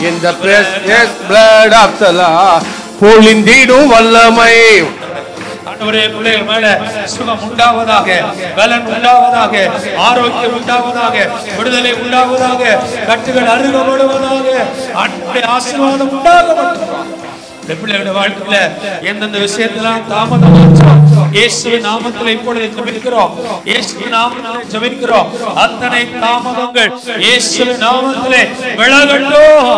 in the precious blood of the Lord. பொழிந்திடும் வல்லமை. ஆண்டவரே, பிள்ளைகள் மேல சுகம் உண்டாவதாக, பலன் உண்டாவதாக, ஆரோக்கியம் உண்டாவதாக, விடுதலை உண்டாவதாக, கட்டுகள் அறுக்கப்படுவதாக, ஆண்டவருடைய ஆசீர்வாதம் உண்டாகட்டும். பிள்ளைகளுடைய வாழ்க்கையில எந்தெந்த விஷயத்தெல்லாம் தாமதம் இயேசுவின் நாமத்தில் இப்பொழுது ஜெபிக்கிறோம். இயேசுவின் நாமத்தில் ஜெபிக்கிறோம். அத்தனை தாமதங்கள் இயேசுவின் நாமத்திலே விலகட்டும்.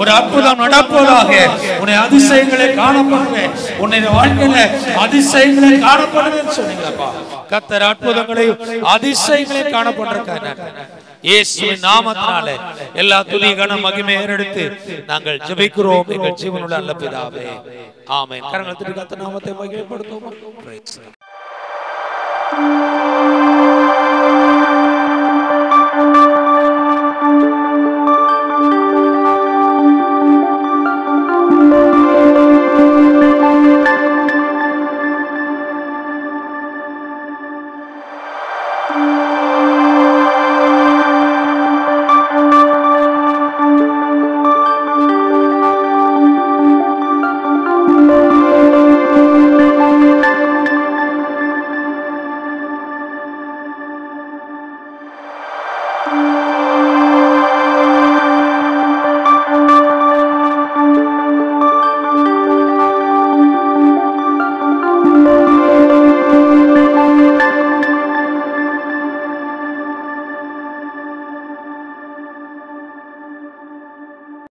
ஒரு அற்புதம் நடப்பதாக. உன்னை அதிசயங்களை காணப்படுவே. உன்னை வாழ்க்கையில அதிசயங்களை காணப்படுவேன்னு சொன்னீங்கப்பா. கர்த்தர் அற்புதங்களையும் அதிசயங்களையும் காணப்பட்டிருக்காங்க. இயேசுவின் நாமத்தினாலே எல்லா துதி கன மகிமை ஏறெடுத்து நாங்கள் ஜெபிக்கிறோம் எங்கள் ஜீவனுள்ள நல்ல பிதாவே. ஆமென். கரங்களை தட்டி கர்த்தர் நாமத்தை மகிமைப்படுத்துவோம்.